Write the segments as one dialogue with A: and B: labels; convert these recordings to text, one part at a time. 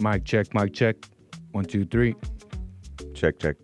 A: Mic check, mic check. 1, 2, 3.
B: Check, check.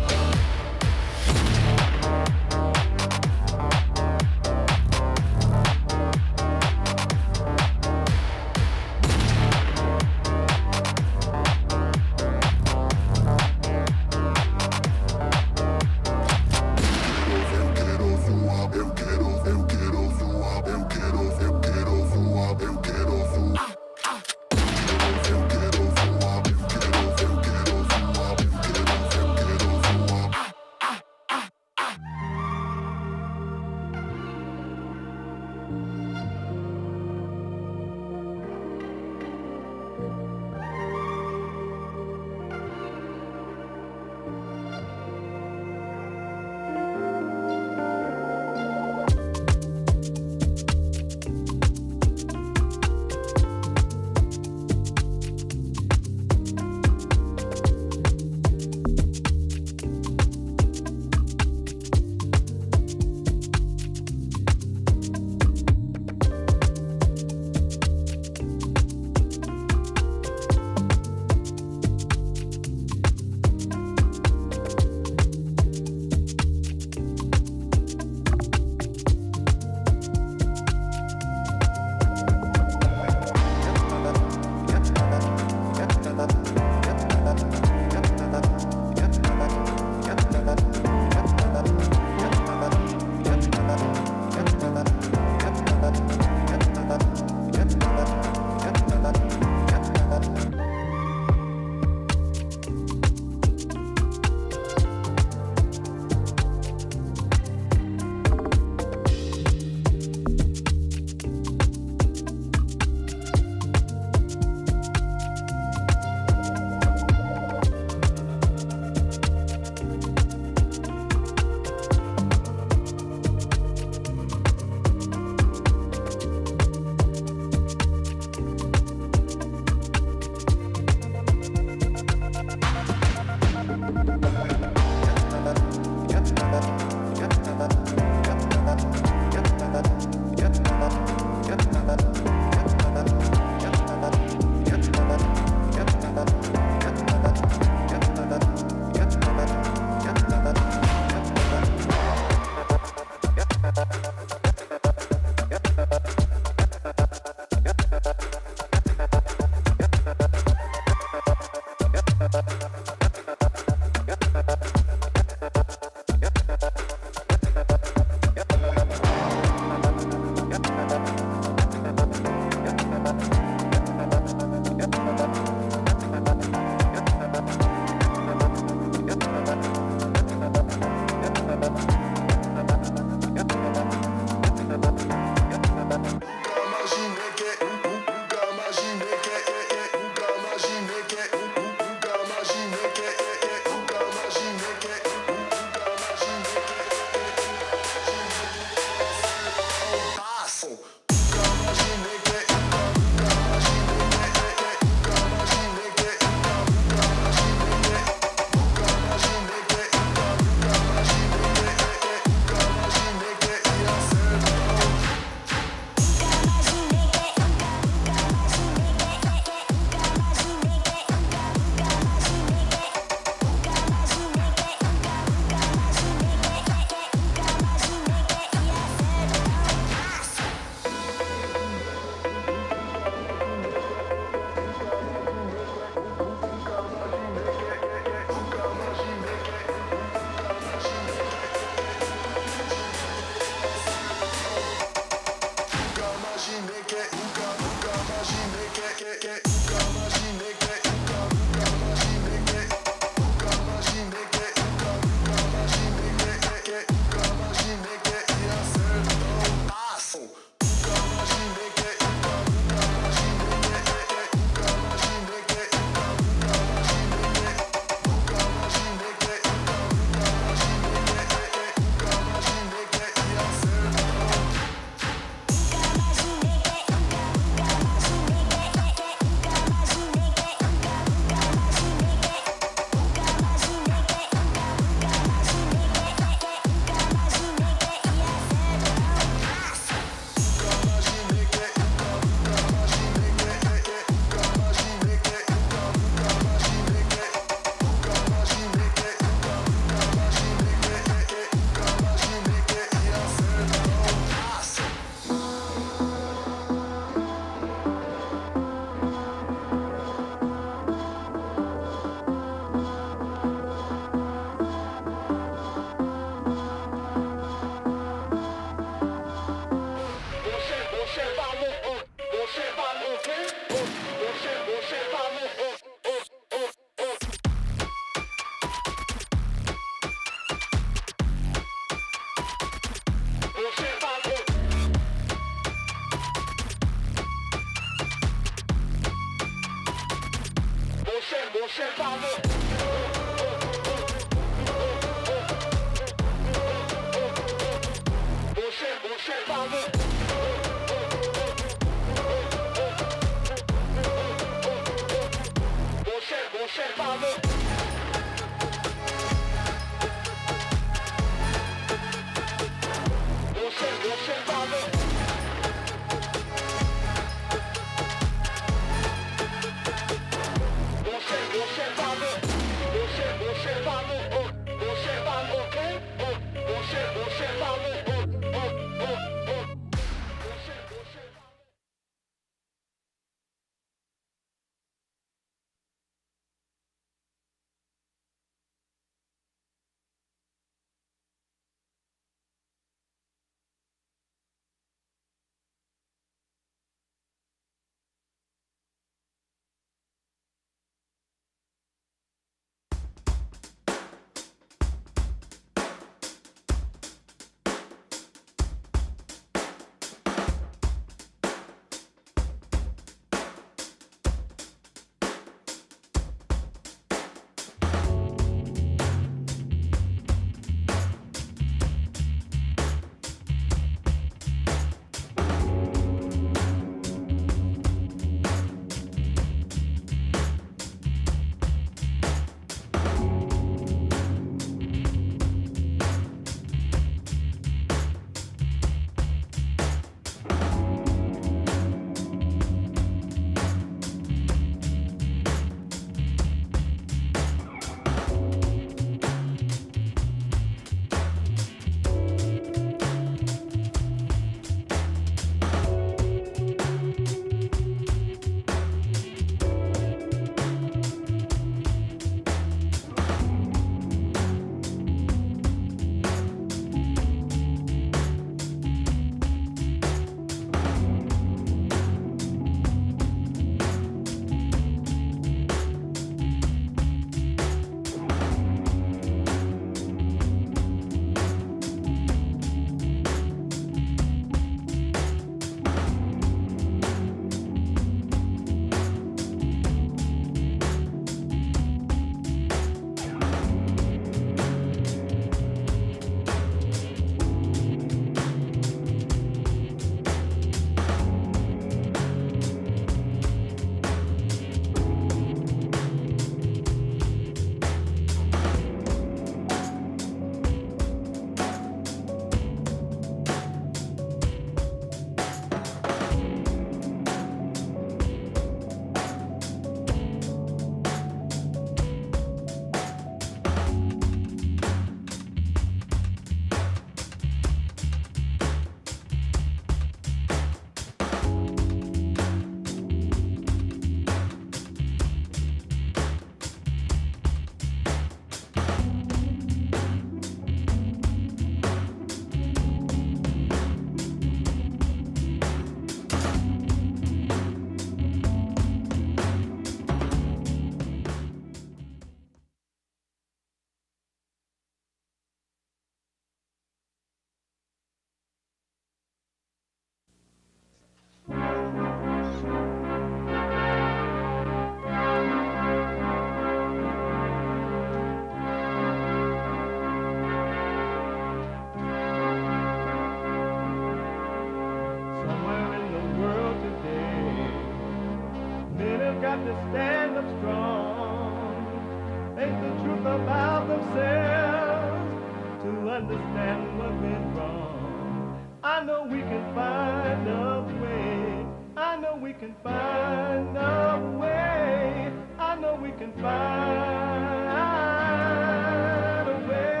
B: understand what went wrong. I know we can find a way. I know we can find a way. I know we can find a way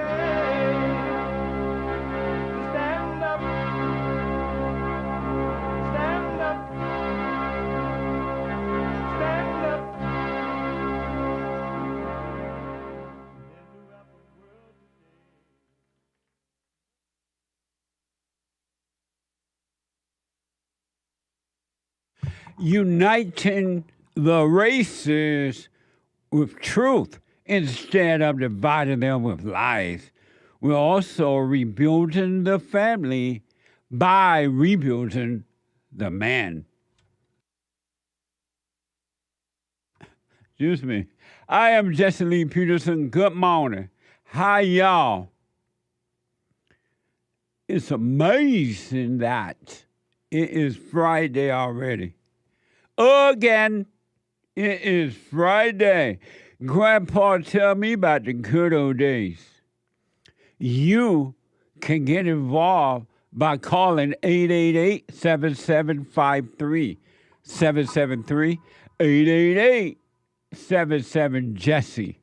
B: to stand up, stand up, stand up.
C: Uniting the races with truth instead of dividing them with lies. We're also rebuilding the family by rebuilding the man. Excuse me. I am Jesse Lee Peterson. Good morning. Hi, y'all. It's amazing that it is Friday already. Again, it is Friday. Grandpa tell me about the good old days. You can get involved by calling 888-7753. 773-888-77-JESSE.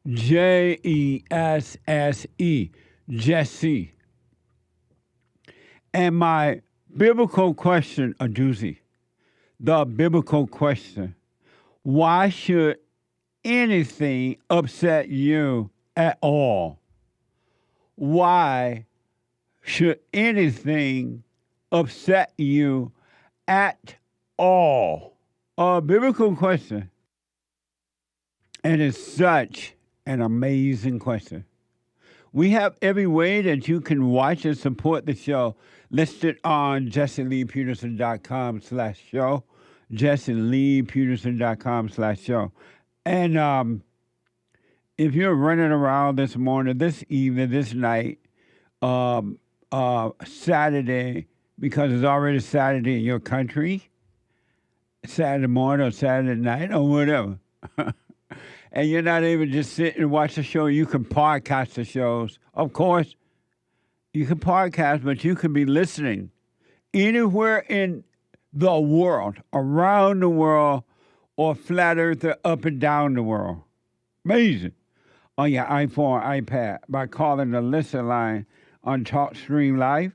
C: Jesse. Jesse. And my biblical question, a doozy. The biblical question. Why should anything upset you at all? Why should anything upset you at all? A biblical question. And it's such an amazing question. We have every way that you can watch and support the show listed on jesseleepeterson.com/show. jesseleepeterson.com/show. And if you're running around this morning, this evening, this night, Saturday, because it's already Saturday in your country, Saturday morning or Saturday night or whatever, and you're not able to just sit and watch the show, you can podcast the shows. Of course, you can podcast, but you can be listening anywhere in the world, around the world, or flat earth or up and down the world. Amazing. On your iPhone or iPad by calling the listen line on TalkStream Live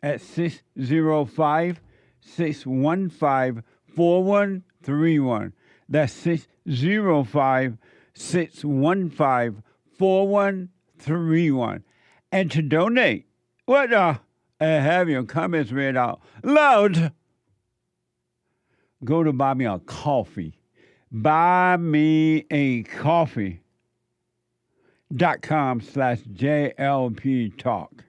C: at 605-615-4131. That's 605-615-4131. And to donate, and have your comments read out loud, go to Buy Me a Coffee. BuyMeACoffee.com/JLP Talk.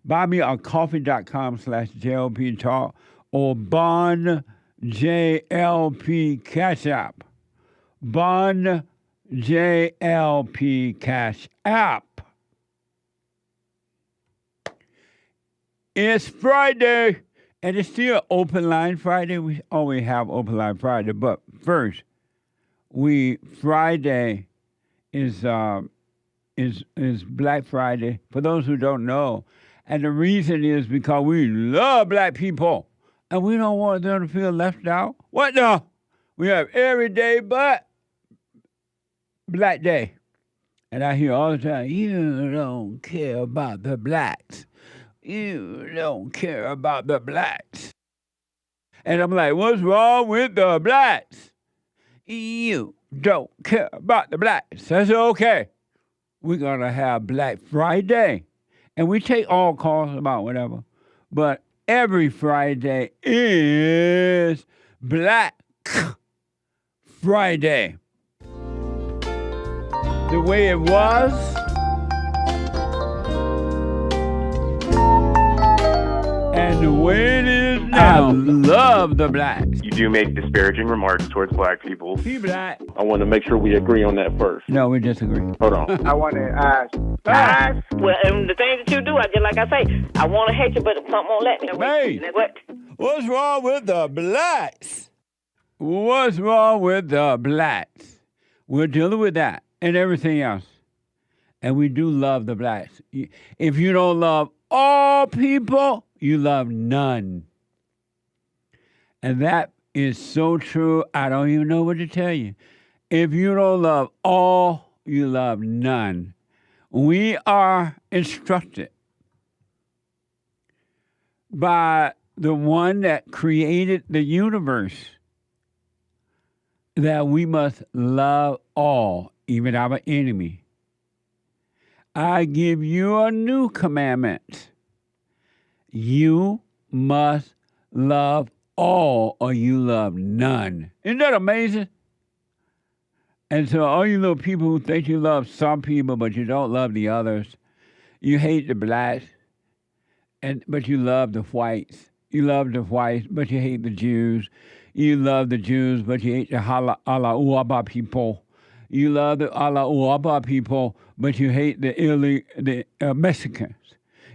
C: BuyMeACoffee.com/JLP Talk or Bond JLP Cash App. Bond JLP Cash App. It's Friday, and it's still Open Line Friday. We always have Open Line Friday, but first, Friday is Black Friday. For those who don't know, and the reason is because we love black people, and we don't want them to feel left out. What the? We have every day but Black Day, and I hear all the time, "You don't care about the blacks. You don't care about the blacks." And I'm like, what's wrong with the blacks? You don't care about the blacks. That's okay. We're going to have Black Friday. And we take all calls about whatever. But every Friday is Black Friday. The way it was, and the way it is now. I love the blacks.
D: You do make disparaging remarks towards black people.
C: He black.
D: I want to make sure we agree on that first.
C: No, we disagree.
D: Hold on.
E: I want to ask.
F: Well, and the things that you do, just like I say, I want to hate you, but something won't let me.
C: Hey,
F: What?
C: what's wrong with the blacks? What's wrong with the blacks? We're dealing with that and everything else. And we do love the blacks. If you don't love all people, you love none. And that is so true, I don't even know what to tell you. If you don't love all, you love none. We are instructed by the one that created the universe that we must love all, even our enemy. I give you a new commandment. You must love all or you love none. Isn't that amazing? And so all you little people who think you love some people but you don't love the others, you hate the blacks, but you love the whites, You love the whites, but you hate the Jews. You love the Jews, but you hate the Uaba people. You love the Uaba people, but you hate the Mexicans.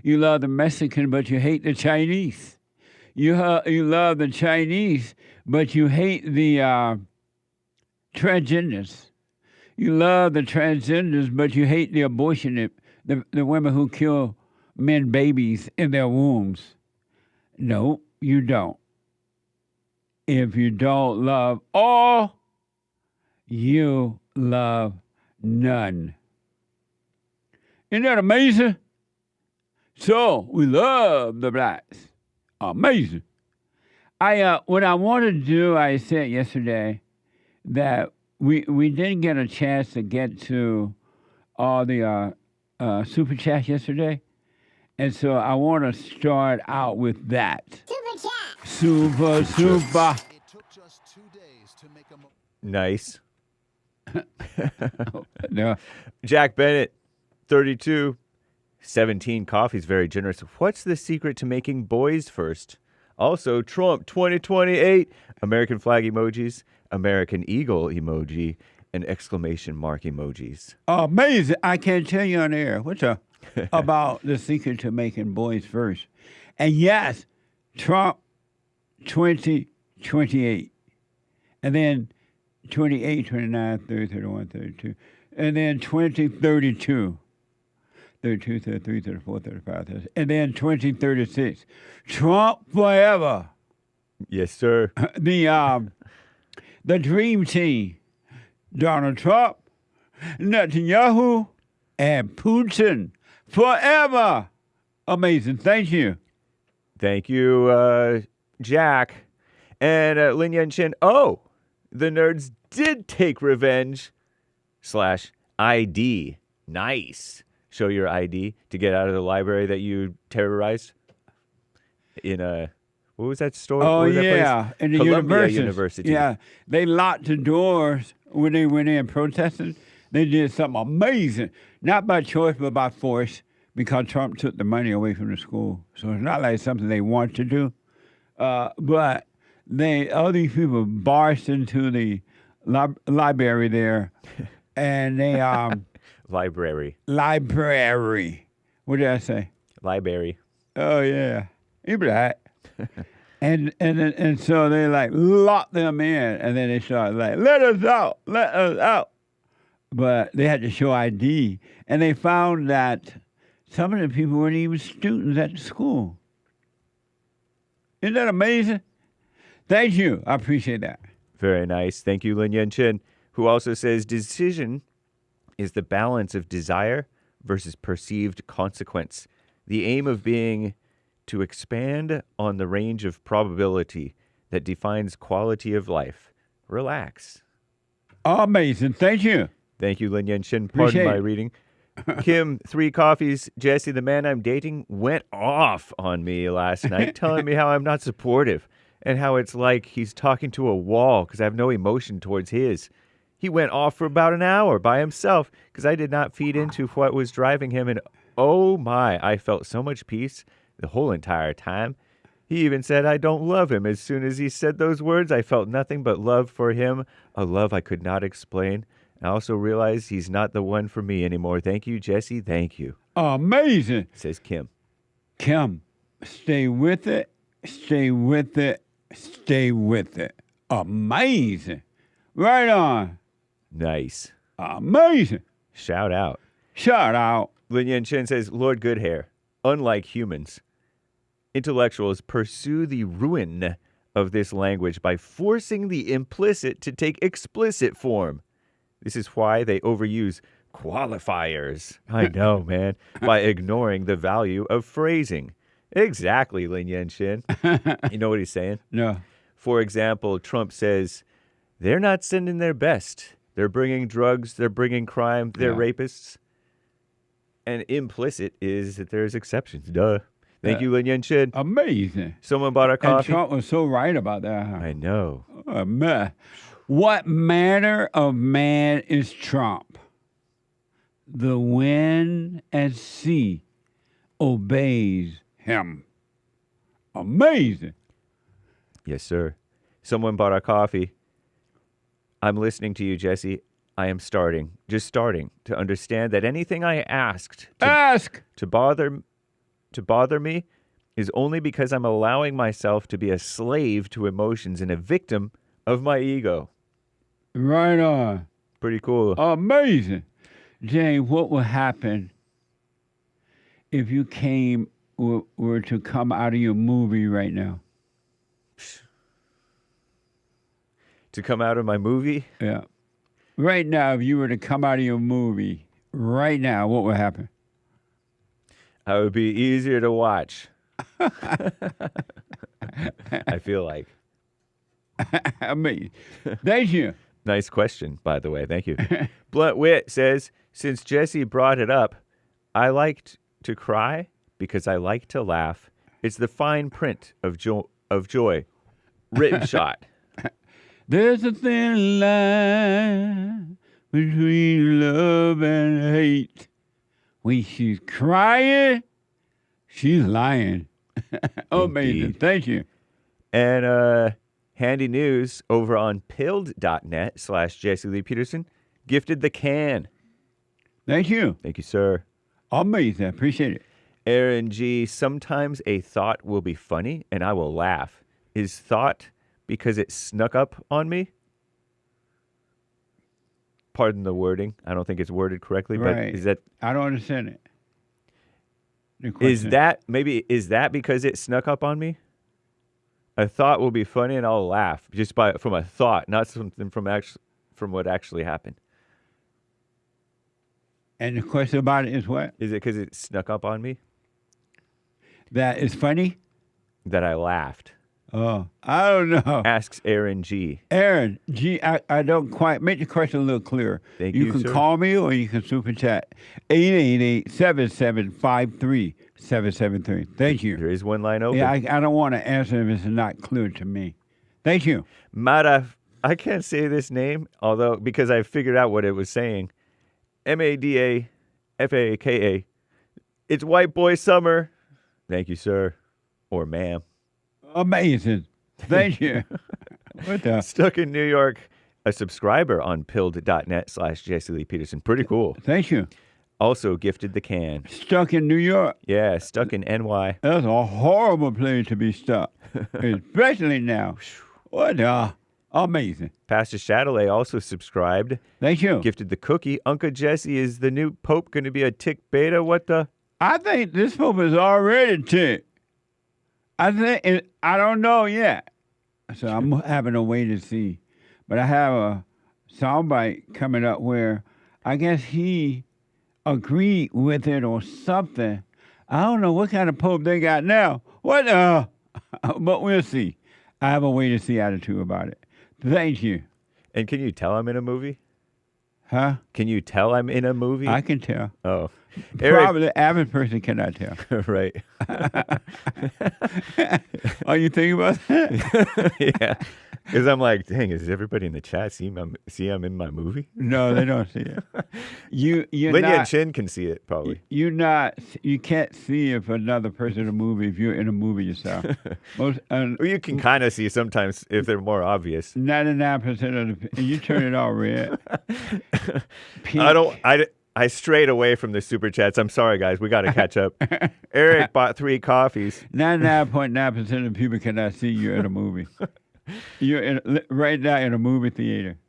C: You love the Mexicans, but you hate the Chinese. You love the Chinese, but you hate the transgenders. You love the transgenders, but you hate the abortionists, the women who kill men babies in their wombs. No, you don't. If you don't love all, you love none. Isn't that amazing? So we love the blacks. Amazing. What I want to do, I said yesterday that we didn't get a chance to get to all the super chats yesterday. And so I want to start out with that. Super chat. Super.
E: It took just 2 days to make a
G: Nice.
C: No.
G: Jack Bennett, 32, 17 coffee's very generous. What's the secret to making boys first? Also, Trump 2028, American flag emojis, American eagle emoji, and exclamation mark emojis.
C: Amazing. I can't tell you on air. What's about the secret to making boys first. And yes, Trump 2028. And then 28, 29, 30, 31, 32. And then 2032. 32, 33, 34, 35, 36. And then 2036. Trump forever.
G: Yes, sir.
C: The dream team. Donald Trump, Netanyahu, and Putin forever. Amazing. Thank you.
G: Thank you, Jack. And Lin Yan Chen. Oh, the nerds did take revenge / ID. Nice. Show your ID to get out of the library that you terrorized in what was that store?
C: Oh,
G: what was that
C: yeah,
G: place?
C: in the
G: Columbia
C: University. Yeah, they locked the doors when they went in protesting. They did something amazing, not by choice, but by force, because Trump took the money away from the school. So it's not like something they want to do. But all these people barged into the library there, and they...
G: Library.
C: What did I say?
G: Library.
C: Oh, yeah. He black. and so they like locked them in, and then they started like, let us out. But they had to show ID, and they found that some of the people weren't even students at the school. Isn't that amazing? Thank you. I appreciate that.
G: Very nice. Thank you, Lin Yan Chen, who also says decision is the balance of desire versus perceived consequence. The aim of being to expand on the range of probability that defines quality of life. Relax.
C: Amazing. Thank you.
G: Thank you, Lin Yan Chen. Pardon my reading. Kim, 3 coffees. Jesse, the man I'm dating, went off on me last night, telling me how I'm not supportive and how it's like he's talking to a wall because I have no emotion towards his. He went off for about an hour by himself because I did not feed into what was driving him. And oh my, I felt so much peace the whole entire time. He even said I don't love him. As soon as he said those words, I felt nothing but love for him, a love I could not explain. I also realized he's not the one for me anymore. Thank you, Jesse. Thank you.
C: Amazing.
G: Says Kim.
C: Kim, stay with it. Stay with it. Stay with it. Amazing. Right on.
G: Nice.
C: Amazing.
G: Shout out.
C: Shout out.
G: Lin Yan Chen says, Lord Goodhair, unlike humans, intellectuals pursue the ruin of this language by forcing the implicit to take explicit form. This is why they overuse qualifiers. I know, man. By ignoring the value of phrasing. Exactly, Lin Yan Chen. You know what he's saying?
C: No.
G: For example, Trump says, they're not sending their best. They're bringing drugs. They're bringing crime. They're rapists. And implicit is that there's exceptions. Duh. Thank you, Lin Yan Chen.
C: Amazing.
G: Someone bought our coffee.
C: And Trump was so right about that. Huh?
G: I know.
C: What manner of man is Trump? The wind and sea obeys him. Amazing.
G: Yes, sir. Someone bought our coffee. I'm listening to you, Jesse. I am just starting to understand that anything I asked to bother me is only because I'm allowing myself to be a slave to emotions and a victim of my ego.
C: Right on.
G: Pretty cool.
C: Amazing. Jane, what would happen if you were to come out of your movie right now?
G: To come out of my movie?
C: Yeah. Right now, if you were to come out of your movie right now, what would happen?
G: I would be easier to watch. I feel like.
C: Amazing. Thank you.
G: Nice question, by the way. Thank you. Blunt Wit says, since Jesse brought it up, I liked to cry because I like to laugh. It's the fine print of joy. Written shot.
C: There's a thin line between love and hate. When she's crying, she's lying. Amazing.
G: Indeed.
C: Thank you.
G: And handy news over on pilled.net/Jesse Lee Peterson gifted the can.
C: Thank you.
G: Thank you, sir.
C: Amazing. Appreciate it.
G: Aaron G, sometimes a thought will be funny and I will laugh. Is thought because it snuck up on me? Pardon the wording. I don't think it's worded correctly, but
C: Right.
G: is that
C: I don't understand it. The
G: is
C: question.
G: that because it snuck up on me? A thought will be funny and I'll laugh just from a thought, not something from what actually happened.
C: And the question about it is what?
G: Is it because it snuck up on me
C: That is funny?
G: that I laughed?
C: Oh, I don't know.
G: Asks Aaron G.
C: Aaron, I don't quite make the question a little clearer.
G: Thank you,
C: You can
G: sir.
C: call me or you can super chat 888-7753-773. Thank you.
G: There is one line open.
C: Yeah, I don't want to answer if it's not clear to me. Thank you.
G: Mada, I can't say this name, although because I figured out what it was saying. MADAFAKA. It's White Boy Summer. Thank you, sir. Or ma'am.
C: Amazing. Thank you. What the?
G: Stuck in New York, a subscriber on pilled.net/Jesse Lee Peterson. Pretty cool.
C: Thank you.
G: Also gifted the can.
C: Stuck in New York.
G: Yeah, stuck in NY.
C: That's a horrible place to be stuck, especially now. What the? Amazing.
G: Pastor Chatelet also subscribed.
C: Thank you.
G: Gifted the cookie. Uncle Jesse, is the new Pope going to be a tick beta? What the?
C: I think this pope is already ticked. I don't know yet. So I'm having to wait and see. But I have a soundbite coming up where I guess he agreed with it or something. I don't know what kind of pope they got now. What? But we'll see. I have a wait and see attitude about it. Thank you.
G: And can you tell I'm in a movie?
C: Huh?
G: Can you tell I'm in a movie?
C: I can tell.
G: Oh.
C: Probably the average person cannot tell.
G: Right.
C: Are you thinking about that?
G: Yeah. Because I'm like, dang, is everybody in the chat see I'm in my movie?
C: No, they don't see it. You're
G: Lydia
C: not,
G: and Chin can see it, probably.
C: You can't see if another person in a movie if you're in a movie yourself. Most,
G: Well, you can kind of see sometimes if they're more obvious.
C: 99% of the you turn it all red.
G: I strayed away from the super chats. I'm sorry, guys. We got to catch up. Eric bought 3 coffees.
C: 99.9% of people cannot see you in a movie. You're right now in a movie theater.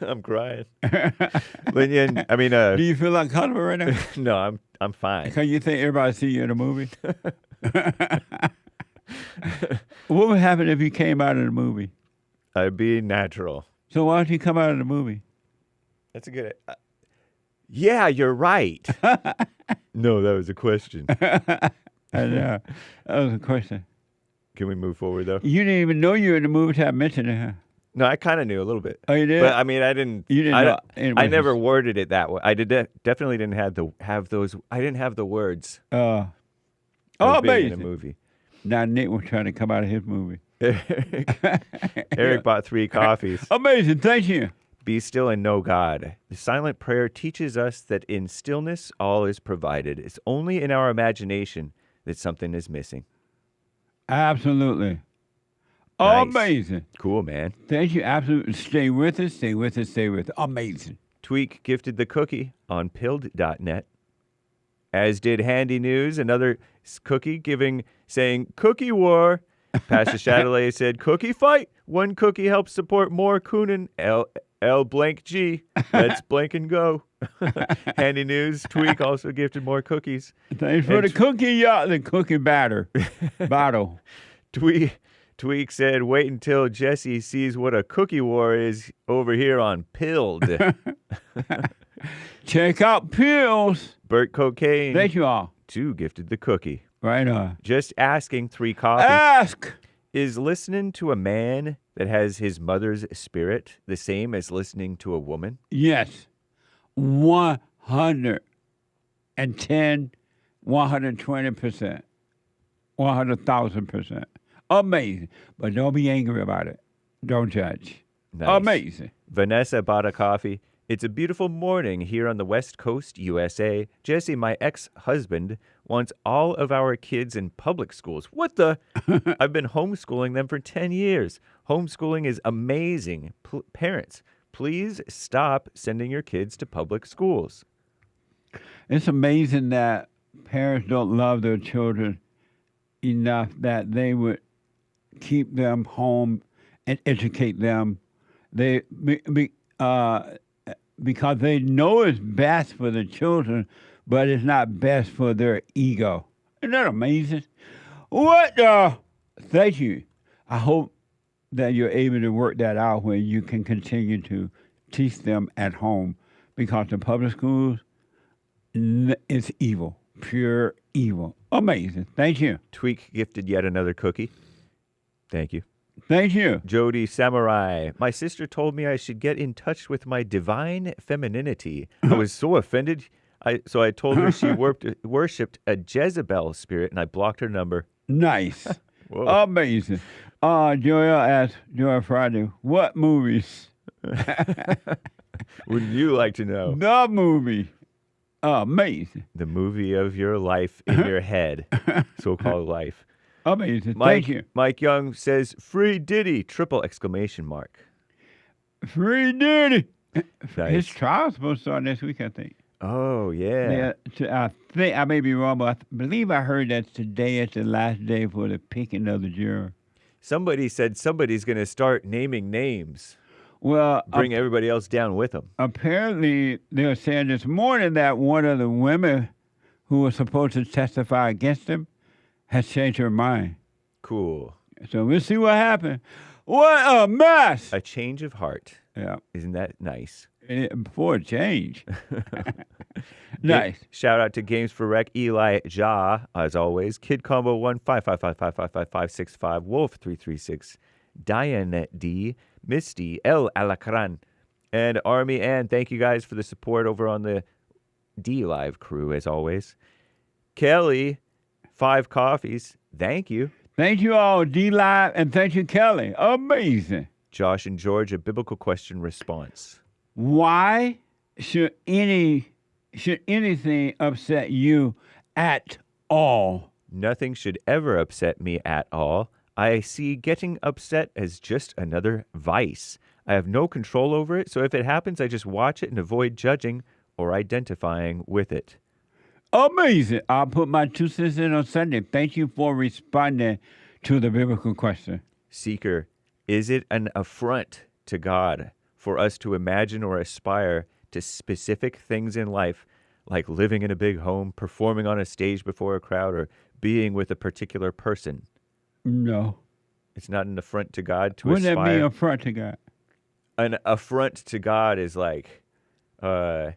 G: I'm crying. Linian,
C: Do you feel uncomfortable right now?
G: no, I'm fine.
C: Because you think everybody see you in a movie? What would happen if you came out of the movie?
G: I'd be natural.
C: So why don't you come out of the movie?
G: That's a good. Yeah, you're right. No, that was a question.
C: I know. That was a question.
G: Can we move forward though?
C: You didn't even know you were in the movie till I mentioned it, huh?
G: No, I kind of knew a little bit.
C: Oh, you did?
G: But I didn't.
C: You didn't know.
G: I never worded it that way. I definitely didn't have those. I didn't have the words.
C: Oh,
G: of being in a
C: amazing.
G: movie.
C: Now Nick was trying to come out of his movie.
G: Eric bought 3 coffees.
C: Amazing. Thank you.
G: Be still and know God. The silent prayer teaches us that in stillness all is provided. It's only in our imagination that something is missing.
C: Absolutely.
G: Nice.
C: Amazing.
G: Cool, man.
C: Thank you. Absolutely. Stay with us. Stay with us. Stay with us. Amazing.
G: Tweak gifted the cookie on pilled.net. As did Handy News, another cookie saying cookie war. Pastor Chatelet said cookie fight. One cookie helps support more Coonan. L blank G. Let's blank and go. Handy News. Tweak also gifted more cookies.
C: Thanks for the cookie batter. Bottle.
G: Tweak said, wait until Jesse sees what a cookie war is over here on Pilled.
C: Check out Pills.
G: Burt Cocaine.
C: Thank you all.
G: 2 gifted the cookie.
C: Right on.
G: Just asking 3 coffees.
C: Ask.
G: Is listening to a man that has his mother's spirit the same as listening to a woman?
C: Yes. 110, 120%, 100,000%. Amazing. But don't be angry about it. Don't judge.
G: Nice.
C: Amazing.
G: Vanessa bought a coffee. It's a beautiful morning here on the West Coast, USA. Jesse, my ex-husband, wants all of our kids in public schools. What the? I've been homeschooling them for 10 years. Homeschooling is amazing. Parents, please stop sending your kids to public schools.
C: It's amazing that parents don't love their children enough that they would keep them home and educate them. Because they know it's best for the children, but it's not best for their ego. Isn't that amazing? Thank you. I hope that you're able to work that out where you can continue to teach them at home, because the public schools is evil, pure evil. Amazing. Thank you.
G: Tweak gifted yet another cookie. Thank you.
C: Thank you.
G: Jody Samurai. My sister told me I should get in touch with my divine femininity. I was so offended. So I told her she worshipped a Jezebel spirit, and I blocked her number.
C: Nice. Amazing. Joel asked Joel Friday, what movies?
G: Would you like to know?
C: The movie. Amazing.
G: The movie of your life in your head. So-called life.
C: Amazing. Thank you.
G: Mike Young says, free Diddy, !
C: Free Diddy.
G: Nice.
C: His trial's supposed to start next week, I think.
G: Oh, yeah.
C: I think I may be wrong, but I believe I heard that today is the last day for the picking of the jury.
G: Somebody said somebody's going to start naming names.
C: Well,
G: bring everybody else down with them.
C: Apparently, they were saying this morning that one of the women who was supposed to testify against him has changed her mind.
G: Cool.
C: So we'll see what happens. What a mess!
G: A change of heart.
C: Yeah.
G: Isn't that nice?
C: For a change. Nice.
G: Shout out to Games for Rec, Eli Ja, as always. Kid Combo 1 555555565, Wolf 336, Diane D, Misty, El Alacran, and Army Ann. Thank you guys for the support over on the D Live crew, as always. Kelly, 5 coffees. Thank you.
C: Thank you all, D Live, and thank you, Kelly. Amazing.
G: Josh and George, a biblical question response.
C: Why should anything upset you at all?
G: Nothing should ever upset me at all. I see getting upset as just another vice. I have no control over it, so if it happens, I just watch it and avoid judging or identifying with it.
C: Amazing. I'll put my 2 cents in on Sunday. Thank you for responding to the biblical question.
G: Seeker, is it an affront to God for us to imagine or aspire to specific things in life, like living in a big home, performing on a stage before a crowd, or being with a particular person?
C: No.
G: It's not an affront to God to
C: Wouldn't
G: aspire?
C: Wouldn't that be an affront to God?
G: An affront to God is like kind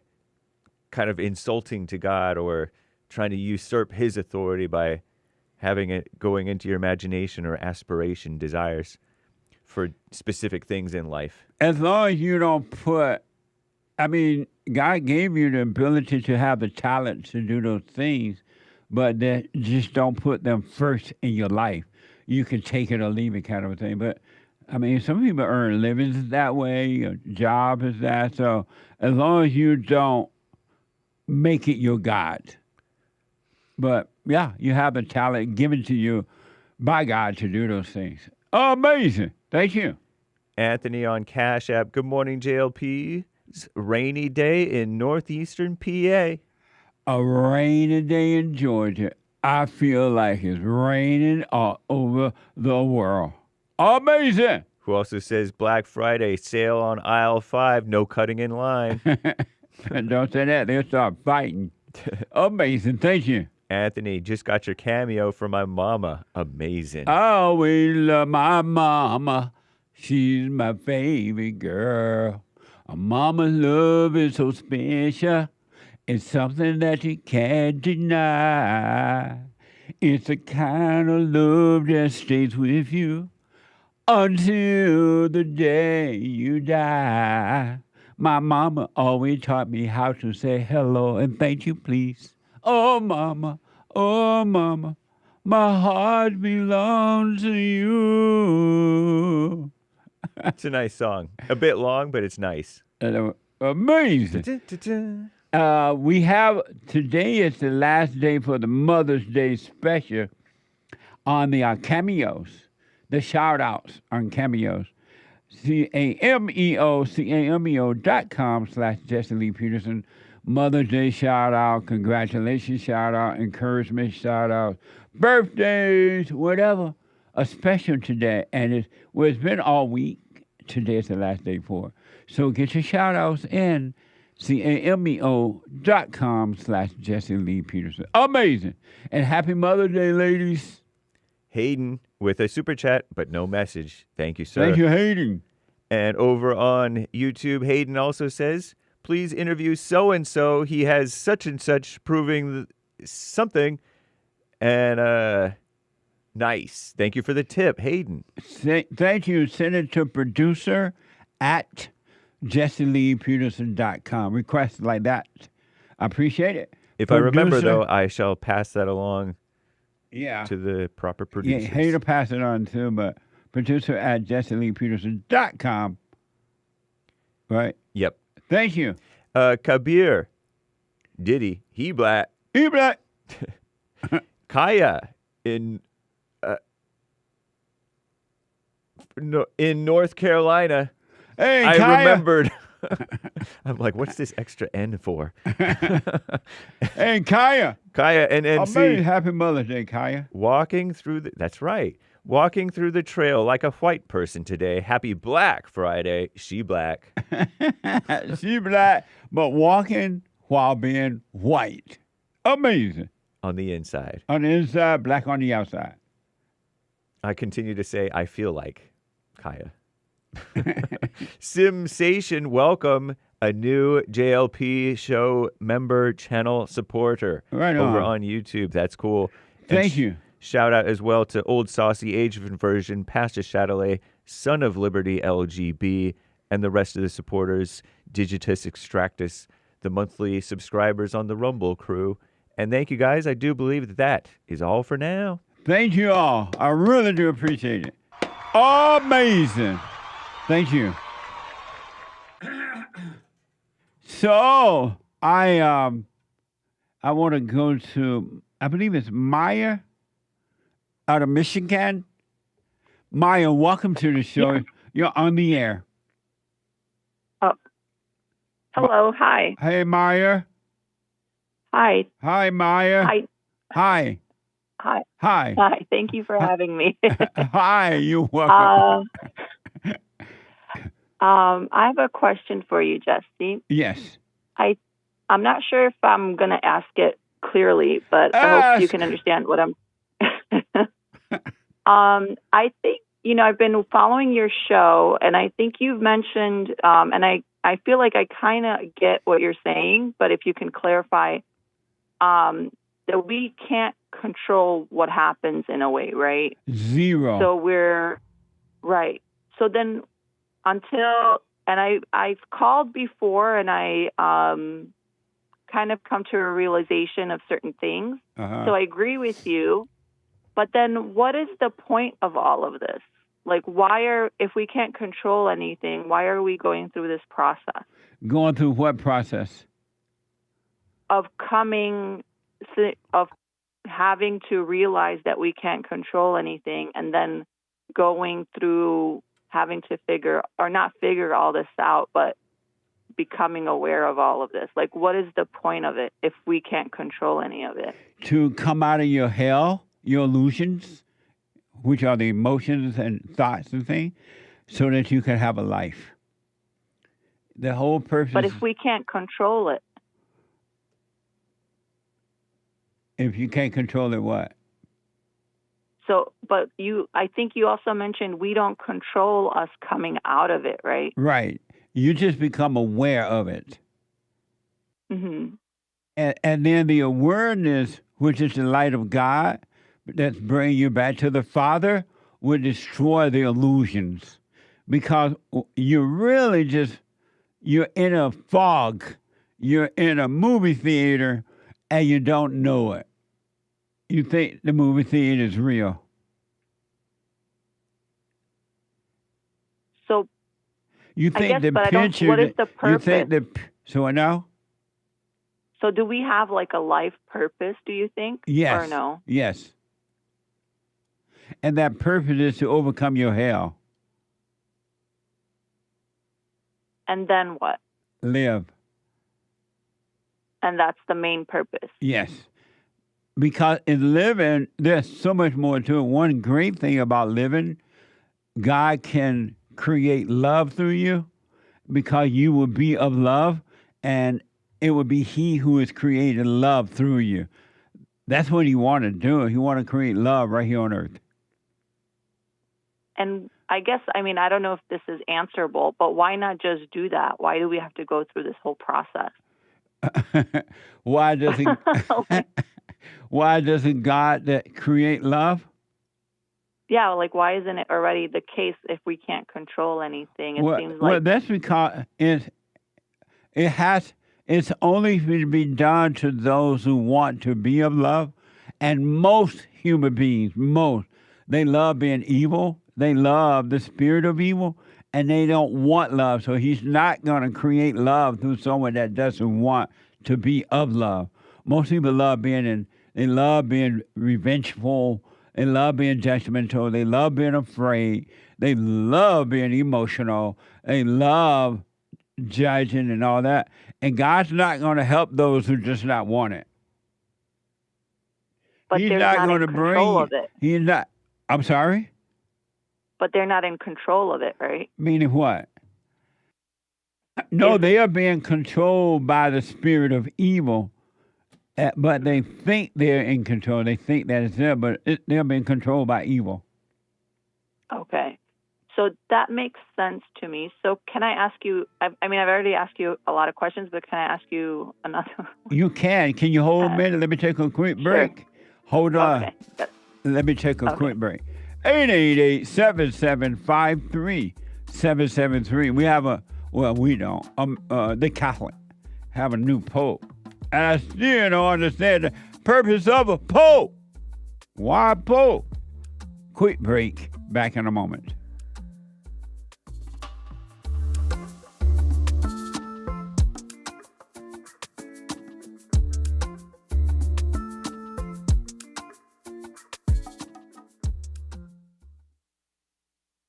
G: of insulting to God or trying to usurp his authority by having it going into your imagination or aspiration, desires for specific things in life.
C: As long as you don't God gave you the ability to have the talent to do those things, but that just don't put them first in your life. You can take it or leave it kind of a thing. But, some people earn livings that way, your job is that. So as long as you don't make it your God. But, yeah, you have the talent given to you by God to do those things. Amazing. Thank you.
G: Anthony on Cash App. Good morning, JLP. It's a rainy day in northeastern PA.
C: A rainy day in Georgia. I feel like it's raining all over the world. Amazing.
G: Who also says Black Friday sale on aisle 5, no cutting in line.
C: Don't say that. They'll start fighting. Amazing. Thank you.
G: Anthony, just got your cameo from my mama. Amazing.
C: I always love my mama. She's my favorite girl. A mama's love is so special. It's something that you can't deny. It's the kind of love that stays with you until the day you die. My mama always taught me how to say hello and thank you, please. Oh, mama, my heart belongs to you.
G: It's a nice song. A bit long, but it's nice.
C: Amazing. We have, today is the last day for the Mother's Day special on the cameos, the shout-outs on cameos. cameo.com/Jesse Lee Peterson. Mother's Day shout-out, congratulations shout-out, encouragement shout-out, birthdays, whatever. A special today, and it's been all week. Today is the last day for it. So get your shout-outs in. cameo.com/Jesse Lee Peterson. Amazing. And happy Mother's Day, ladies.
G: Hayden with a super chat, but no message. Thank you, sir.
C: Thank you, Hayden.
G: And over on YouTube, Hayden also says, please interview so-and-so. He has such and such proving something. And nice. Thank you for the tip, Hayden.
C: Thank you. Send it to producer@JesseLeePeterson.com. Requests like that. I appreciate it.
G: If I remember, though, I shall pass that along to the proper producers.
C: Yeah, hate to pass it on too, but producer@JesseLeePeterson.com. Right?
G: Yep.
C: Thank you.
G: Kabir, Diddy, he black.
C: He black.
G: Kaya in North Carolina.
C: Hey,
G: I
C: Kaya.
G: remembered. I'm like, what's this extra N for?
C: Hey, Kaya.
G: Kaya NNC.
C: Amazing. Happy Mother's Day, Kaya.
G: That's right. Walking through the trail like a white person today. Happy Black Friday. She black.
C: She black, but walking while being white. Amazing.
G: On the inside.
C: On the inside, black on the outside.
G: I continue to say, I feel like Kaya. Simsation, welcome. A new JLP show member channel supporter over on YouTube. That's cool.
C: Thank you.
G: Shout out as well to Old Saucy Age of Inversion, Pastor Chatelet, Son of Liberty LGB, and the rest of the supporters, Digitus Extractus, the monthly subscribers on the Rumble crew. And thank you guys. I do believe that is all for now.
C: Thank you all. I really do appreciate it. Amazing. Thank you. So I want to go to, I believe it's Maya out of Michigan. Maya, welcome to the show. Yeah. You're on the air.
H: Oh. Hello. Hi.
C: Hey, Maya.
H: Hi.
C: Hi, Maya.
H: Hi.
C: Hi.
H: Hi.
C: Hi.
H: Hi. Thank you for having me.
C: Hi. You're welcome.
H: I have a question for you, Jesse.
C: Yes.
H: I'm not sure if I'm going to ask it clearly, but I hope you can understand what I'm... I think, I've been following your show, and I think you've mentioned, and I feel like I kind of get what you're saying, but if you can clarify, that we can't control what happens in a way, right?
C: Zero.
H: So we're... Right. So then I've called before, and I kind of come to a realization of certain things.
C: Uh-huh.
H: So I agree with you. But then what is the point of all of this? Like, if we can't control anything, why are we going through this process?
C: Going through what process?
H: Of coming having to realize that we can't control anything, and then going through having to figure all this out, but becoming aware of all of this. Like, what is the point of it if we can't control any of it?
C: To come out of your hell, your illusions, which are the emotions and thoughts and things, so that you can have a life. The whole purpose.
H: But if we can't control it.
C: If you can't control it, what?
H: So, but I think you also mentioned we don't control us coming out of it, right?
C: Right. You just become aware of it.
H: Mm-hmm.
C: And then the awareness, which is the light of God, that's bringing you back to the Father, will destroy the illusions. Because you're really you're in a fog. You're in a movie theater and you don't know it. You think the movie theater is real.
H: So
C: you think
H: I guess,
C: the
H: but
C: picture.
H: what is the purpose?
C: You think so now?
H: So do we have like a life purpose, do you think?
C: Yes.
H: Or no?
C: Yes. And that purpose is to overcome your hell.
H: And then what?
C: Live.
H: And that's the main purpose.
C: Yes. Because in living, there's so much more to it. One great thing about living, God can create love through you because you will be of love, and it will be He who is creating love through you. That's what He want to do. He want to create love right here on earth.
H: And I guess, I don't know if this is answerable, but why not just do that? Why do we have to go through this whole process?
C: Why doesn't Why doesn't God create love?
H: Yeah, like why isn't it already the case if we can't control anything? It seems like
C: well, that's because it's only to be done to those who want to be of love, and most human beings, they love being evil. They love the spirit of evil, and they don't want love. So He's not going to create love through someone that doesn't want to be of love. Most people love being revengeful. They love being judgmental. They love being afraid. They love being emotional. They love judging and all that. And God's not going to help those who just not want it.
H: But
C: He's
H: they're not
C: going
H: in
C: to
H: control of it.
C: He's not. I'm sorry?
H: But they're not in control of it, right?
C: Meaning what? No, they are being controlled by the spirit of evil, but they think they're in control. They think that it's them, but they're being controlled by evil.
H: Okay. So that makes sense to me. So can I ask you, I've already asked you a lot of questions, but can I ask you another one?
C: You can. Can you hold a minute? Let me take a quick break.
H: Sure.
C: Hold on.
H: Okay.
C: Let me take a quick break. 888-7753-773. We have we don't. The Catholic have a new pope. And I still don't understand the purpose of a pope. Why pope? Quick break. Back in a moment.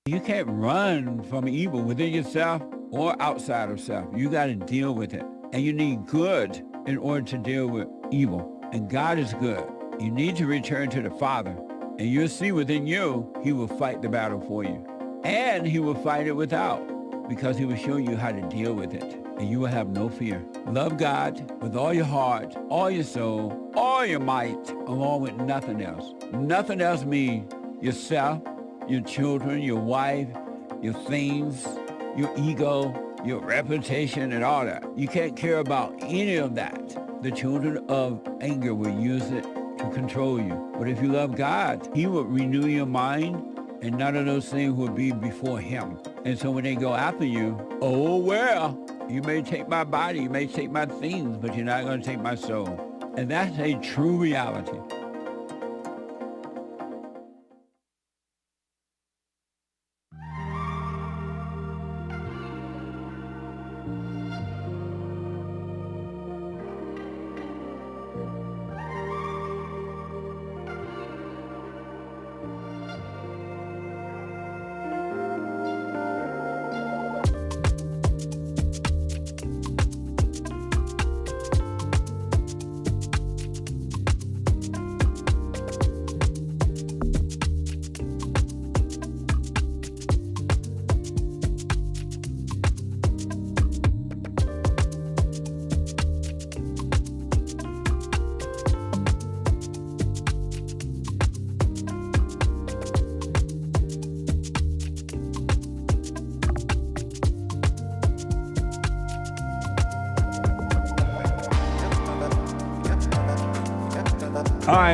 C: You can't run from evil within yourself or outside of self. You got to deal with it. And you need good in order to deal with evil. And God is good. You need to return to the Father. And you'll see within you, He will fight the battle for you. And He will fight it without, because He will show you how to deal with it. And you will have no fear. Love God with all your heart, all your soul, all your might, along with nothing else. Nothing else means yourself, your children, your wife, your things, your ego, your reputation, and all that. You can't care about any of that. The children of anger will use it to control you. But if you love God, He will renew your mind, and none of those things will be before Him. And so when they go after you, oh, well, you may take my body, you may take my things, but you're not going to take my soul. And that's a true reality.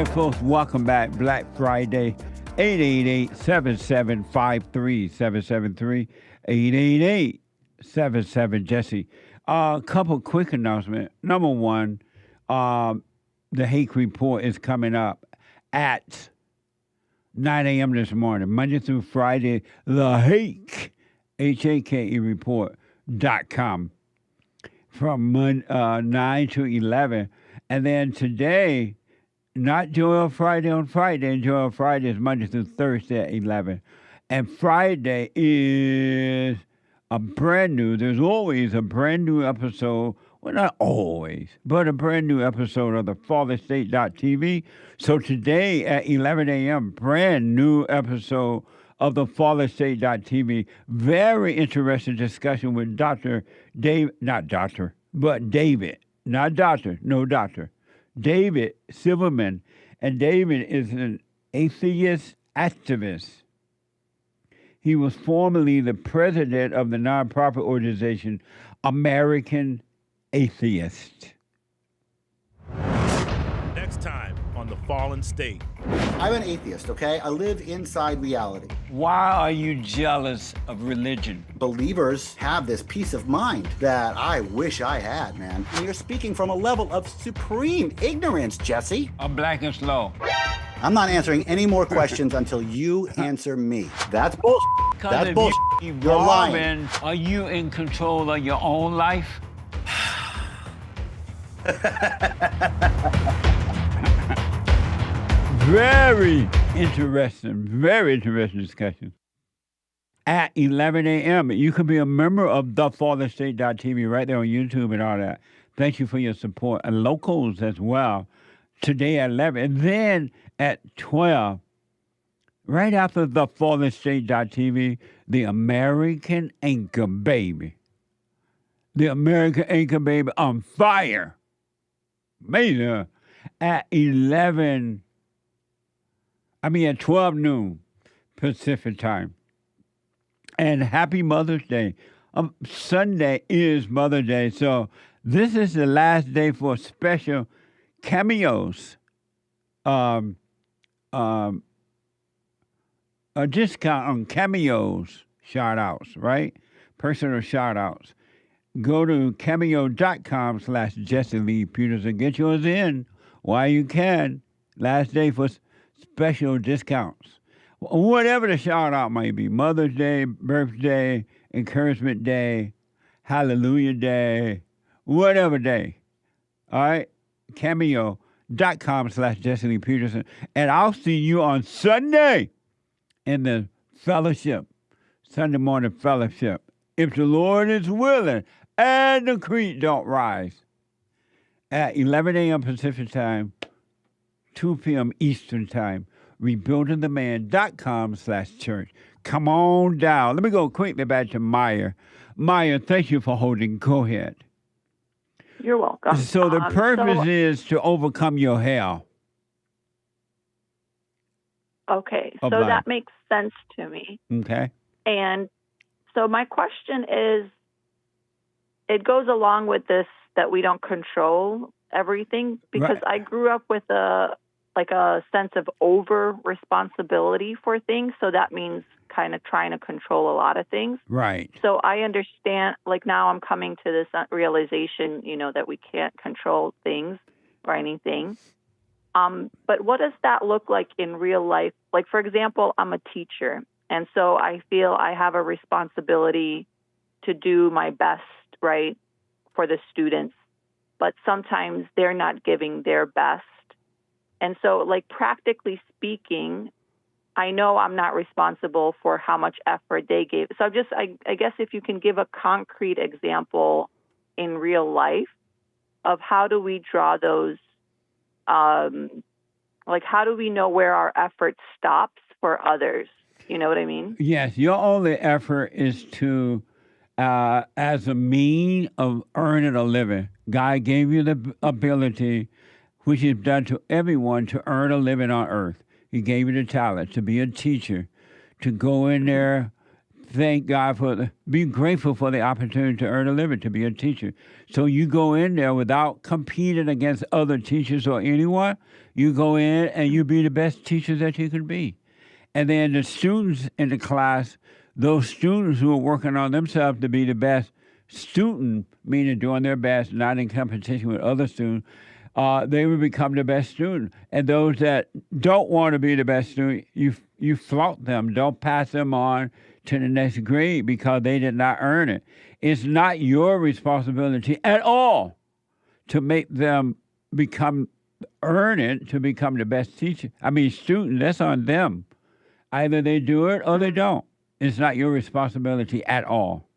C: right, folks, welcome back. Black Friday, 888-7753-773, 888-77-JESSE. A couple quick announcements. Number one, the Hake Report is coming up at 9 a.m. this morning, Monday through Friday, the Hake, H-A-K-E report.com from 9 to 11. And then today, not Joel Friday on Friday, and Joel Friday is Monday through Thursday at 11. And Friday is there's always a brand new episode. Well, not always, but a brand new episode of the FallenState.tv. So today at 11 a.m., brand new episode of the FallenState.tv. Very interesting discussion with David, David Silverman. And David is an atheist activist. He was formerly the president of the nonprofit organization American Atheist.
I: Next time on The Fallen State.
J: I'm an atheist, okay? I live inside reality.
C: Why are you jealous of religion?
J: Believers have this peace of mind that I wish I had, man. And you're speaking from a level of supreme ignorance, Jesse.
C: I'm black and slow.
J: I'm not answering any more questions until you answer me. That's bullshit. That's bullshit. You're lying.
C: Are you in control of your own life? Very interesting discussion. At 11 a.m., you can be a member of thefallerstate.tv right there on YouTube and all that. Thank you for your support. And locals as well. Today at 11. And then at 12, right after thefallerstate.tv, the American Anchor Baby. The American Anchor Baby on fire. Amazing. At 12 noon Pacific time. And happy Mother's Day. Sunday is Mother's Day, so this is the last day for special cameos. A discount on cameos shout-outs, right? Personal shout-outs. Go to cameo.com/Jesse Lee Peters and get yours in while you can. Last day for special discounts. Whatever the shout-out might be. Mother's Day, birthday, encouragement day, hallelujah day, whatever day. All right? Cameo.com/Jesse Lee Peterson. And I'll see you on Sunday in the fellowship, Sunday morning fellowship. If the Lord is willing and the creek don't rise. At 11 a.m. Pacific time, 2 p.m. Eastern time, rebuildingtheman.com/church. Come on down. Let me go quickly back to Maya. Maya, thank you for holding. Go ahead.
H: You're welcome.
C: So the purpose is to overcome your hell.
H: Okay, so that makes sense to me.
C: Okay.
H: And so my question is, it goes along with this that we don't control everything, because I grew up with a sense of over responsibility for things. So that means kind of trying to control a lot of things.
C: Right.
H: So I understand, like now I'm coming to this realization, that we can't control things or anything. But what does that look like in real life? Like, for example, I'm a teacher. And so I feel I have a responsibility to do my best, right, for the students. But sometimes they're not giving their best. And so, like, practically speaking, I know I'm not responsible for how much effort they gave. So I guess if you can give a concrete example in real life of how do we draw those, like, how do we know where our effort stops for others? You know what I mean?
C: Yes, your only effort is to, as a mean of earning a living. God gave you the ability, which is done to everyone, to earn a living on earth. He gave you the talent to be a teacher, to go in there, thank God be grateful for the opportunity to earn a living, to be a teacher. So you go in there without competing against other teachers or anyone. You go in and you be the best teacher that you can be. And then the students in the class, those students who are working on themselves to be the best student, meaning doing their best, not in competition with other students, they will become the best student. And those that don't want to be the best student, you flaunt them. Don't pass them on to the next grade because they did not earn it. It's not your responsibility at all to make them earn it to become the best student. That's on them. Either they do it or they don't. It's not your responsibility at all.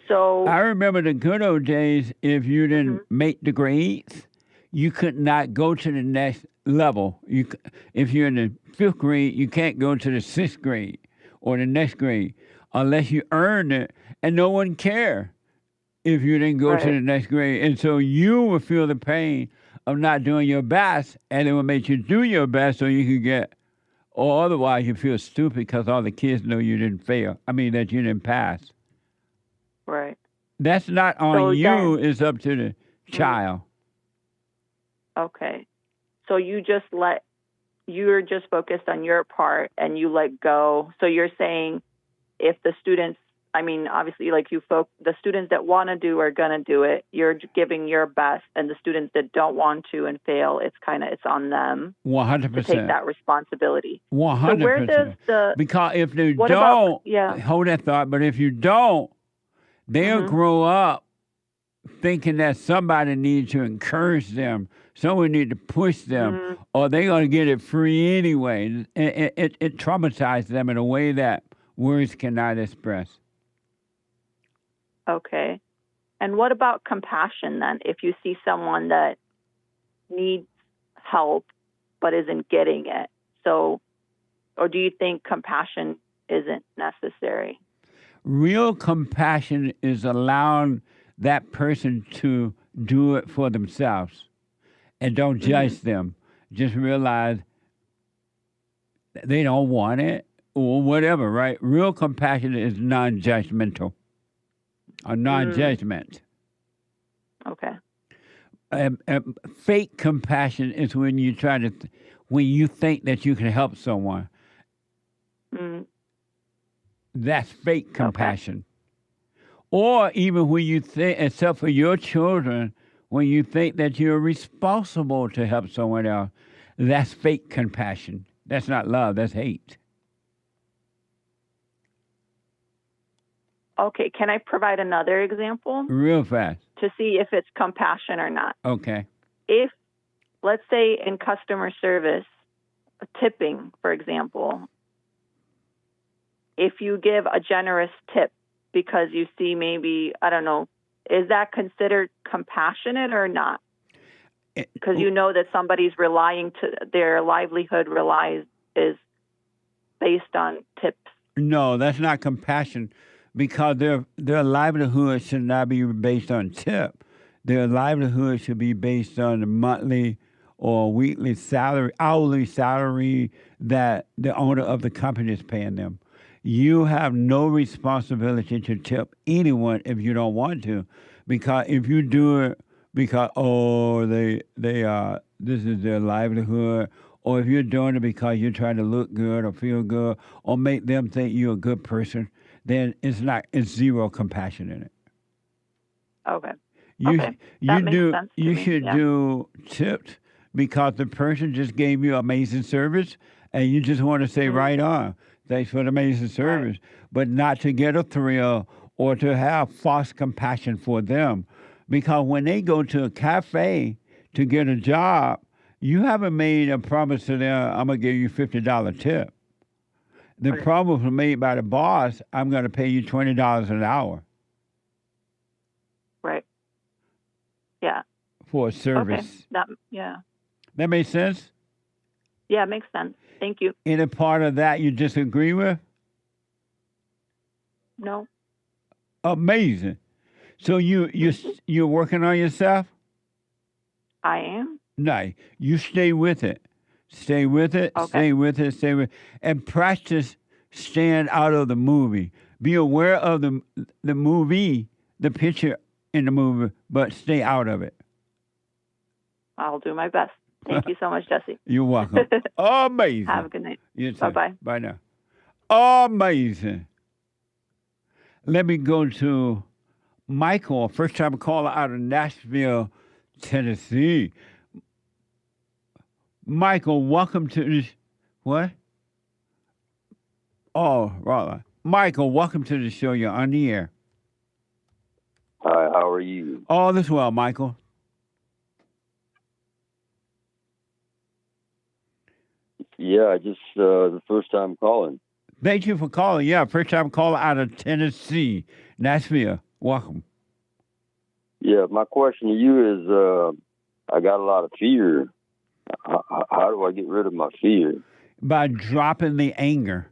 H: So
C: I remember the good old days. If you didn't make the grades, you could not go to the next level. If you're in the 5th grade, you can't go to the 6th grade or the next grade unless you earned it, and no one cared if you didn't go to the next grade. And so you will feel the pain of not doing your best, and it will make you do your best so you can get, or otherwise you feel stupid because all the kids know you didn't fail. That you didn't pass.
H: Right.
C: That's not on you. It's up to the child.
H: Okay. So you're just focused on your part and you let go. So you're saying if the students, obviously the students that want to do are going to do it. You're giving your best, and the students that don't want to and fail, it's on them.
C: 100%.
H: To take that responsibility.
C: 100%.
H: So where does
C: because if they don't, hold that thought, but if you don't, they'll grow up thinking that somebody needs to encourage them, someone needs to push them, or they're going to get it free anyway. It traumatizes them in a way that words cannot express.
H: Okay. And what about compassion then? If you see someone that needs help but isn't getting it, or do you think compassion isn't necessary?
C: Real compassion is allowing that person to do it for themselves, and don't judge them. Just realize they don't want it or whatever, right? Real compassion is non-judgmental, or non-judgment.
H: Okay.
C: Fake compassion is when you when you think that you can help someone. That's fake compassion. Or even when you think, except for your children, when you think that you're responsible to help someone else, that's fake compassion. That's not love, that's hate.
H: Okay, can I provide another example?
C: Real fast.
H: To see if it's compassion or not.
C: Okay.
H: If, let's say in customer service, tipping, for example, if you give a generous tip because you see maybe, I don't know, is that considered compassionate or not? Because you know that somebody's their livelihood is based on tips.
C: No, that's not compassion, because their livelihood should not be based on tip. Their livelihood should be based on the monthly or weekly salary, hourly salary that the owner of the company is paying them. You have no responsibility to tip anyone if you don't want to, because if you do it because this is their livelihood, or if you're doing it because you're trying to look good or feel good or make them think you're a good person, then it's zero compassion in it.
H: Okay.
C: You should do tips because the person just gave you amazing service, and you just want to say right on. Thanks for the amazing service, but not to get a thrill or to have false compassion for them. Because when they go to a cafe to get a job, you haven't made a promise to them, I'm going to give you $50 tip. The promise was made by the boss, I'm going to pay you $20 an hour.
H: Right. Yeah.
C: For a service.
H: Okay.
C: That makes sense?
H: Yeah, it makes sense. Thank you.
C: Any part of that you disagree with?
H: No.
C: Amazing. So you're working on yourself?
H: I am.
C: No, you stay with it. Stay with it,
H: okay.
C: Stay with it, and practice staying out of the movie. Be aware of the movie, the picture in the movie, but stay out of it.
H: I'll do my best. Thank you so much, Jesse.
C: You're welcome. Amazing.
H: Have a good night.
C: You too.
H: Bye-bye.
C: Bye now. Amazing. Let me go to Michael, first-time caller out of Nashville, Tennessee. Michael, welcome to this. What? Oh, right. Michael, welcome to the show. You're on the air.
K: Hi, how are you?
C: All this well, Michael.
K: Yeah, I just the first time calling.
C: Thank you for calling. Yeah, first-time caller out of Tennessee, Nashville. Welcome.
K: Yeah, my question to you is, I got a lot of fear. How do I get rid of my fear?
C: By dropping the anger.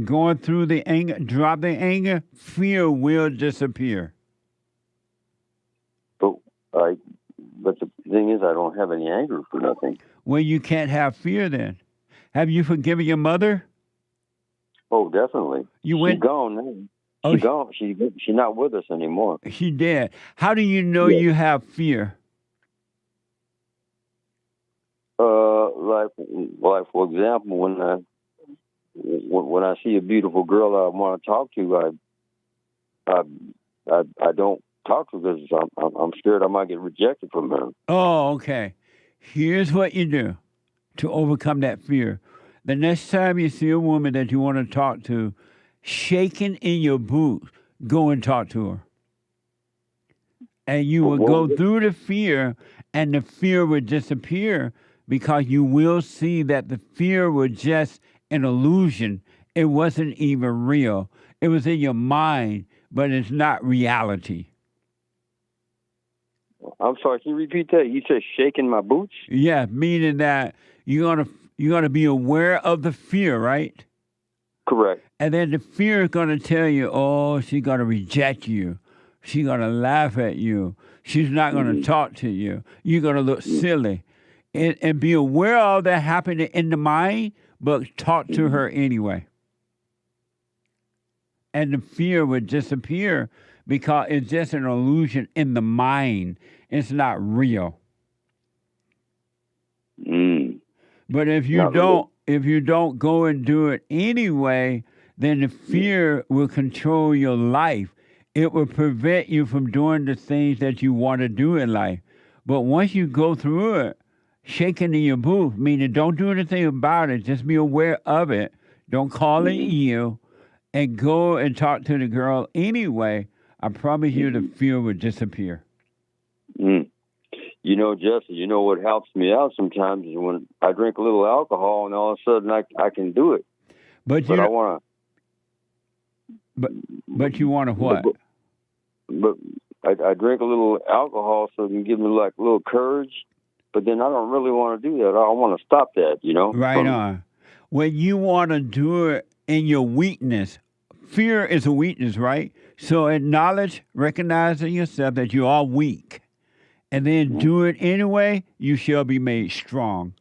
C: Going through the anger, drop the anger, fear will disappear.
K: But the thing is, I don't have any anger for nothing.
C: Well, you can't have fear then. Have you forgiven your mother?
K: Oh, definitely. She's gone now.
C: Oh,
K: she's gone. She's not with us anymore.
C: She dead. How do you know you have fear?
K: Like for example, when I see a beautiful girl I want to talk to, I don't talk to her because I'm scared I might get rejected from her.
C: Oh, okay. Here's what you do to overcome that fear. The next time you see a woman that you want to talk to, shaking in your boots, go and talk to her. And you will go through the fear, and the fear will disappear because you will see that the fear was just an illusion. It wasn't even real. It was in your mind, but it's not reality.
K: I'm sorry, can you repeat that? You said shaking my boots?
C: Yeah, meaning that you're gonna be aware of the fear, right?
K: Correct.
C: And then the fear is gonna tell you, oh, she's gonna reject you. She's gonna laugh at you. She's not gonna talk to you. You're gonna look silly. And be aware of that happening in the mind, but talk to her anyway. And the fear would disappear because it's just an illusion in the mind. It's not real. But if you don't go and do it anyway, then the fear will control your life. It will prevent you from doing the things that you want to do in life. But once you go through it, shaking in your boots, meaning don't do anything about it, just be aware of it. Don't call it you, and go and talk to the girl anyway. I promise you the fear will disappear.
K: You know, Jesse, you know what helps me out sometimes is when I drink a little alcohol and all of a sudden I can do it.
C: But I want to. But you want to what?
K: But I drink a little alcohol so it can give me like a little courage. But then I don't really want to do that. I want to stop that, you know?
C: Right on. When you want to do it in your weakness, fear is a weakness, right? So acknowledge, recognize in yourself that you are weak. And then do it anyway, you shall be made strong.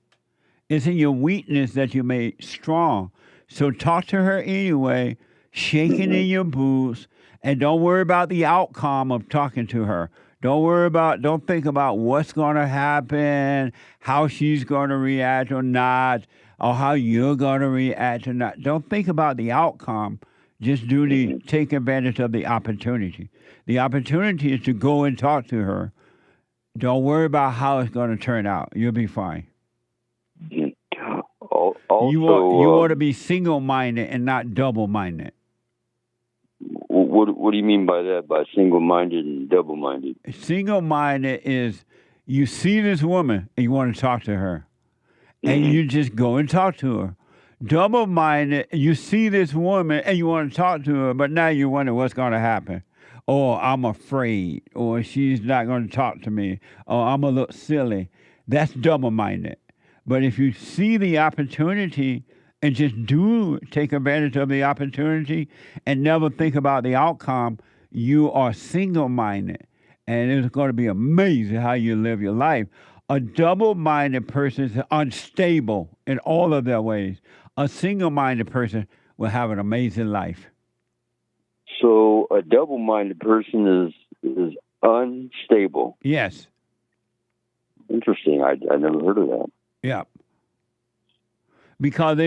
C: It's in your weakness that you're made strong. So talk to her anyway, shaking in your boots, and don't worry about the outcome of talking to her. Don't think about what's going to happen, how she's going to react or not, or how you're going to react or not. Don't think about the outcome. Just take advantage of the opportunity. The opportunity is to go and talk to her. Don't worry about how it's going to turn out. You'll be fine.
K: Also,
C: you want to be single-minded and not double-minded.
K: What do you mean by that, by single-minded and double-minded?
C: Single-minded is you see this woman and you want to talk to her. And you just go and talk to her. Double-minded, you see this woman and you want to talk to her, but now you wonder what's going to happen. Or I'm afraid, or she's not going to talk to me, or I'm a little silly. That's double-minded. But if you see the opportunity and just take advantage of the opportunity and never think about the outcome, you are single-minded. And it's going to be amazing how you live your life. A double-minded person is unstable in all of their ways. A single-minded person will have an amazing life.
K: So a double-minded person is unstable.
C: Yes.
K: Interesting. I never heard of that.
C: Yeah. Because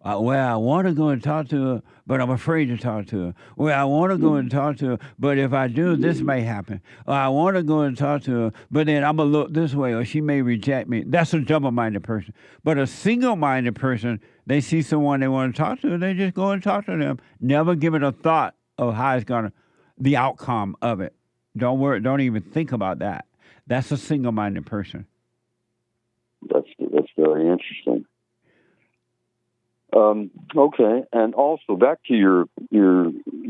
C: well, I want to go and talk to her, but I'm afraid to talk to her. Well, I want to go and talk to her, but if I do, this may happen. Or I want to go and talk to her, but then I'm going to look this way, or she may reject me. That's a double-minded person. But a single-minded person, they see someone they want to talk to, they just go and talk to them. Never give it a thought of how it's going to, the outcome of it. Don't worry, don't even think about that. That's a single-minded person.
K: That's very interesting. Okay, and also back to you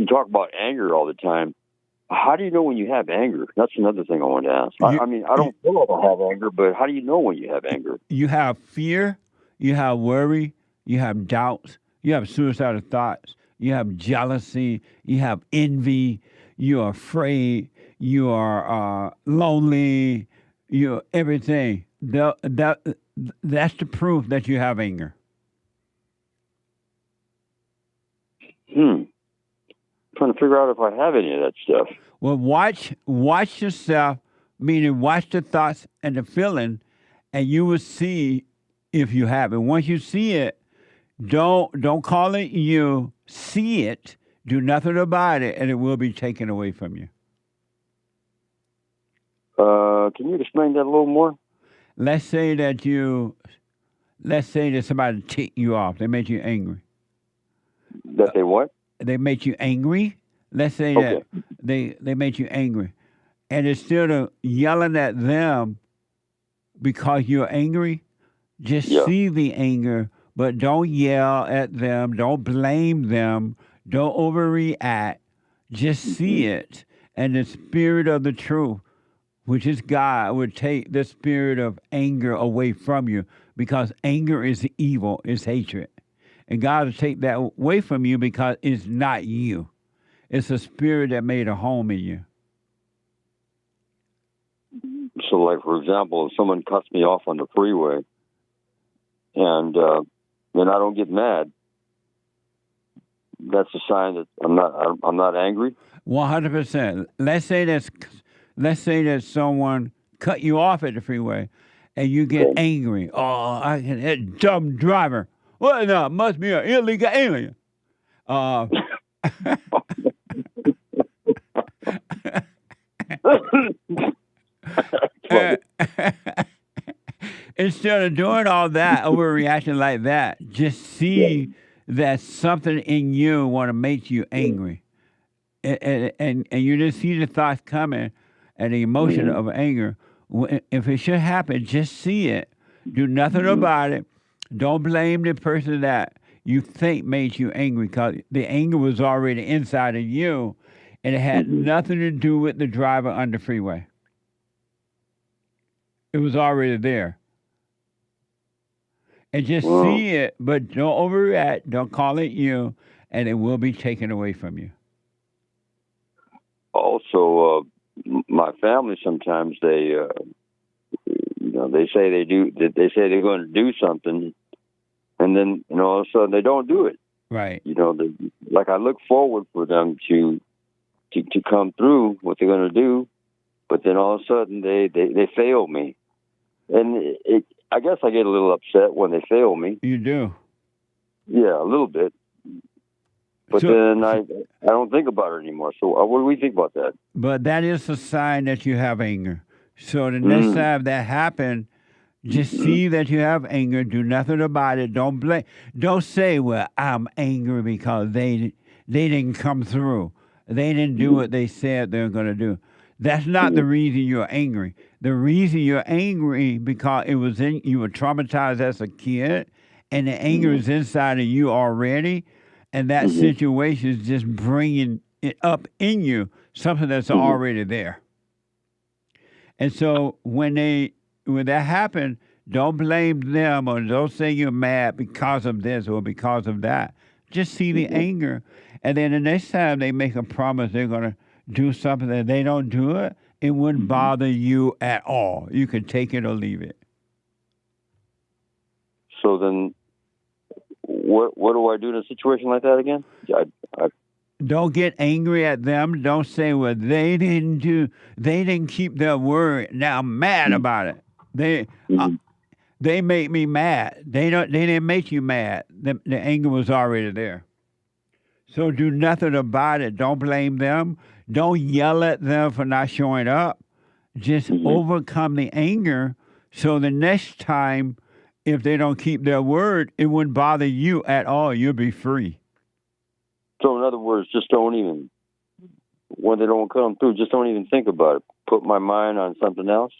K: talk about anger all the time. How do you know when you have anger? That's another thing I want to ask. I mean, I don't feel like I have anger, but how do you know when you have anger?
C: You have fear, you have worry, you have doubts, you have suicidal thoughts, you have jealousy, you have envy, you are afraid, you are lonely, you're everything. That's the proof that you have anger.
K: Trying to figure out if I have any of that stuff.
C: Well, watch yourself, meaning watch the thoughts and the feeling, and you will see if you have it. Once you see it, don't call it you. See it, do nothing about it, and it will be taken away from you.
K: Can you explain that a little more?
C: Let's say that somebody ticked you off. They made you angry.
K: That they what?
C: They made you angry. Let's say that they made you angry. And instead of yelling at them because you're angry, just see the anger, but don't yell at them. Don't blame them. Don't overreact. Just see it. And the spirit of the truth, which is God, would take the spirit of anger away from you, because anger is evil, is hatred. And God will take that away from you because it's not you. It's a spirit that made a home in you.
K: So, like, for example, if someone cuts me off on the freeway and then I don't get mad, that's a sign that I'm not angry?
C: 100%. Let's say that someone cut you off at the freeway and you get angry. Oh, that dumb driver. Well, no, it must be an illegal alien. Instead of doing all that, overreaction like that, just see that something in you want to make you angry. And you just see the thoughts coming and the emotion of anger. If it should happen, just see it. Do nothing about it. Don't blame the person that you think made you angry, because the anger was already inside of you, and it had nothing to do with the driver on the freeway. It was already there. And just see it, but don't overreact. Don't call it you, and it will be taken away from you.
K: Also, my family sometimes they say they say they're going to do something, and then all of a sudden they don't do it.
C: Right.
K: Like I look forward for them to come through what they're going to do, but then all of a sudden they fail me, and I guess I get a little upset when they fail me.
C: You do.
K: Yeah, a little bit. But then I don't think about it anymore. So what do we think about that?
C: But that is a sign that you have anger. So the next time that happens, just see that you have anger. Do nothing about it. Don't blame. Don't say, "Well, I'm angry because they didn't come through. They didn't do what they said they were going to do." That's not the reason you're angry. The reason you're angry because you were traumatized as a kid, and the anger is inside of you already, and that situation is just bringing it up in you, something that's already there. And so when that happens, don't blame them or don't say you're mad because of this or because of that. Just see the anger. And then the next time they make a promise they're going to do something that they don't do it, it wouldn't bother you at all. You can take it or leave it.
K: So then what do I do in a situation like that again?
C: Don't get angry at them. Don't say, well, they didn't keep their word. Now I'm mad about it. They make me mad. They didn't make you mad. The anger was already there. So do nothing about it. Don't blame them. Don't yell at them for not showing up. Just overcome the anger so the next time, if they don't keep their word, it wouldn't bother you at all. You'll be free.
K: So in other words, just don't even, when they don't come through, just don't even think about it. Put my mind on something else.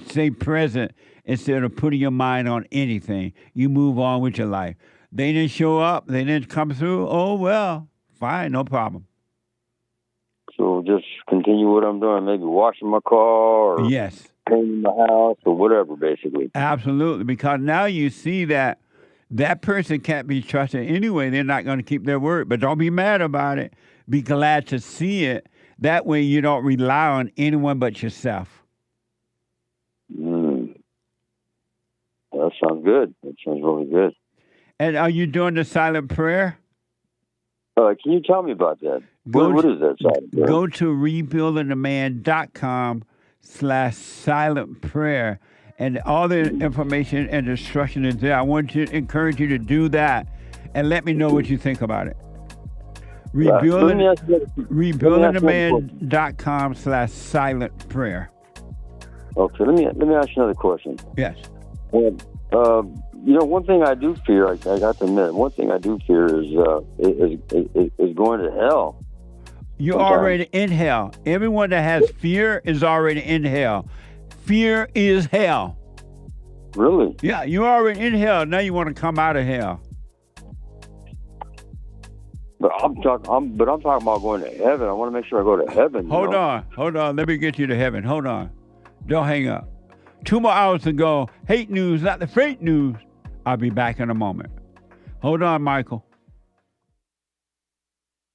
C: Stay present instead of putting your mind on anything. You move on with your life. They didn't show up. They didn't come through. Oh, well, fine, no problem.
K: So just continue what I'm doing. Maybe washing my car or painting my house or whatever, basically.
C: Absolutely, because now you see that person can't be trusted anyway. They're not going to keep their word. But don't be mad about it. Be glad to see it. That way you don't rely on anyone but yourself.
K: That sounds good. That sounds really good.
C: And are you doing the silent prayer?
K: Can you tell me about that? What is that silent prayer?
C: Go to rebuildingtheman.com/silent prayer. And all the information and instruction is there. I want to encourage you to do that and let me know what you think about it. Rebuildingtheman.com/silent prayer.
K: Okay, let me ask you another question.
C: Yes.
K: One thing I do fear, I got to admit, one thing I do fear is going to hell.
C: You're already in hell. Everyone that has fear is already in hell. Fear is hell.
K: Really?
C: Yeah, you're already in hell. Now you want to come out of hell.
K: But I'm talking about going to heaven. I want to make sure I go to heaven.
C: Hold on. Let me get you to heaven. Hold on. Don't hang up. 2 more hours to go. Hate news, not the fake news. I'll be back in a moment. Hold on, Michael.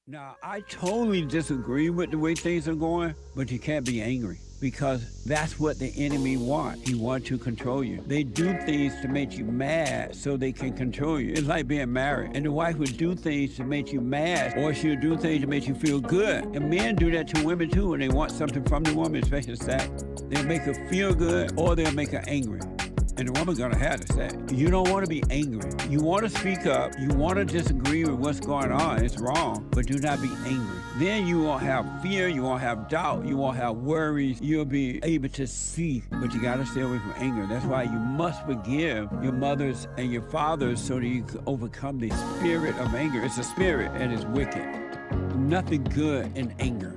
C: Now, I totally disagree with the way things are going, but you can't be angry because that's what the enemy wants. He wants to control you. They do things to make you mad so they can control you. It's like being married, and the wife would do things to make you mad, or she'll do things to make you feel good. And men do that to women too when they want something from the woman, especially sex. They'll make her feel good, or they'll make her angry. And the woman's gonna have to say, you don't want to be angry. You want to speak up. You want to disagree with what's going on. It's wrong, but do not be angry. Then you won't have fear. You won't have doubt. You won't have worries. You'll be able to see, but you got to stay away from anger. That's why you must forgive your mothers and your fathers so that you can overcome the spirit of anger. It's a spirit and it's wicked. Nothing good in anger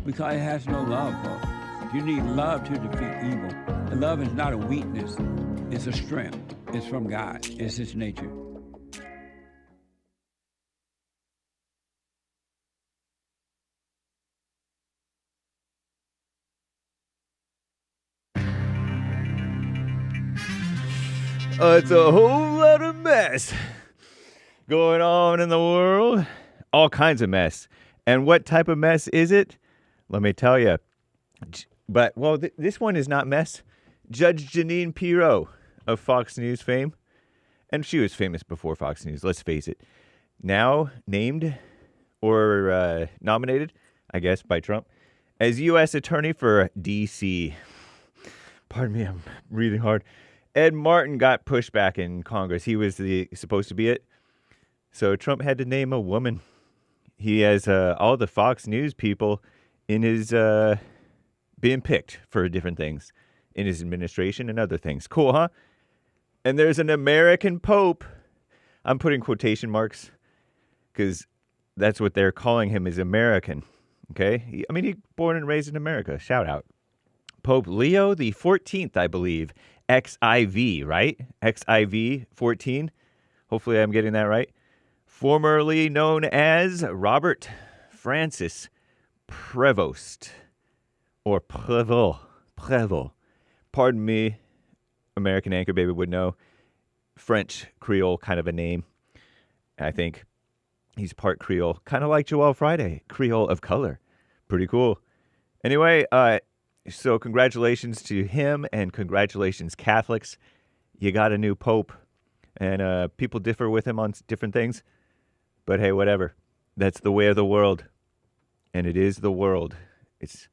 C: because it has no love, folks. You need love to defeat evil. And love is not a weakness. It's a strength. It's from God. It's His nature.
G: It's a whole lot of mess going on in the world. All kinds of mess. And what type of mess is it? Let me tell you. But, this one is not mess. Judge Jeanine Pirro of Fox News fame, and she was famous before Fox News, let's face it, now named or nominated, I guess, by Trump as U.S. Attorney for D.C. Pardon me, I'm breathing hard. Ed Martin got pushed back in Congress. He was supposed to be it. So Trump had to name a woman. He has all the Fox News people in his being picked for different things in his administration and other things. Cool, huh? And there's an American Pope. I'm putting quotation marks because that's what they're calling him, is American. Okay? He born and raised in America. Shout out. Pope Leo the 14th, I believe. XIV, right? XIV 14. Hopefully I'm getting that right. Formerly known as Robert Francis Prevost. Or Prevost. Pardon me, American Anchor Baby would know. French Creole kind of a name. I think he's part Creole. Kind of like Joel Friday. Creole of color. Pretty cool. Anyway, so congratulations to him and congratulations, Catholics. You got a new pope. and people differ with him on different things. But hey, whatever. That's the way of the world, and it is the world. It's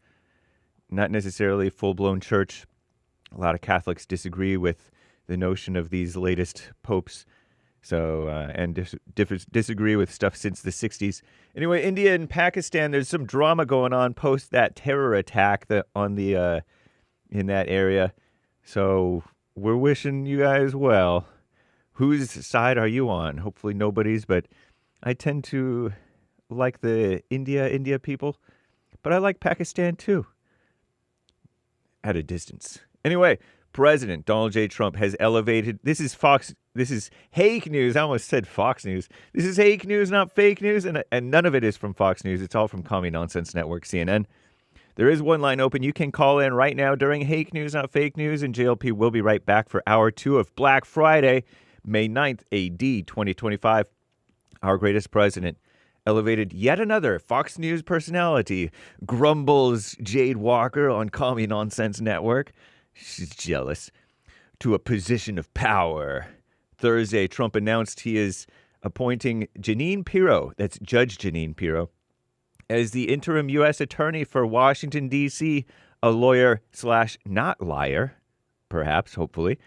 G: not necessarily full-blown church. A lot of Catholics disagree with the notion of these latest popes, and disagree with stuff since the 60s. Anyway, India and Pakistan, there's some drama going on post that terror attack in that area. So we're wishing you guys well. Whose side are you on? Hopefully nobody's, but I tend to like the India people, but I like Pakistan too. At a distance. Anyway, President Donald J. Trump has elevated, this is Hake News. I almost said Fox News. This is Hake News, not fake news, and none of it is from Fox News. It's all from Commie Nonsense Network, CNN. There is one line open. You can call in right now during Hake News, not fake news, and JLP will be right back for hour 2 of Black Friday, May 9th, AD 2025. Our greatest president elevated yet another Fox News personality, grumbles Jade Walker on Commie Nonsense Network. She's jealous. To a position of power. Thursday, Trump announced he is appointing Jeanine Pirro, that's Judge Jeanine Pirro, as the interim U.S. attorney for Washington, D.C., a lawyer / not liar, perhaps, hopefully,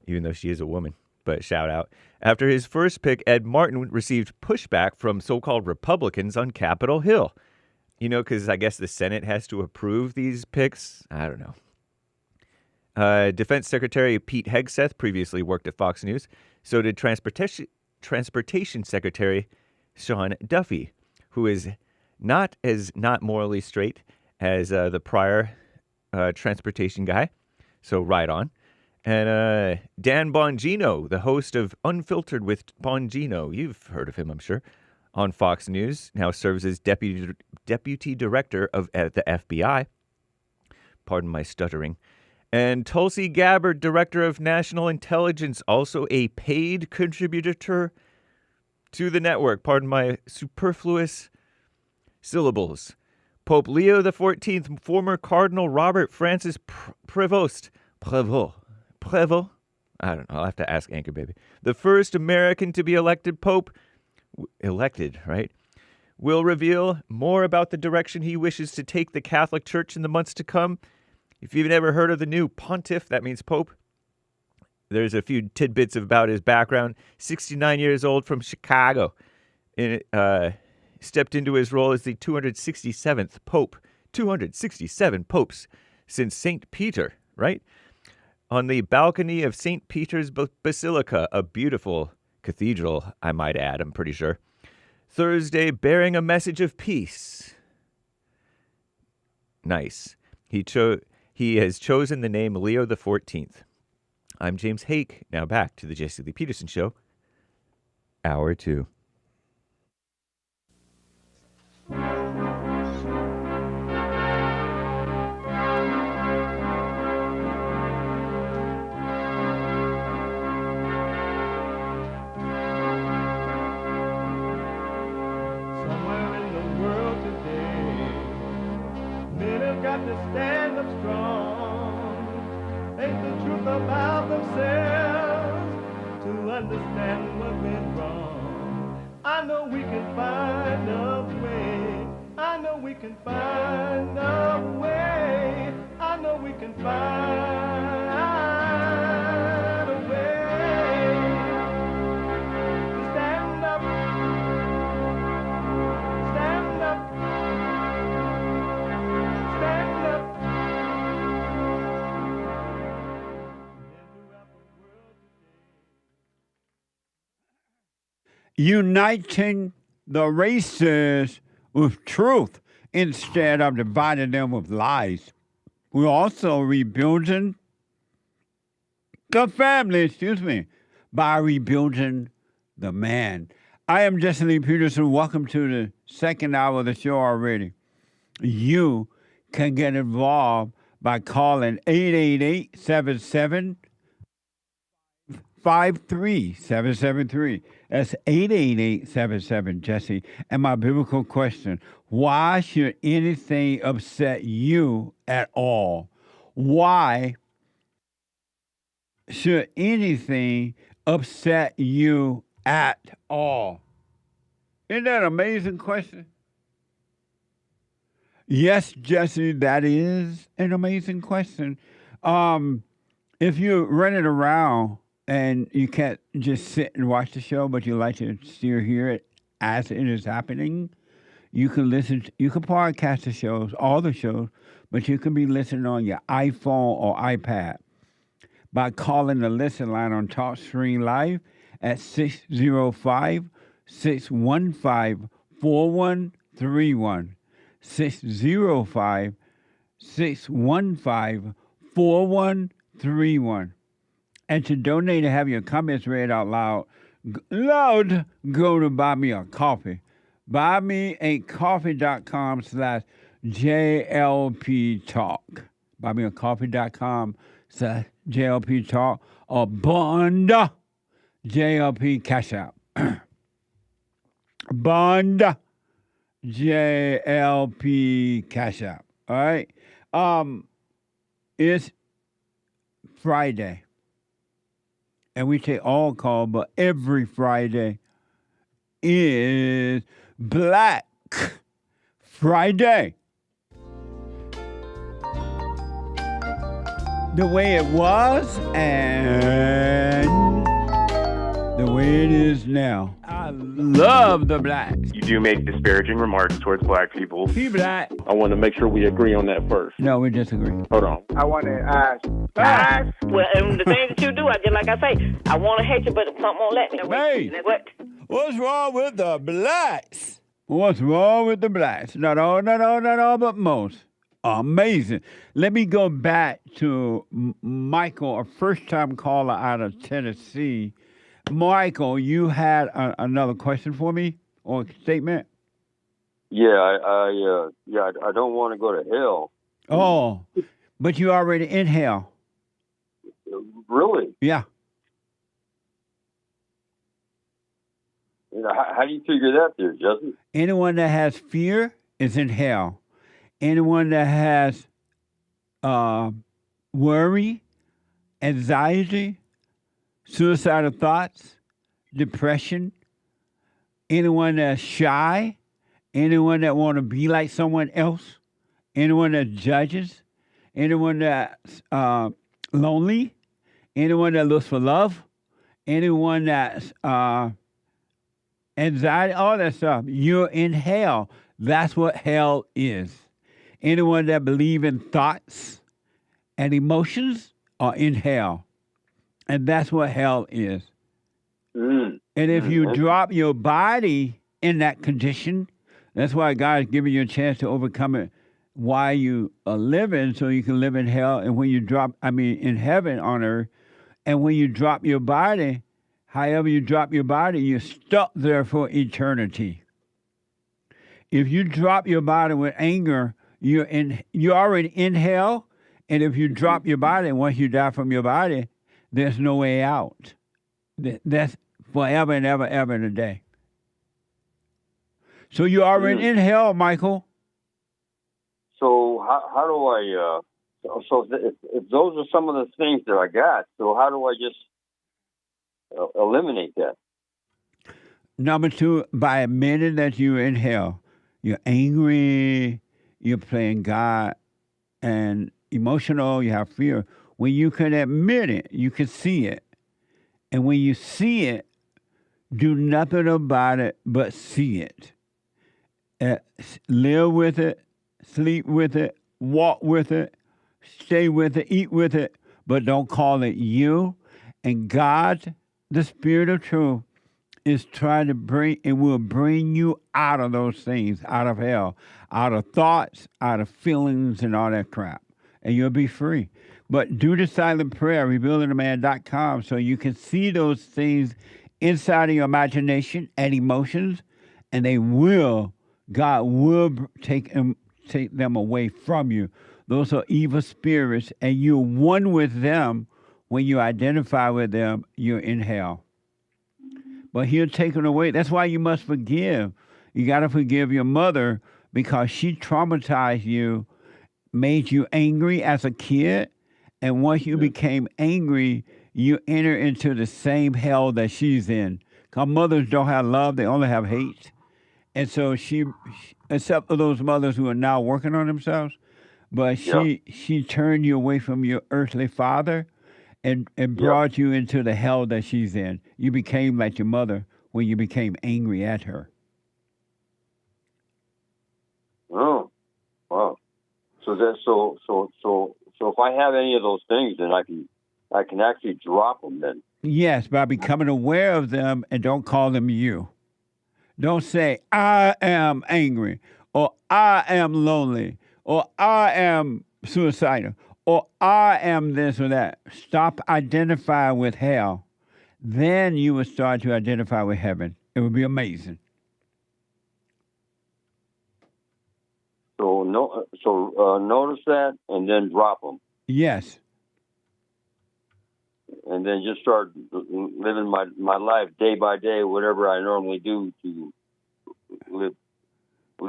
G: even though she is a woman, but shout out. After his first pick, Ed Martin received pushback from so-called Republicans on Capitol Hill. You know, because I guess the Senate has to approve these picks. I don't know. Defense Secretary Pete Hegseth previously worked at Fox News. So did Transportation Secretary Sean Duffy, who is not morally straight as the prior transportation guy. So right on. And Dan Bongino, the host of Unfiltered with Bongino, you've heard of him, I'm sure, on Fox News, now serves as deputy director at the FBI. Pardon my stuttering. And Tulsi Gabbard, director of national intelligence, also a paid contributor to the network. Pardon my superfluous syllables. Pope Leo XIV, former Cardinal Robert Francis Prevost. I don't know. I'll have to ask Anchor Baby. The first American to be elected Pope. Elected, right? Will reveal more about the direction he wishes to take the Catholic Church in the months to come. If you've never heard of the new pontiff, that means Pope, there's a few tidbits about his background. 69 years old from Chicago. Stepped into his role as the 267th Pope. 267 popes since St. Peter, right? On the balcony of St. Peter's Basilica, a beautiful cathedral, I might add, I'm pretty sure. Thursday, bearing a message of peace. Nice. He has chosen the name Leo XIV. I'm James Hake. Now back to the Jesse Lee Peterson Show. Hour 2.
B: Stand up strong, face the truth about themselves, to understand what went wrong. I know we can find a way, I know we can find a way, I know we can find a way to stand up, stand up.
C: Uniting the races with truth instead of dividing them with lies. We're also rebuilding the family, by rebuilding the man. I am Jesse Lee Peterson. Welcome to the second hour of the show already. You can get involved by calling 888-77-53773. That's 888-77-JESSE. And my biblical question, why should anything upset you at all? Why should anything upset you at all? Isn't that an amazing question? Yes, Jesse, that is an amazing question. If you're running around and you can't just sit and watch the show, but you like to still hear it as it is happening, you can you can podcast the shows, all the shows, but you can be listening on your iPhone or iPad by calling the listen line on TalkStream Live at 605-615-4131. 605-615-4131. And to donate and have your comments read out loud, go to Buy Me a Coffee. buymeacoffee.com/JLP Talk. buymeacoffee.com/JLP Talk or Bond JLP Cash App. Bond JLP Cash App. All right. It's Friday. And we take all calls, but every Friday is Black Friday. The way it was and the way it is now. I love the blacks.
D: You do make disparaging remarks towards black people.
C: Be black.
D: I want to make sure we agree on that first.
C: No, we disagree.
D: Hold on.
L: I want to ask.
F: Well, and the things that you do, I just like I say, I want to hate you, but something won't let me.
C: Hey, what's wrong with the blacks? What's wrong with the blacks? Not all, but most. Amazing. Let me go back to Michael, a first-time caller out of Tennessee. Michael, you had another question for me or statement?
K: Yeah, I don't want to go to hell.
C: Oh, but you already in hell.
K: Really?
C: Yeah.
K: You know, how do you figure that there, Justin?
C: Anyone that has fear is in hell. Anyone that has worry, anxiety, suicidal thoughts, depression, anyone that's shy, anyone that want to be like someone else, anyone that judges, anyone that's lonely, anyone that looks for love, anyone that's anxiety, all that stuff, you're in hell. That's what hell is. Anyone that believe in thoughts and emotions are in hell. And that's what hell is. And if you drop your body in that condition, that's why God is giving you a chance to overcome it while you are living, so you can live in hell. And when you in heaven on earth, and when you drop your body, however you drop your body, you're stuck there for eternity. If you drop your body with anger, you're already in hell. And if you drop your body, once you die from your body, there's no way out. That's forever and ever, ever and a day. So you're already in hell, Michael.
K: So how do I? So if those are some of the things that I got, so how do I just eliminate that?
C: Number two, by admitting that you're in hell, you're angry, you're playing God, and emotional, you have fear. When you can admit it, you can see it. And when you see it, do nothing about it but see it. Live with it, sleep with it, walk with it, stay with it, eat with it, but don't call it you. And God, the Spirit of truth, is trying to will bring you out of those things, out of hell, out of thoughts, out of feelings and all that crap. And you'll be free. But do the silent prayer, rebuildingtheman.com, so you can see those things inside of your imagination and emotions, and God will take them away from you. Those are evil spirits, and you're one with them. When you identify with them, you're in hell. But He'll take it away. That's why you must forgive. You got to forgive your mother because she traumatized you, made you angry as a kid. And once you became angry, you enter into the same hell that she's in. Because mothers don't have love, they only have hate. And so she, except for those mothers who are now working on themselves, but she turned you away from your earthly father and brought you into the hell that she's in. You became like your mother when you became angry at her.
K: Oh, wow. So if I have any of those things, then I can actually drop them then.
C: Yes, by becoming aware of them and don't call them you. Don't say, I am angry, or I am lonely, or I am suicidal, or I am this or that. Stop identifying with hell. Then you will start to identify with heaven. It would be amazing.
K: So notice that and then drop them.
C: Yes.
K: And then just start living my life day by day, whatever I normally do to live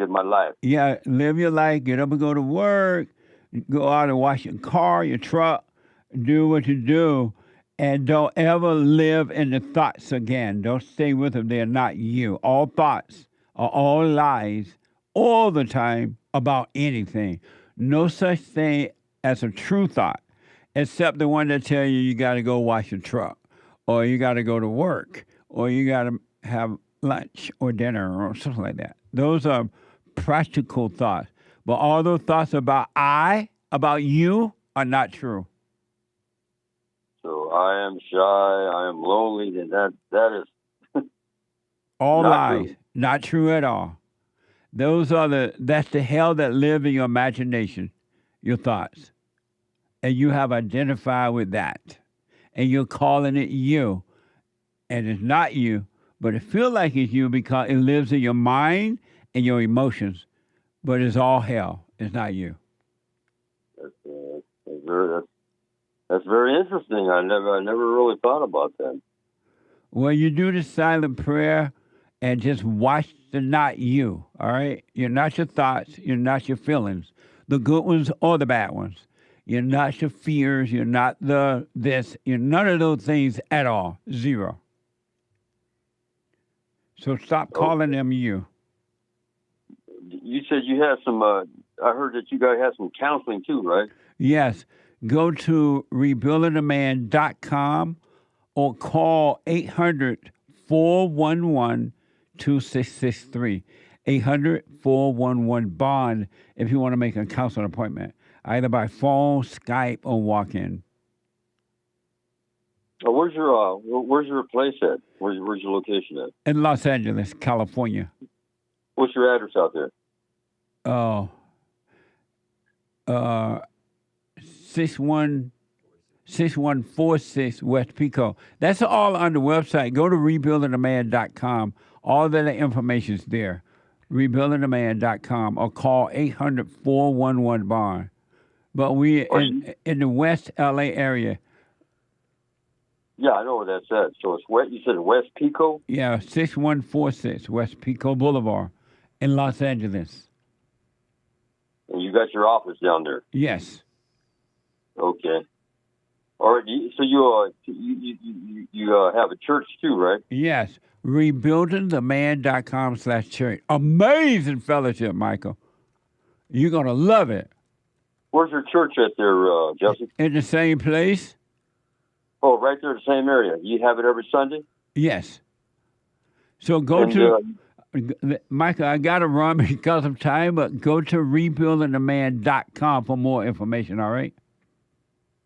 K: my life.
C: Yeah, live your life, get up and go to work, go out and wash your car, your truck, do what you do, and don't ever live in the thoughts again. Don't stay with them. They're not you. All thoughts are all lies all the time about anything. No such thing as a true thought, except the one that tell you got to go wash your truck, or you got to go to work, or you got to have lunch or dinner or something like that. Those are practical thoughts. But all those thoughts about you, are not true.
K: So I am shy, I am lonely, and that is
C: all
K: not
C: lies.
K: True.
C: Not true at all. That's the hell that live in your imagination, your thoughts. And you have identified with that. And you're calling it you. And it's not you, but it feels like it's you because it lives in your mind and your emotions. But it's all hell. It's not you.
K: That's very interesting. I never really thought about that.
C: Well, you do the silent prayer and just watch the not you, all right? You're not your thoughts. You're not your feelings, the good ones or the bad ones. You're not your fears. You're not the this. You're none of those things at all. Zero. So stop calling them you.
K: You said you had some, I heard that you guys had some counseling too, right?
C: Yes. Go to rebuildingtheman.com or call 800-411-2663. 800-411-BOND if you want to make a counseling appointment, either by phone, Skype, or walk-in.
K: Where's your place at? Where's your location at?
C: In Los Angeles, California.
K: What's your address out there?
C: 6146 West Pico. That's all on the website. Go to rebuildingtheman.com. All of that information is there. Rebuildingtheman.com or call 800-411-BOND. But we in the West LA area.
K: Yeah, I know where that's at. So it's you said West Pico?
C: Yeah, 6146 West Pico Boulevard in Los Angeles.
K: And you got your office down there?
C: Yes.
K: Okay. All right. So you have a church too, right?
C: Yes. Rebuildingtheman.com/church. Amazing fellowship, Michael. You're going to love it.
K: Where's your church at there, Jesse?
C: In the same place.
K: Oh, right there in the same area. You have it every Sunday?
C: Yes. So go Michael, I got to run because of time, but go to rebuildingtheman.com for more information, all right?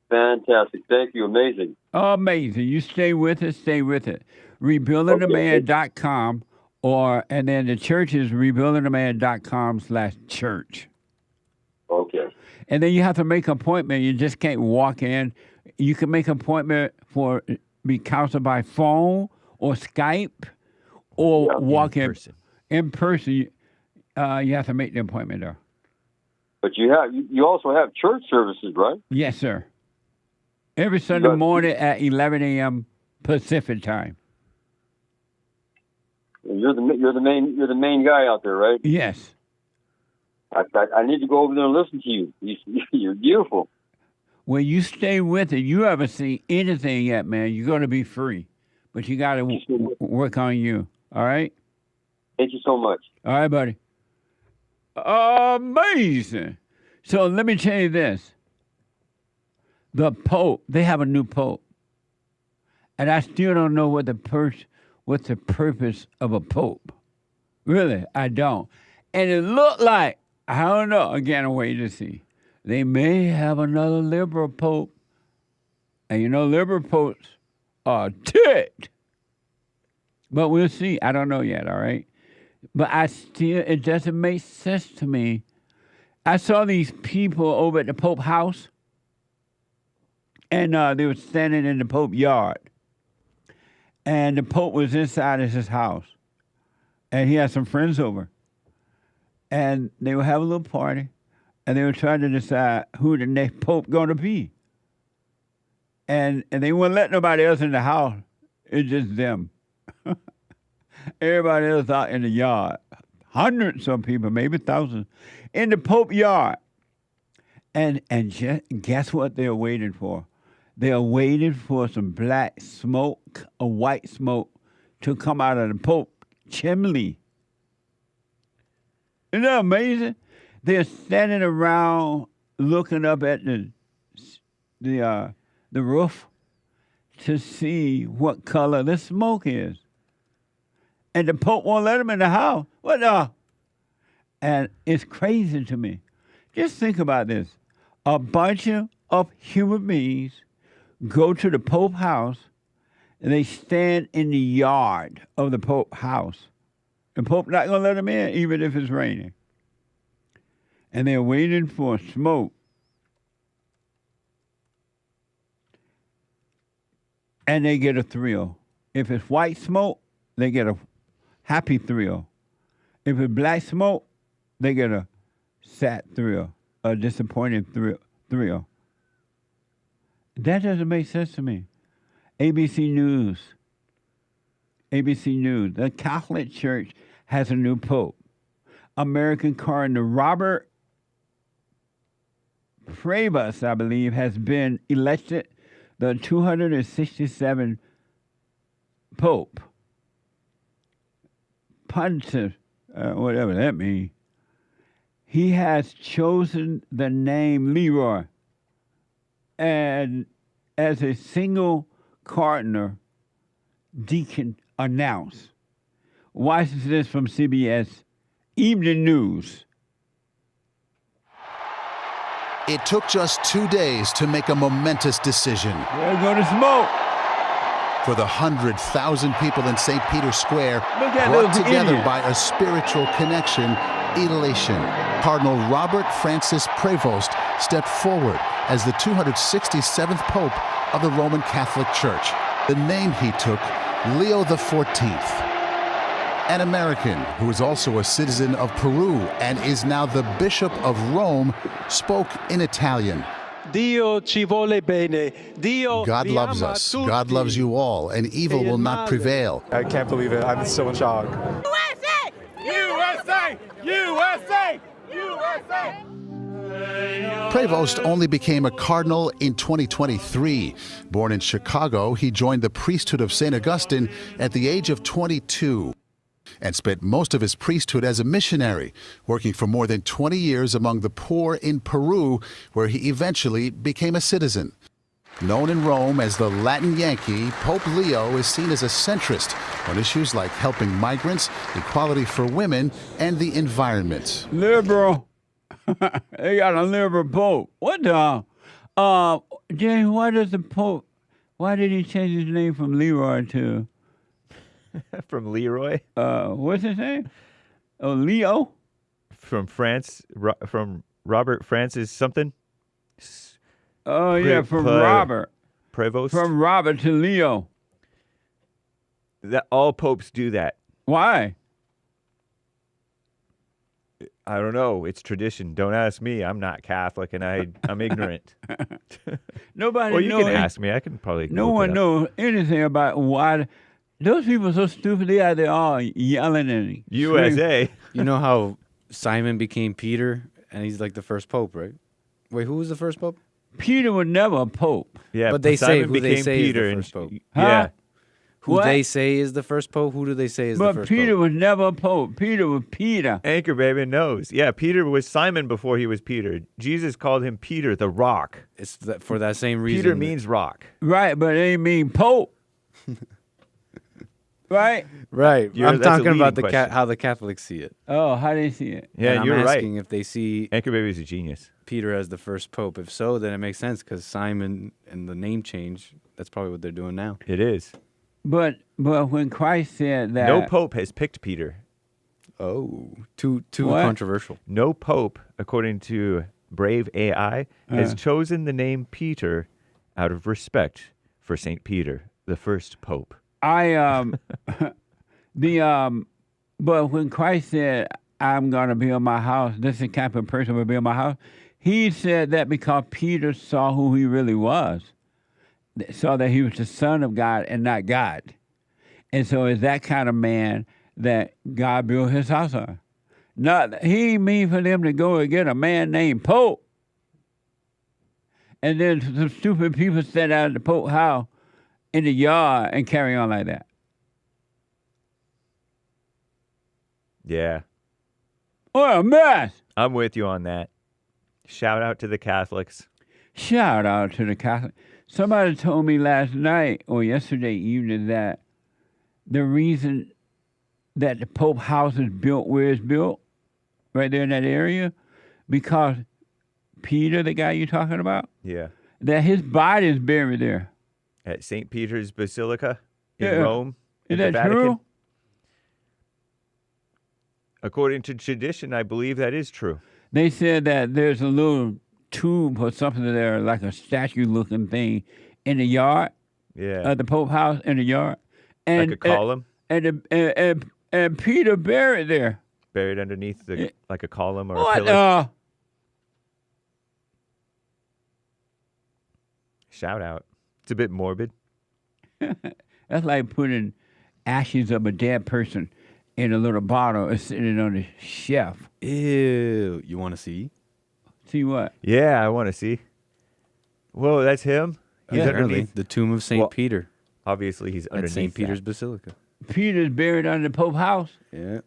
K: Fantastic. Thank you. Amazing.
C: Amazing. You stay with it. Rebuildingtheman.com and then the church is rebuildingtheman.com/church.
K: Okay.
C: And then you have to make an appointment. You just can't walk in. You can make an appointment be counseled by phone or Skype or walk in person. In person, you have to make the appointment though.
K: But you also have church services, right?
C: Yes, sir. Every Sunday morning at 11 a.m. Pacific time.
K: You're the main guy out there, right?
C: Yes.
K: I need to go over there and listen to you. You're beautiful.
C: Where you stay with it, you haven't seen anything yet, man. You're going to be free. But you got to work on you. All right?
K: Thank you so much.
C: All right, buddy. Amazing. So let me tell you this. The Pope, they have a new Pope. And I still don't know what's the purpose of a Pope. Really, I don't. And it looked like, I don't know, again, a wait to see. They may have another liberal Pope. And you know, liberal popes are ticked. But we'll see. I don't know yet, all right? But it doesn't make sense to me. I saw these people over at the Pope house, and they were standing in the Pope yard. And the Pope was inside of his house. And he had some friends over. And they were having a little party. And they were trying to decide who the next Pope going to be. And they wouldn't let nobody else in the house. It's just them. Everybody else out in the yard. Hundreds of people, maybe thousands, in the Pope yard. And guess what they're waiting for? They're waiting for some black smoke or white smoke to come out of the Pope chimney. Isn't that amazing? They're standing around looking up at the roof to see what color the smoke is. And the Pope won't let them in the house. What the? And it's crazy to me. Just think about this. A bunch of human beings go to the Pope house and they stand in the yard of the Pope house. The Pope not going to let them in even if it's raining. And they're waiting for smoke. And they get a thrill. If it's white smoke, they get a happy thrill. If it's black smoke, they get a sad thrill, a disappointed thrill. That doesn't make sense to me. ABC News. The Catholic Church has a new Pope. American Cardinal Robert Prevost, I believe, has been elected the 267th Pope. Pontiff, whatever that means. He has chosen the name Leroy and as a single cardinal deacon announced. Watch this from CBS Evening News.
E: It took just 2 days to make a momentous decision.
C: We're going to smoke.
E: For the 100,000 people in St. Peter's Square, brought together by a spiritual connection, elation. Cardinal Robert Francis Prevost stepped forward as the 267th Pope of the Roman Catholic Church. The name he took, Leo XIV. An American who is also a citizen of Peru and is now the Bishop of Rome, spoke in Italian.
L: Dio ci vuole bene. Dio
E: God loves us. God loves you all, and evil will not prevail.
M: I can't believe it. I'm so in shock.
B: USA! USA! USA! USA!
E: Prevost only became a cardinal in 2023. Born in Chicago, he joined the priesthood of St. Augustine at the age of 22 and spent most of his priesthood as a missionary, working for more than 20 years among the poor in Peru, where he eventually became a citizen. Known in Rome as the Latin Yankee, Pope Leo is seen as a centrist on issues like helping migrants, equality for women, and the environment.
C: Liberal. They got a liberal Pope. What the? James, why did he change his name from Leroy to...
G: From Leroy?
C: What's his name? Oh, Leo?
G: From France, from Robert Francis something?
C: Oh, yeah, from Robert.
G: Prevost?
C: From Robert to Leo.
G: That all popes do that.
C: Why?
G: I don't know. It's tradition. Don't ask me. I'm not Catholic, and I'm ignorant.
C: Nobody.
G: Well, you can ask me. I can probably.
C: No one knows anything about why. Those people are so stupid. They are all yelling and
G: USA.
A: You know how Simon became Peter, and he's like the first pope, right? Wait, who was the first pope?
C: Peter was never a pope.
G: Yeah,
N: but they say
G: Simon
N: who they
G: became
N: say
G: Peter
N: is the
G: and-
N: first pope.
G: Yeah.
N: Who
C: What?
N: they say is the first pope? Who do they say is the
C: But
N: first
C: Peter
N: pope?
C: was never a pope. Peter was Peter.
G: Anchor baby knows. Yeah, Peter was Simon before he was Peter. Jesus called him Peter, the rock.
N: It's for that same reason.
G: Peter means rock.
C: Right, but it ain't mean pope. Right?
N: Right. I'm
G: that's a
N: talking about
G: leading question.
N: how the Catholics see it.
C: Oh, how do you see it?
G: Yeah,
N: And I'm
G: you're
N: asking
G: right.
N: if they see
G: Anchor baby's a genius.
N: Peter as the first pope. If so, then it makes sense because Simon and the name change, that's probably what they're doing now.
G: It is.
C: But when Christ said that
G: No pope has picked Peter.
N: Oh, too
C: What?
N: controversial.
G: No pope, according to Brave AI, has chosen the name Peter out of respect for St. Peter, the first pope.
C: But when Christ said, I'm gonna build my house, this is kind of person will build my house, he said that because Peter saw who he really was. Saw that he was the Son of God and not God. And so it's that kind of man that God built his house on. Not he ain't mean for them to go and get a man named Pope. And then some stupid people stand out at the Pope house in the yard and carry on like that.
G: Yeah,
C: What a mess.
G: I'm with you on that. Shout out to the Catholics.
C: Shout out to the Catholic. Somebody told me last night or yesterday evening that the reason that the Pope house is built where it's built, right there in that area, because Peter, the guy you're talking about,
G: Yeah.
C: that his body is buried there.
G: At St. Peter's Basilica in
C: Yeah.
G: Rome.
C: Is
G: at the
C: that
G: Vatican.
C: true?
G: According to tradition, I believe that is true.
C: They said that there's a little tube or something there, like a statue-looking thing, in the yard
G: Yeah.
C: of the Pope house in the yard, and
G: like a column
C: and Peter buried there.
G: buried underneath like a column or a
C: What?
G: pillar. Shout out. It's a bit morbid.
C: That's like putting ashes of a dead person in a little bottle and sitting on the shelf.
N: Ew. You want to see?
C: See what?
G: Yeah, I want to see. Whoa, that's him? He's
N: Apparently,
G: underneath.
N: the tomb of St.
G: Well,
N: Peter
G: Obviously, he's
N: at
G: underneath
N: St. Peter's
G: that.
N: Basilica.
C: Peter's buried under the Pope house,
N: Yeah.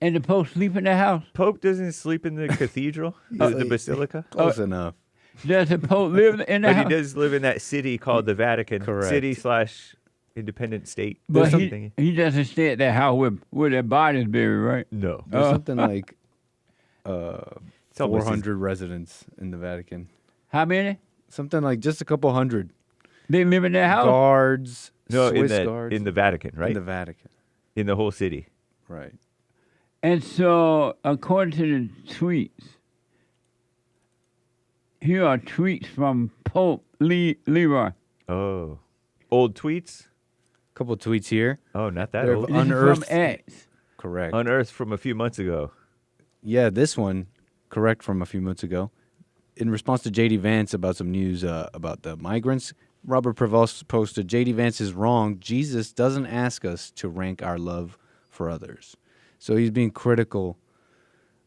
C: and the Pope sleep in the house.
G: Pope doesn't sleep in the cathedral, the basilica.
N: Close enough.
C: Does the Pope live in the
G: But
C: house?
G: he does live in that city called the Vatican.
N: Correct.
G: City/independent state.
C: But
G: There's
C: he,
G: something.
C: he doesn't stay at that house where their body's buried, right?
G: No.
N: There's
C: Oh.
N: something like
G: It's almost
N: 400 residents in the Vatican.
C: How many?
N: Something like just a couple hundred.
C: They live in their house?
N: Guards,
G: No,
N: Swiss guards.
G: in the Vatican, right?
N: In the Vatican.
G: In the whole city.
N: Right.
C: And so, according to the tweets, here are tweets from Pope Leroy.
G: Oh. Old tweets?
N: Couple tweets here.
G: Oh, not that
N: They're
G: old.
C: This is
N: unearthed.
C: from X.
N: Correct.
G: Unearthed from a few months ago.
N: Yeah, this one, correct, from a few months ago. In response to J.D. Vance about some news about the migrants, Robert Prevost posted, J.D. Vance is wrong. Jesus doesn't ask us to rank our love for others. So he's being critical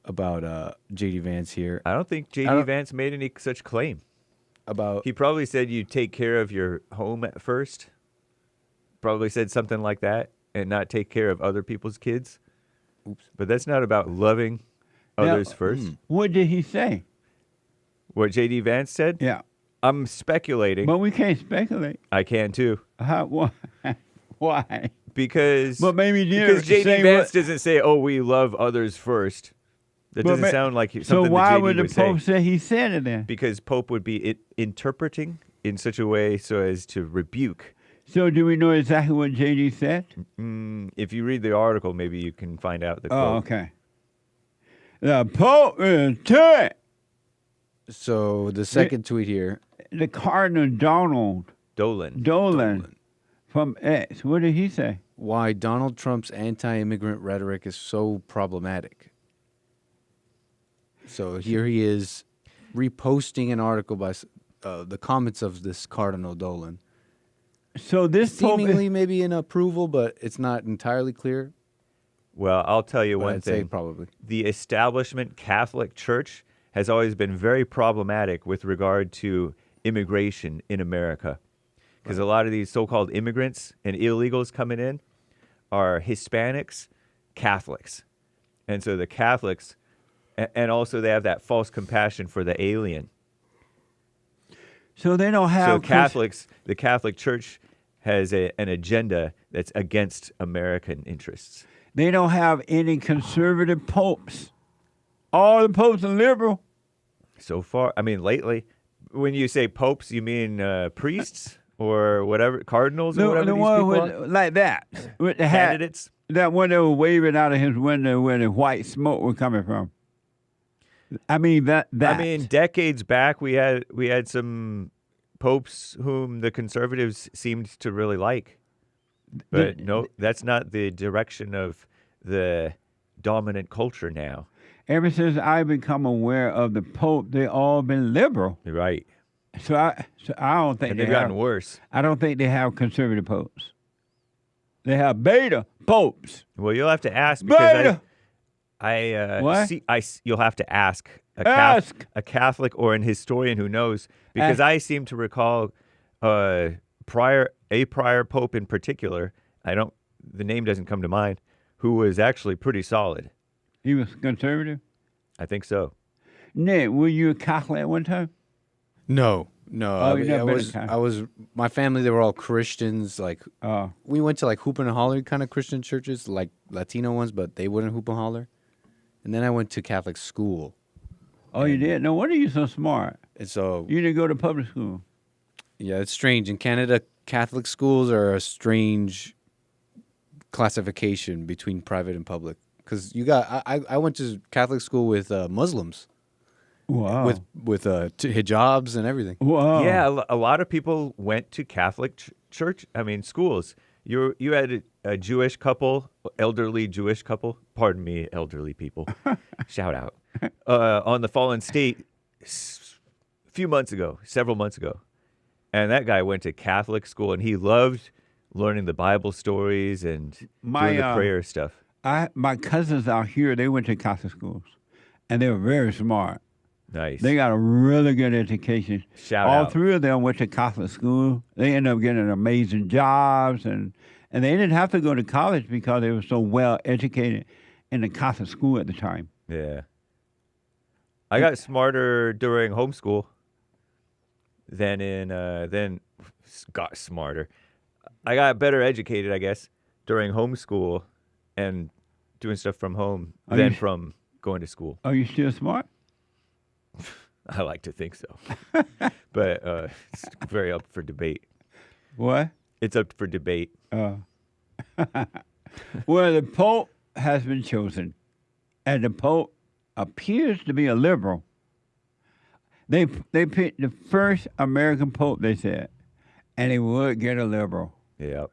N: about J.D. Vance here.
G: I don't think J.D. Vance made any such claim.
N: About
G: He probably said you take care of your home at first. Probably said something like that and not take care of other people's kids.
N: Oops.
G: But that's not about loving others first.
C: What did he say?
G: What J.D. Vance said?
C: Yeah.
G: I'm speculating.
C: But we can't speculate.
G: I can too.
C: Why? Why?
G: Because
C: But maybe
G: because J.D.
C: say
G: Vance
C: what-
G: doesn't say, "Oh, we love others first." That
C: But
G: doesn't
C: ma-
G: sound like something
C: So why
G: that J.D.
C: would the
G: would
C: Pope
G: say.
C: say he said it then?
G: Because Pope would be interpreting in such a way so as to rebuke.
C: So do we know exactly what J.D. said?
G: If you read the article, maybe you can find out the quote.
C: Oh, okay. The Pope is dead.
N: So the second tweet here.
C: The Cardinal Dolan from X. What did he say?
N: Why Donald Trump's anti-immigrant rhetoric is so problematic. So here he is reposting an article by the comments of this Cardinal Dolan.
C: So this Pope
N: seemingly maybe in approval, but it's not entirely clear.
G: Well, I'll tell you
N: But
G: one
N: I'd say
G: thing.
N: probably.
G: The establishment Catholic Church has always been very problematic with regard to immigration in America. Because a lot of these so-called immigrants and illegals coming in are Hispanics, Catholics. And so the Catholics, and also they have that false compassion for the alien.
C: So they don't have...
G: So Catholics, the Catholic Church has an agenda that's against American interests.
C: They don't have any conservative popes. All the popes are liberal.
G: So far, I mean, lately, when you say popes, you mean priests or whatever, cardinals or whatever
C: the
G: these
C: one
G: people
C: with, like that, with the hat.
G: Candidates?
C: That one that was waving out of his window where the white smoke was coming from. I mean, that.
G: I mean, decades back, we had some popes whom the conservatives seemed to really like. But no, that's not the direction of the dominant culture now.
C: Ever since I've become aware of the Pope, they all been liberal.
G: Right.
C: So I don't think
G: they've gotten worse.
C: I don't think they have conservative popes. They have beta popes.
G: Well, you'll have to ask because
C: what?
G: You'll have to ask a Catholic or an historian who knows, because I seem to recall a prior pope in particular. The name doesn't come to mind, who was actually pretty solid.
C: He was conservative?
G: I think so.
C: Nick, were you a Catholic at one time?
N: No.
C: Oh,
N: I was. My family, they were all Christians. Like, we went to like hoop and holler kind of Christian churches, like Latino ones, but they wouldn't hoop and holler. And then I went to Catholic school.
C: Oh, you did? No wonder you're so smart.
N: And so
C: you didn't go to public school.
N: Yeah, it's strange. In Canada, Catholic schools are a strange classification between private and public. Because I went to Catholic school with Muslims.
C: Wow.
N: With hijabs and everything.
C: Wow.
G: Yeah, a lot of people went to Catholic schools. You had a Jewish couple, elderly Jewish couple. Pardon me, elderly people. Shout out. On the Fallen State several months ago. And that guy went to Catholic school, and he loved learning the Bible stories and doing the prayer stuff.
C: My cousins out here, they went to Catholic schools, and they were very smart.
G: Nice.
C: They got a really good education.
G: Shout
C: All
G: out.
C: three of them went to Catholic school. They ended up getting amazing jobs, and they didn't have to go to college because they were so well educated in the Catholic school at the time.
G: Yeah. I got smarter during homeschool then got smarter. I got better educated, I guess, during homeschool and doing stuff from home than from going to school.
C: Are you still smart?
G: I like to think so. But it's very up for debate.
C: What?
G: It's up for debate.
C: Well, the Pope has been chosen, and the Pope appears to be a liberal. They picked the first American Pope, they said, and he would get a liberal.
G: Yep.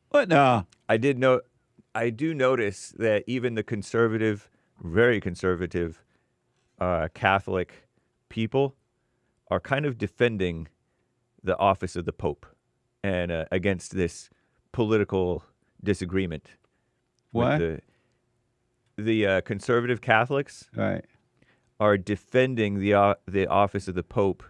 C: What the?
G: I do notice that even the conservative, very conservative Catholic people are kind of defending the office of the Pope and against this political disagreement.
C: What?
G: With the conservative Catholics
C: right.
G: are defending the office of the Pope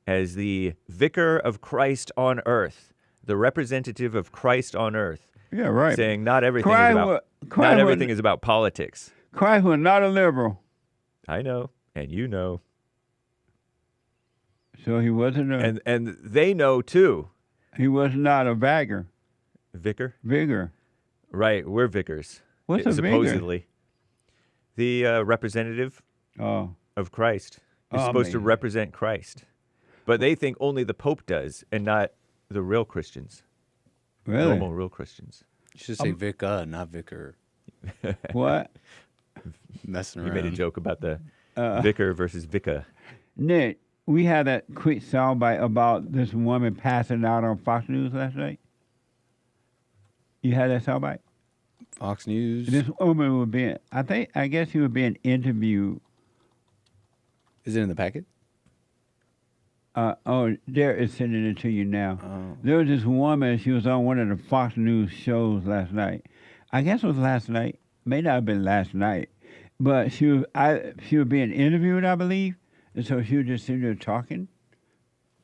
G: as the vicar of Christ on earth, the representative of Christ on earth.
C: Yeah, right.
G: Saying not everything is about politics.
C: Christ was not a liberal.
G: I know, and you know.
C: So he wasn't a...
G: And they know, too.
C: He was not a vicar.
G: Vicar?
C: Vicar.
G: Right, we're vicars.
C: What's a vicar?
G: Supposedly. The representative of Christ. You're supposed to represent Christ. But they think only the Pope does, and not the real Christians.
C: Really?
G: Normal, real Christians.
N: You should say vicar, not vicar.
C: What?
N: Messing around.
G: You made a joke about the vicar versus vicar.
C: Nick, we had that quick soundbite about this woman passing out on Fox News last night. You had that soundbite?
N: Fox News.
C: This woman was being, I guess she was being interviewed.
N: Is it in the packet?
C: There is sending it to you now.
N: Oh.
C: There was this woman, she was on one of the Fox News shows last night. I guess it was last night. May not have been last night. But she was being interviewed, I believe, and so she was just sitting there talking,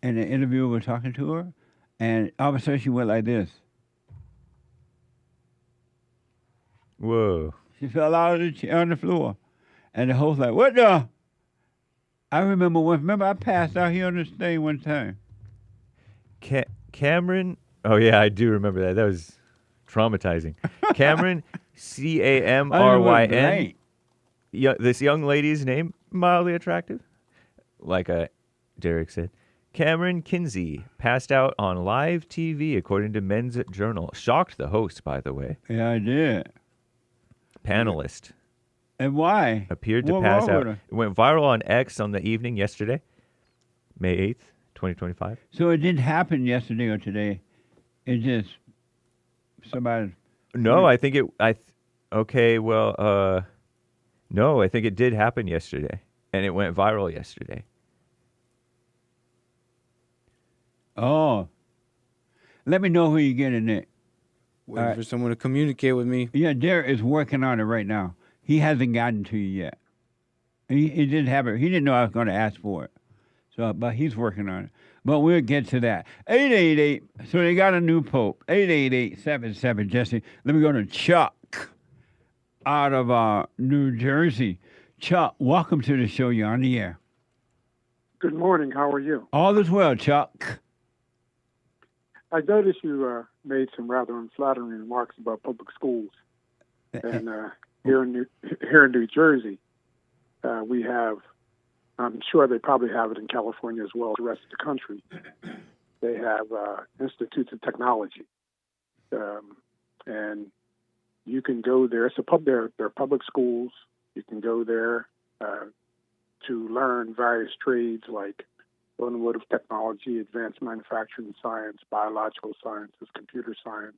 C: and the interviewer was talking to her, and all of a sudden she went like this.
G: Whoa.
C: She fell out of the chair on the floor, and the host like, "What the?" I remember I passed out here on this thing one time.
G: Cameron. Oh yeah, I do remember that. That was traumatizing. Cameron, Camryn. This young lady's name, mildly attractive, like Derek said. Cameron Kinsey passed out on live TV, according to Men's Journal. Shocked the host, by the way.
C: Yeah, I did.
G: Panelist.
C: And why?
G: Appeared to pass out. It went viral on X on the evening yesterday, May 8th, 2025.
C: So it didn't happen yesterday or today. It just somebody.
G: No, I think it. No, I think it did happen yesterday, and it went viral yesterday.
C: Oh, let me know who you get in it.
N: Waiting for someone to communicate with me.
C: Yeah, Derek is working on it right now. He hasn't gotten to you yet. He didn't have it. He didn't know I was going to ask for it. So, but he's working on it. But we'll get to that. 888. So they got a new pope. 888-77 Jesse. Let me go to Chuck out of New Jersey. Chuck, welcome to the show. You're on the air.
O: Good morning. How are you?
C: All is well, Chuck.
O: I noticed you made some rather unflattering remarks about public schools, and here in New Jersey, we have. I'm sure they probably have it in California as well as the rest of the country. They have institutes of technology, and you can go there. They're public schools. You can go there to learn various trades like automotive technology, advanced manufacturing science, biological sciences, computer science.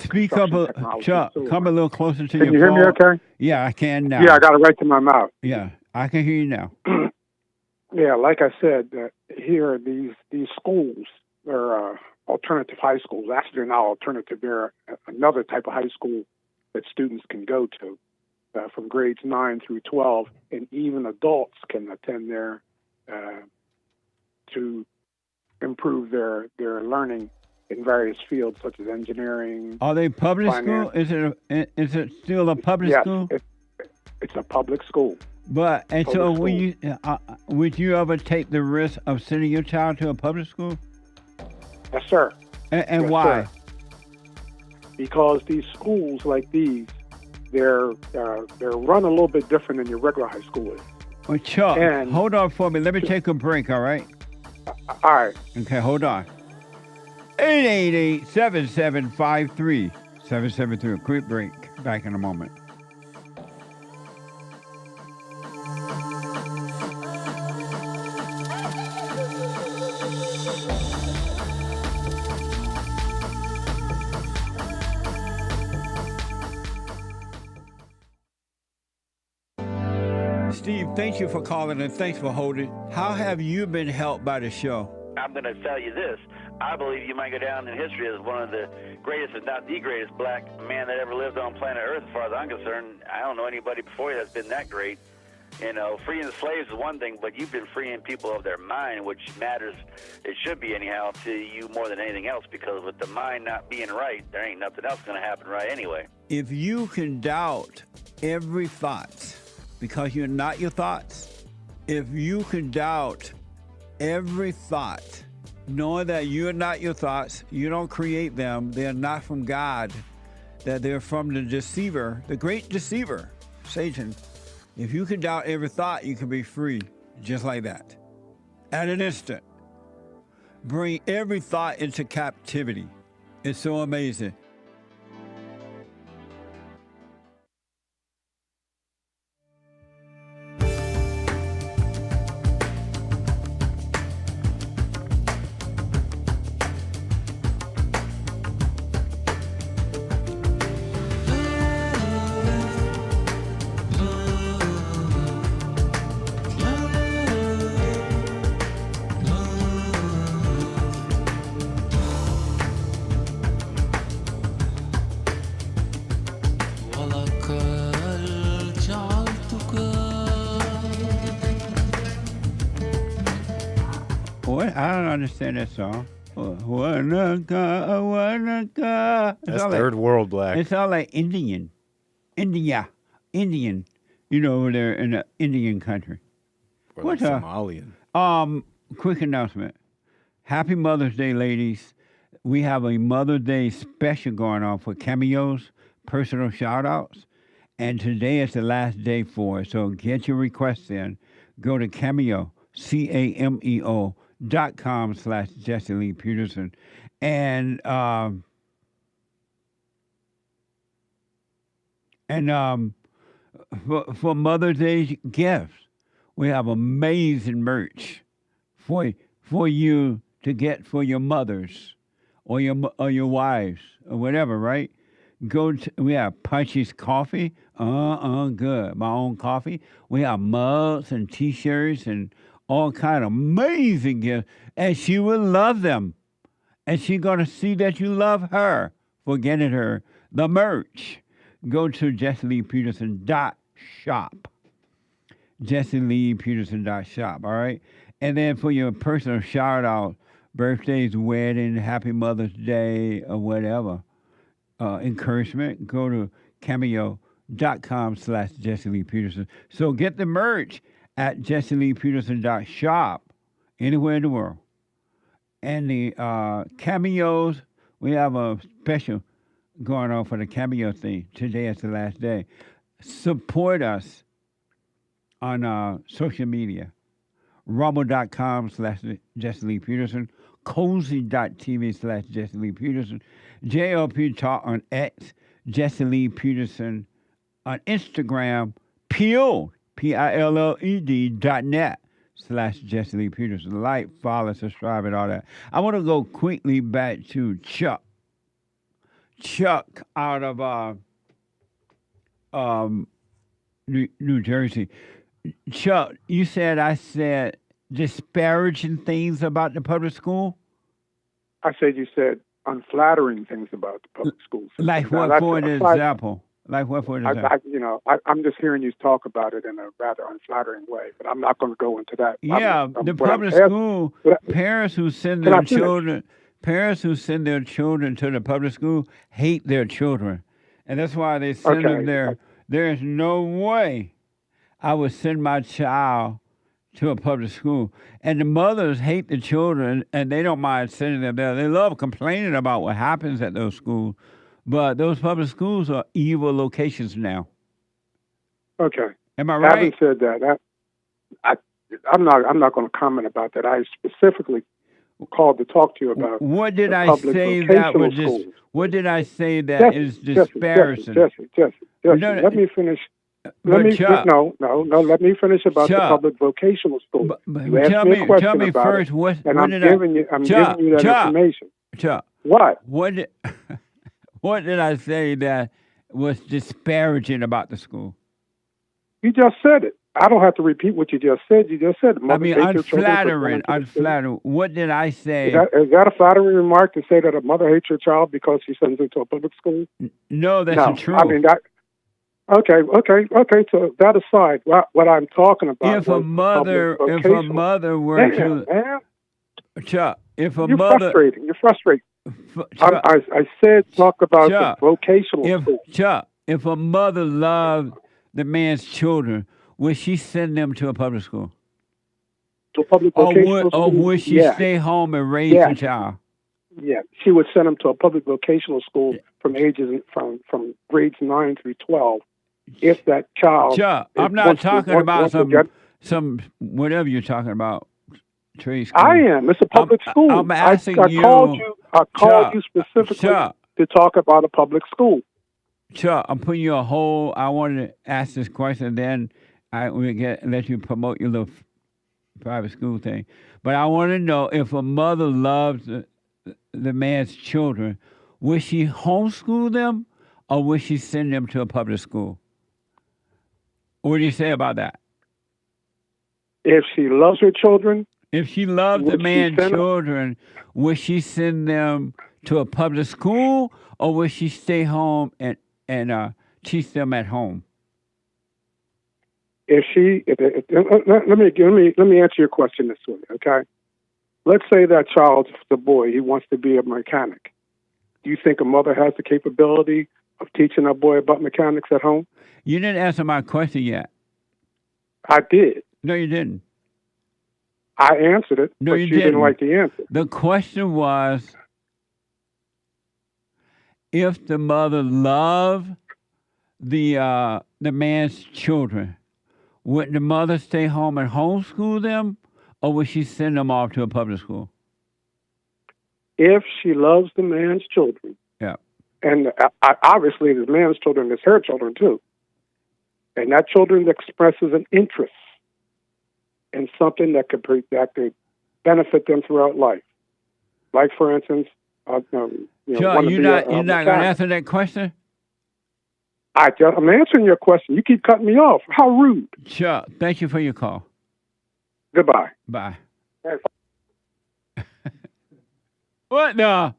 C: Speak up, Chuck. Come a little closer to your phone.
O: Can you hear me okay?
C: Yeah, I can now.
O: Yeah, I got it right to my mouth.
C: Yeah, I can hear you now.
O: Yeah, like I said, here these schools are alternative high schools. Actually, they're not alternative. They're another type of high school that students can go to from grades 9 through 12, and even adults can attend there to improve their learning in various fields such as engineering.
C: Are they public
O: finance.
C: school? Is it still a public school?
O: It's a public school.
C: But so would you ever take the risk of sending your child to a public school?
O: Yes, sir.
C: And
O: yes,
C: why?
O: Sir. Because these schools like these, they're run a little bit different than your regular high school is.
C: Well, Chuck, hold on for me. Let me take a break, all right?
O: All right.
C: Okay, hold on. 888-7753-773. A quick break. Back in a moment. Steve, thank you for calling and thanks for holding. How have you been helped by the show?
P: I'm going to tell you this. I believe you might go down in history as one of the greatest, if not the greatest, black man that ever lived on planet Earth, as far as I'm concerned. I don't know anybody before you that's been that great. You know, freeing the slaves is one thing, but you've been freeing people of their mind, which matters, it should be anyhow, to you more than anything else, because with the mind not being right, there ain't nothing else going to happen right anyway.
C: If you can doubt every thought because you're not your thoughts, if you can doubt every thought, knowing that you're not your thoughts, you don't create them, they're not from God, that they're from the deceiver, the great deceiver, Satan. If you can doubt every thought, you can be free, just like that. At an instant. Bring every thought into captivity. It's so amazing. What? I don't understand that song. Wanaka.
N: That's third world black.
C: It's all like Indian. Indian. You know, over there in the Indian country.
N: Or like Somalian.
C: Quick announcement. Happy Mother's Day, ladies. We have a Mother's Day special going on for cameos, personal shout-outs. And today is the last day for it. So get your requests in. Go to Cameo, CAMEO.com/Jesse Lee Peterson. And for Mother's Day gifts, we have amazing merch for you to get for your mothers or your wives or whatever, right? We have Punchy's Coffee. Good. My own coffee. We have mugs and T-shirts and all kind of amazing gifts. And she will love them. And she's going to see that you love her for getting her the merch. Go to JesseLeePeterson.shop. JesseLeePeterson.shop, all right? And then for your personal shout-out, birthdays, wedding, happy Mother's Day, or whatever, encouragement, go to Cameo.com/Jesse Lee Peterson. So get the merch at JesseLeePeterson.shop anywhere in the world. And the cameos, we have a special going on for the cameo thing. Today is the last day. Support us on social media. Rumble.com/Jesse Lee Peterson. Cozy.tv/Jesse Lee Peterson. JLP Talk on X. Jesse Lee Peterson on Instagram. PILLED.net/Jesse Lee Peterson. Like, follow, subscribe, and all that. I want to go quickly back to Chuck. Chuck out of New Jersey. Chuck, you said I said disparaging things about the public school?
O: I said you said unflattering things about the public schools.
C: Like what, for an example?
O: I'm just hearing you talk about it in a rather unflattering way, but I'm not going to go into that.
C: Yeah, the public school, parents who send their children to the public school hate their children. And that's why they send them there. There's no way I would send my child to a public school. And the mothers hate the children, and they don't mind sending them there. They love complaining about what happens at those schools. But those public schools are evil locations now.
O: Okay.
C: Am I right?
O: Having said that, I'm not going to comment about that. I specifically called to talk to you about
C: what did I say that was just? What did I say that is disparaging?
O: Jesse, let me finish. Let me finish about the public vocational school. You asked me a question about
C: first,
O: it, and I'm giving you that information.
C: Chuck,
O: what?
C: What did I say that was disparaging about the school?
O: You just said it. I don't have to repeat what you just said. You just said it.
C: Unflattering. What did I say?
O: Is that a flattering remark to say that a mother hates her child because she sends her to a public school?
C: No, that's true.
O: I mean, Okay. So that aside, what I'm talking about.
C: If a mother were to, Chuck,
O: You're frustrating. I said talk about the vocational school.
C: Chuck, if a mother loved the man's children, would she send them to a public school?
O: To a public vocational school?
C: Or would she stay home and raise the child?
O: Yeah, she would send them to a public vocational school from grades 9 through 12. If that child,
C: Chuck, I'm not talking about some whatever you're talking about. Trade school.
O: I am. It's a public school.
C: I'm asking
O: I called you specifically to talk about a public school.
C: Chuck, I'm putting you on hold. I wanted to ask this question, then I will let you promote your little private school thing. But I want to know if a mother loves the man's children, would she homeschool them or would she send them to a public school? What do you say about that?
O: If she loves her children.
C: If she loves the man's children, would she send them to a public school or would she stay home and teach them at home?
O: Let me answer your question this way, okay? let's say that child's the boy, he wants to be a mechanic. Do you think a mother has the capability of teaching a boy about mechanics at home?
C: You didn't answer my question yet.
O: I did.
C: No, you didn't.
O: I answered it,
C: No,
O: but
C: you
O: you didn't like the answer.
C: The question was, if the mother loved the man's children, would the mother stay home and homeschool them, or would she send them off to a public school?
O: If she loves the man's children,
C: yeah,
O: and obviously the man's children is her children too, and that children expresses an interest in something that could benefit them throughout life, like for instance,
C: Sure, you're not going to answer that question?
O: I'm answering your question. You keep cutting me off. How rude.
C: Sure. Thank you for your call.
O: Goodbye.
C: Bye. What the?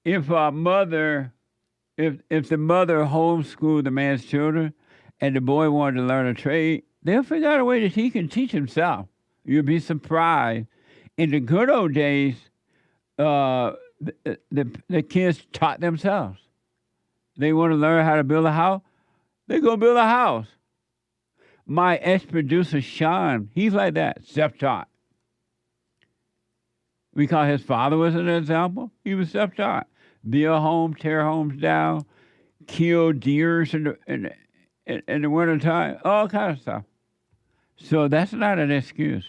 C: If the mother homeschooled the man's children and the boy wanted to learn a trade, they'll figure out a way that he can teach himself. You'll be surprised. In the good old days, the kids taught themselves. They want to learn how to build a house, they go build a house. My ex-producer, Sean, he's like that, self-taught. Because his father was an example, he was self-taught. Build homes, tear homes down, kill deers in the wintertime, all kinds of stuff. So that's not an excuse.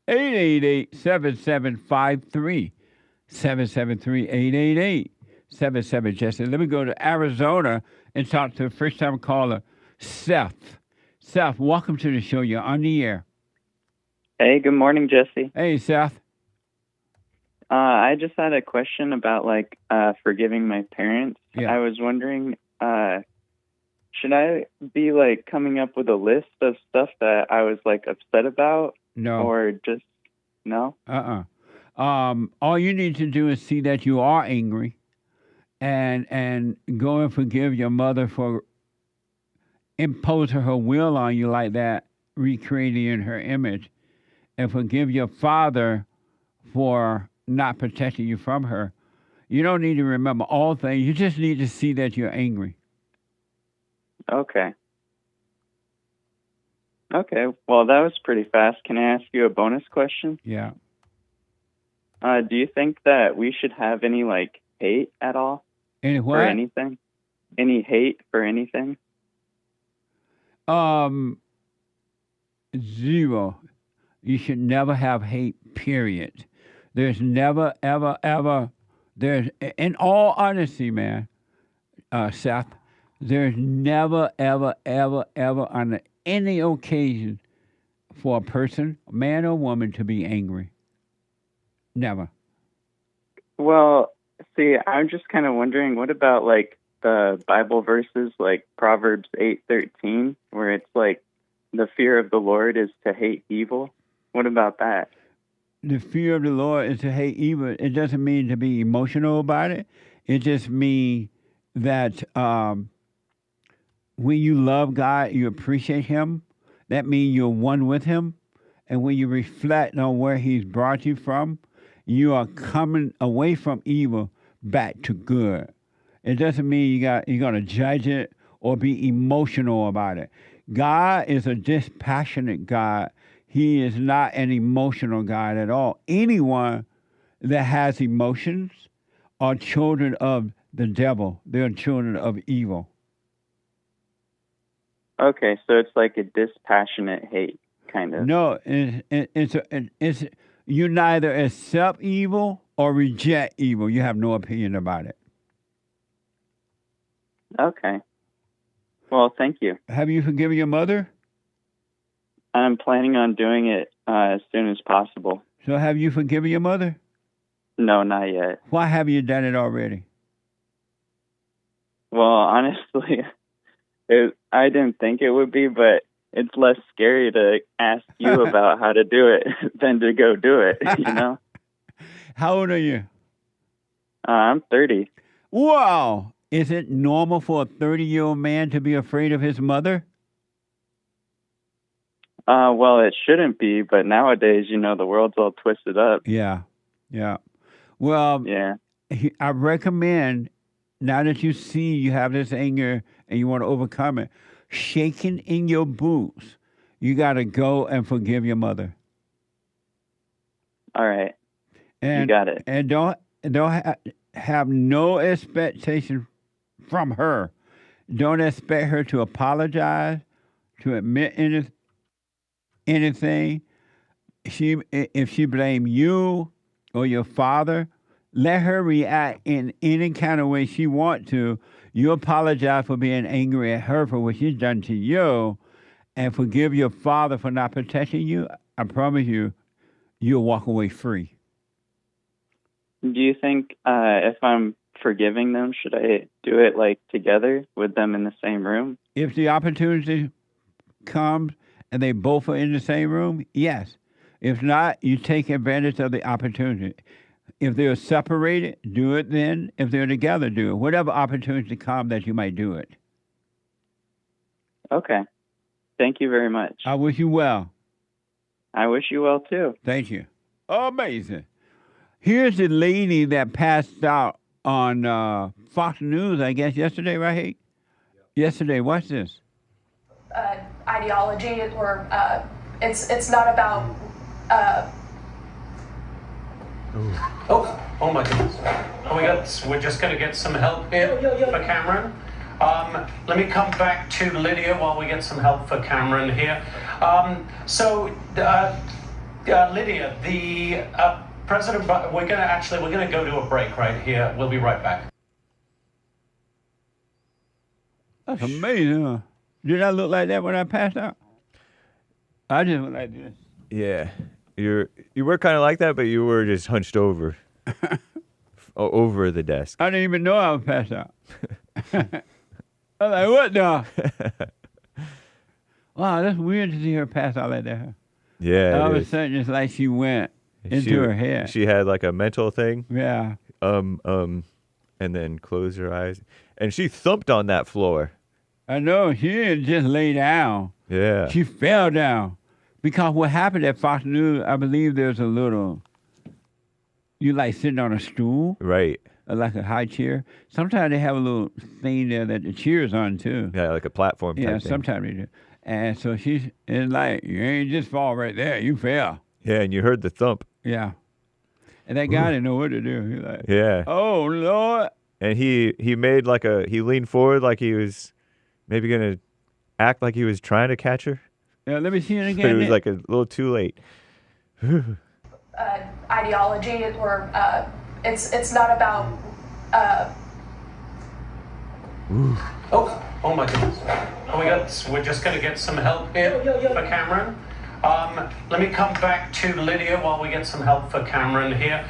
C: 888-7753. 773-888-77 Jesse. Let me go to Arizona and talk to the first-time caller, Seth. Seth, welcome to the show. You're on the air.
Q: Hey, good morning, Jesse.
C: Hey, Seth.
Q: I just had a question about forgiving my parents.
C: Yeah.
Q: I was wondering, should I be coming up with a list of stuff that I was upset about?
C: No.
Q: Or just no?
C: All you need to do is see that you are angry, and go and forgive your mother for imposing her will on you like that, recreating in her image, and forgive your father for not protecting you from her. You don't need to remember all things. You just need to see that you're angry.
Q: Okay. Okay. Well, that was pretty fast. Can I ask you a bonus question?
C: Yeah.
Q: Do you think that we should have any hate at all?
C: Any what?
Q: For anything? Any hate for anything?
C: Zero. You should never have hate, period. There's never, ever, ever, in all honesty, man, Seth, there's never, ever, ever, ever on any occasion for a person, man or woman, to be angry. Never.
Q: Well, see, I'm just kind of wondering, what about the Bible verses like Proverbs 8:13, where it's the fear of the Lord is to hate evil? What about that?
C: The fear of the Lord is to hate evil. It doesn't mean to be emotional about it. It just means that when you love God, you appreciate Him. That means you're one with Him. And when you reflect on where He's brought you from, you are coming away from evil back to good. It doesn't mean you're going to judge it or be emotional about it. God is a dispassionate God. He is not an emotional God at all. Anyone that has emotions are children of the devil. They're children of evil.
Q: Okay, so it's like a dispassionate hate, kind of.
C: No, it's you neither accept evil or reject evil. You have no opinion about it.
Q: Okay. Well, thank you.
C: Have you forgiven your mother?
Q: I'm planning on doing it as soon as possible.
C: So have you forgiven your mother?
Q: No, not yet.
C: Why haven't you done it already?
Q: Well, honestly, I didn't think it would be, but it's less scary to ask you about how to do it than to go do it, you know?
C: How old are you?
Q: I'm 30.
C: Wow! Is it normal for a 30-year-old man to be afraid of his mother?
Q: Well, it shouldn't be, but nowadays, the world's all twisted up.
C: Yeah. Well,
Q: Yeah.
C: I recommend, now that you see you have this anger and you want to overcome it, shaking in your boots, you got to go and forgive your mother.
Q: All right.
C: And,
Q: you got it.
C: And don't have no expectation from her. Don't expect her to apologize, to admit anything. If she blame you or your father, let her react in any kind of way she wants to. You apologize for being angry at her for what she's done to you, and forgive your father for not protecting you. I promise you, you'll walk away free.
Q: Do you think if I'm forgiving them, should I do it like together with them in the same room?
C: If the opportunity comes and they both are in the same room, yes. If not, you take advantage of the opportunity. If they're separated, do it then. If they're together, do it. Whatever opportunity comes that you might do it.
Q: Okay. Thank you very much.
C: I wish you well.
Q: I wish you well, too.
C: Thank you. Amazing. Here's the lady that passed out on Fox News, I guess, yesterday, right? Yesterday. Watch this.
R: Ideology, or it's not about.
L: Oh my goodness. We're just going to get some help here for Cameron. Let me come back to Lydia while we get some help for Cameron here. Lydia, the President, we're going to go to a break right here. We'll be right back.
C: That's amazing, huh? Did I look like that when I passed out? I just went like this.
G: Yeah. You were kind of like that, but you were just hunched over the desk.
C: I didn't even know I was passed out. I was like, what the? Wow, that's weird to see her pass out like that. Huh?
G: Yeah.
C: All of a sudden, it's like she went into her head.
G: She had like a mental thing.
C: Yeah.
G: And then closed her eyes. And she thumped on that floor.
C: I know. She didn't just lay down.
G: Yeah.
C: She fell down. Because what happened at Fox News, I believe there's a little, you like sitting on a stool.
G: Right.
C: Like a high chair. Sometimes they have a little thing there that the chair's on too.
G: Yeah, like a platform type
C: thing. Sometimes they do. And so it's like, you ain't just fall right there. You fell.
G: Yeah, and you heard the thump.
C: Yeah. And that guy didn't know what to do. He like,
G: yeah.
C: Oh, Lord.
G: And he made he leaned forward like he was maybe going to act like he was trying to catch her.
C: Yeah, let me see it again.
G: But it was like a little too late.
R: Ideology, or it's not about.
L: Oh my goodness. We're just going to get some help here for Cameron. Let me come back to Lydia while we get some help for Cameron here.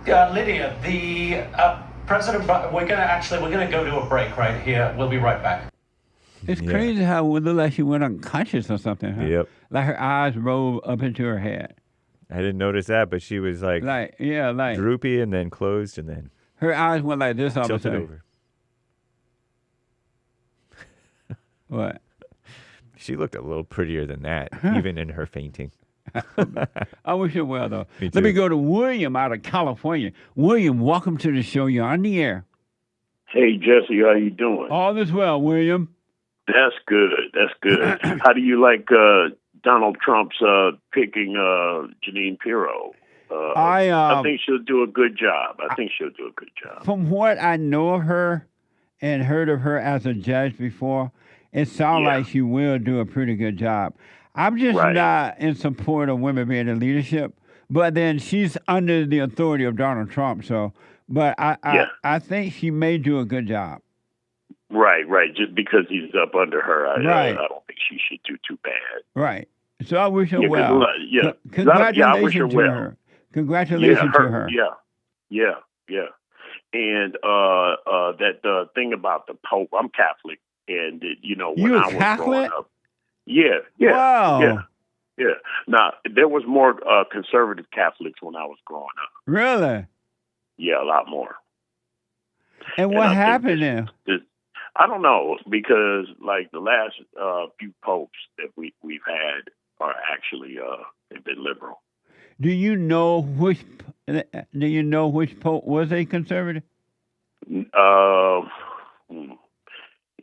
L: Lydia, the President, we're going to go to a break right here. We'll be right back.
C: It's crazy how it would look like she went unconscious or something. Huh?
G: Yep.
C: Like her eyes rolled up into her head.
G: I didn't notice that, but she was like droopy and then closed and then
C: her eyes went like this all of a
G: tilted
C: sudden.
G: over.
C: What?
G: She looked a little prettier than that, even in her fainting.
C: I wish her well, though.
G: Me too.
C: Let me go to William out of California. William, welcome to the show. You're on the air.
S: Hey, Jesse, how you doing?
C: All is well, William.
S: That's good. That's good. How do you like Donald Trump's picking Jeanine Pirro? I think she'll do a good job.
C: From what I know of her and heard of her as a judge before, it sounds like she will do a pretty good job. I'm just not in support of women being in leadership, but then she's under the authority of Donald Trump. So, but I think she may do a good job.
S: Right. Just because he's up under her, I don't think she should do too bad.
C: Right. So I wish her well. Congratulations
S: I wish her well.
C: Her. Congratulations to her.
S: Yeah. And that thing about the Pope, I'm Catholic, and when I was growing up. Yeah.
C: Wow.
S: Yeah. Now, there was more conservative Catholics when I was growing up.
C: Really?
S: Yeah, a lot more.
C: And what happened then?
S: I don't know, because like the last few popes that we've had are actually they've been liberal.
C: Do you know which pope was a conservative?
S: It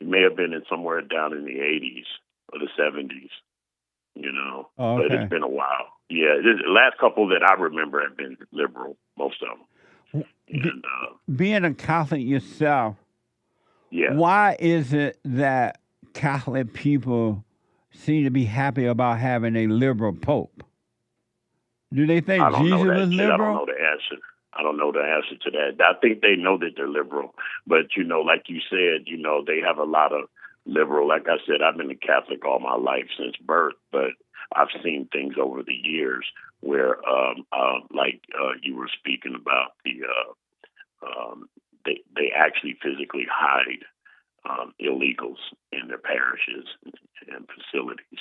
S: may have been somewhere down in the 80s or the 70s,
C: Oh,
S: but
C: okay.
S: it's been a while. Yeah, the last couple that I remember have been liberal, most of them. And,
C: Being a Catholic yourself,
S: yeah.
C: why is it that Catholic people seem to be happy about having a liberal pope? Do they think Jesus was liberal?
S: I don't know the answer. I don't know the answer to that. I think they know that they're liberal, but like you said, they have a lot of liberal. Like I said, I've been a Catholic all my life since birth, but I've seen things over the years where, you were speaking about they actually physically hide illegals in their parishes and facilities.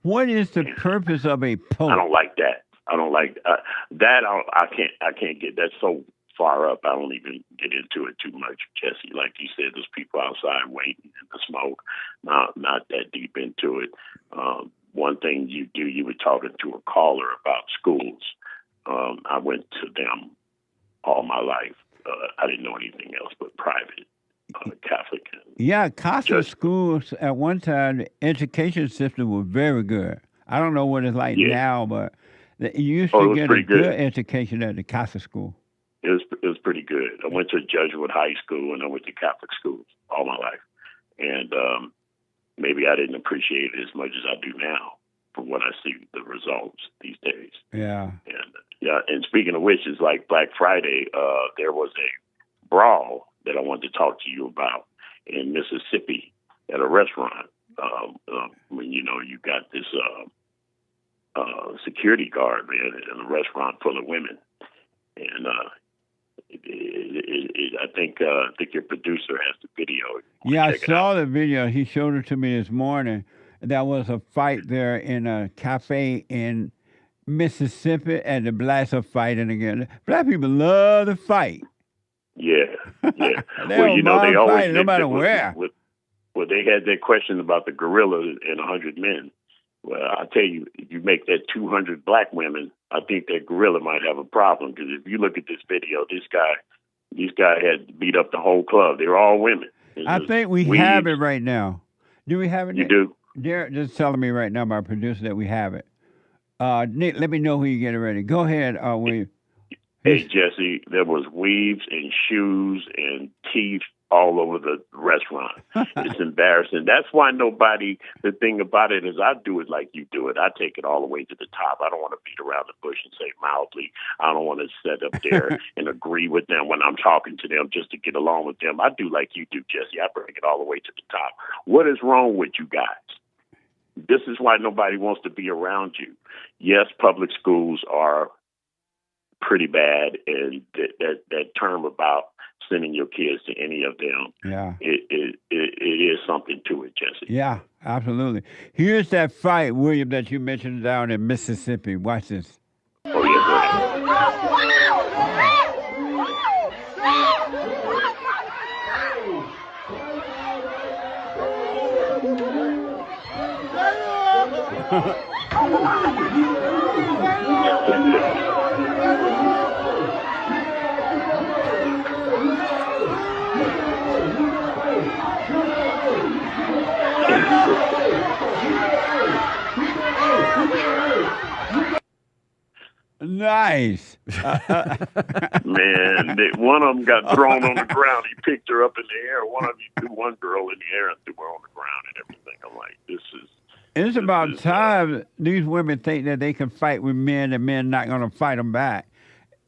C: What is the purpose of a pope?
S: I don't like that. I don't like that. I can't get that so far up. I don't even get into it too much, Jesse. Like you said, there's people outside waiting in the smoke. Not that deep into it. One thing you were talking to a caller about schools. I went to them all my life. I didn't know anything else but private Catholic.
C: Yeah, Catholic schools at one time, the education system was very good. I don't know what it's like now, but you used to get a good education at the Catholic school.
S: It was pretty good. I went to Jesuit high school and I went to Catholic schools all my life. And maybe I didn't appreciate it as much as I do now from what I see the results these days.
C: Yeah.
S: And speaking of which, it's like Black Friday, there was a brawl that I wanted to talk to you about in Mississippi at a restaurant. When you got this security guard, man, in a restaurant full of women, and I think your producer has the video.
C: Yeah, I saw the video. He showed it to me this morning. There was a fight there in a cafe in Mississippi, and the blacks are fighting again. Black people love to fight.
S: Yeah.
C: Well, they always fight, no matter where.
S: Well, they had that question about the gorilla and 100 men. Well, I tell you, if you make that 200 black women, I think that gorilla might have a problem. Because if you look at this video, this guy had beat up the whole club. They were all women.
C: I think we have it right now. Do we have it?
S: You do?
C: They're just telling me right now, my producer, that we have it. Nick, let me know when you get it ready. Go ahead, William.
S: Hey, Jesse, there was weaves and shoes and teeth all over the restaurant. It's embarrassing. That's why the thing about it is I do it like you do it. I take it all the way to the top. I don't want to beat around the bush and say mildly. I don't want to sit up there and agree with them when I'm talking to them just to get along with them. I do like you do, Jesse. I bring it all the way to the top. What is wrong with you guys? This is why nobody wants to be around you. Yes, public schools are pretty bad, and that term about sending your kids to any of them, it is something to it, Jesse.
C: Yeah, absolutely. Here's that fight, William, that you mentioned down in Mississippi. Watch this.
S: Oh, yeah,
C: Nice.
S: Man, one of them got thrown on the ground. He picked her up in the air. One of you threw one girl in the air and threw her on the ground and everything. I'm like,
C: It's about time these women think that they can fight with men and men not going to fight them back.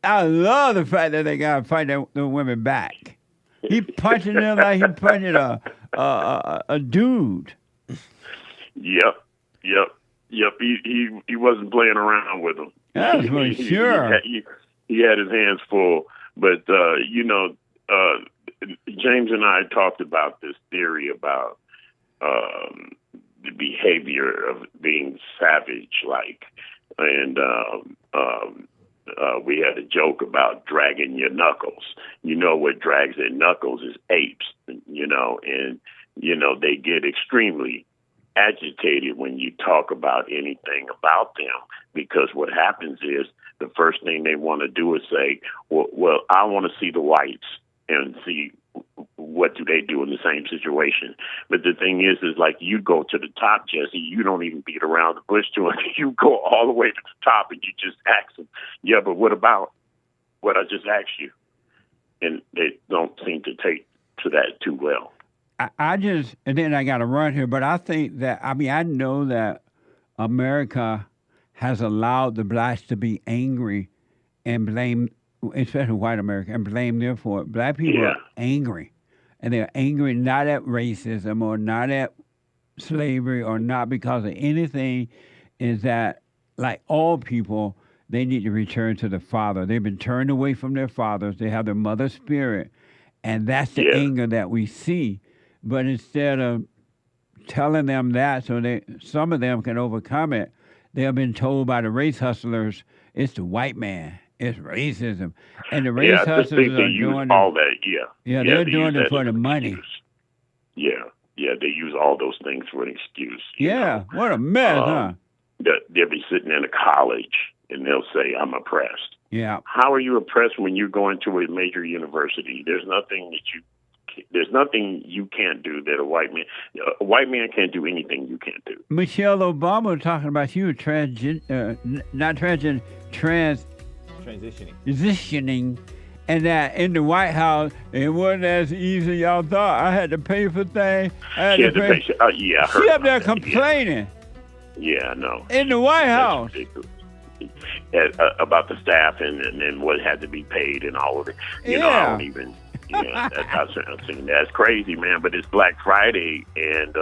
C: I love the fact that they got to fight the women back. He punching them like he punching a dude.
S: Yep. He wasn't playing around with them.
C: That's for sure.
S: He had his hands full. But, James and I talked about this theory about the behavior of being savage-like. And we had a joke about dragging your knuckles. You know what drags their knuckles is apes, and they get extremely agitated when you talk about anything about them, because what happens is the first thing they want to do is say, well, I want to see the whites and see what do they do in the same situation. But the thing is like you go to the top, Jesse, you don't even beat around the bush to it. You go all the way to the top and you just ask them, yeah, but what about what I just asked you? And they don't seem to take to that too well.
C: And then I got to run here, but I think that, I know that America has allowed the blacks to be angry and blame, especially white America, and blame them for it. Black people are angry, and they're angry not at racism or not at slavery or not because of anything, is that, like all people, they need to return to the Father. They've been turned away from their fathers. They have their mother's spirit, and that's the anger that we see. But instead of telling them that so some of them can overcome it, they have been told by the race hustlers, it's the white man, it's racism. And the race hustlers are doing
S: all that,
C: they're doing it for the money.
S: Yeah, they use all those things for an excuse.
C: What a mess, huh?
S: They'll be sitting in a college and they'll say, I'm oppressed.
C: Yeah.
S: How are you oppressed when you're going to a major university? There's nothing you can't do that a white man can't do anything you can't do.
C: Michelle Obama was talking about you transitioning, and that in the White House it wasn't as easy as y'all thought. I had to pay for things.
S: She
C: up there complaining.
S: Yeah, I know.
C: In the White House.
S: About the staff and what had to be paid and all of it. I don't even. That's crazy, man. But it's Black Friday, and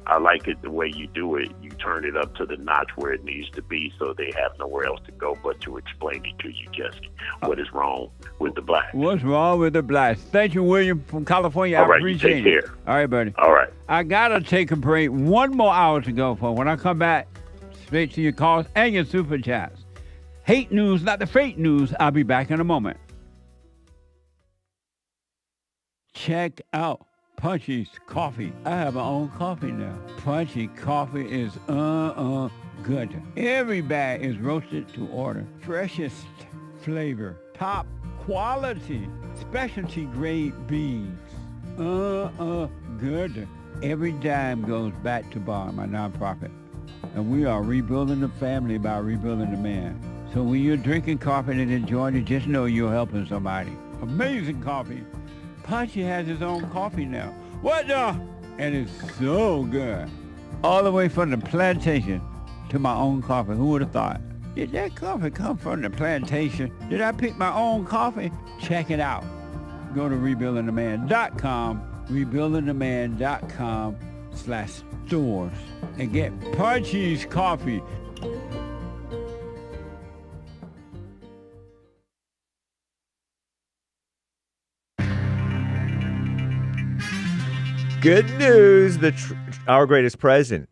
S: I like it the way you do it. You turn it up to the notch where it needs to be, so they have nowhere else to go but to explain it to you, Jesse. What is wrong with the blacks?
C: What's wrong with the blacks? Thank you, William from California.
S: All right,
C: I appreciate
S: you take care.
C: All right, buddy.
S: All right.
C: I gotta take a break. 1 more hour to go for when I come back. Straight to your calls and your super chats. Hate news, not the fake news. I'll be back in a moment. Check out Punchy's Coffee. I have my own coffee now. Punchy Coffee is good. Every bag is roasted to order. Freshest flavor. Top quality. Specialty grade beans. Good. Every dime goes back to Bar, my nonprofit. And we are rebuilding the family by rebuilding the man. So when you're drinking coffee and enjoying it, just know you're helping somebody. Amazing coffee. Punchy has his own coffee now. What the? And it's so good. All the way from the plantation to my own coffee. Who would have thought? Did that coffee come from the plantation? Did I pick my own coffee? Check it out. Go to rebuildingtheman.com, rebuildingtheman.com/stores, and get Punchy's Coffee.
G: Good news! Our greatest president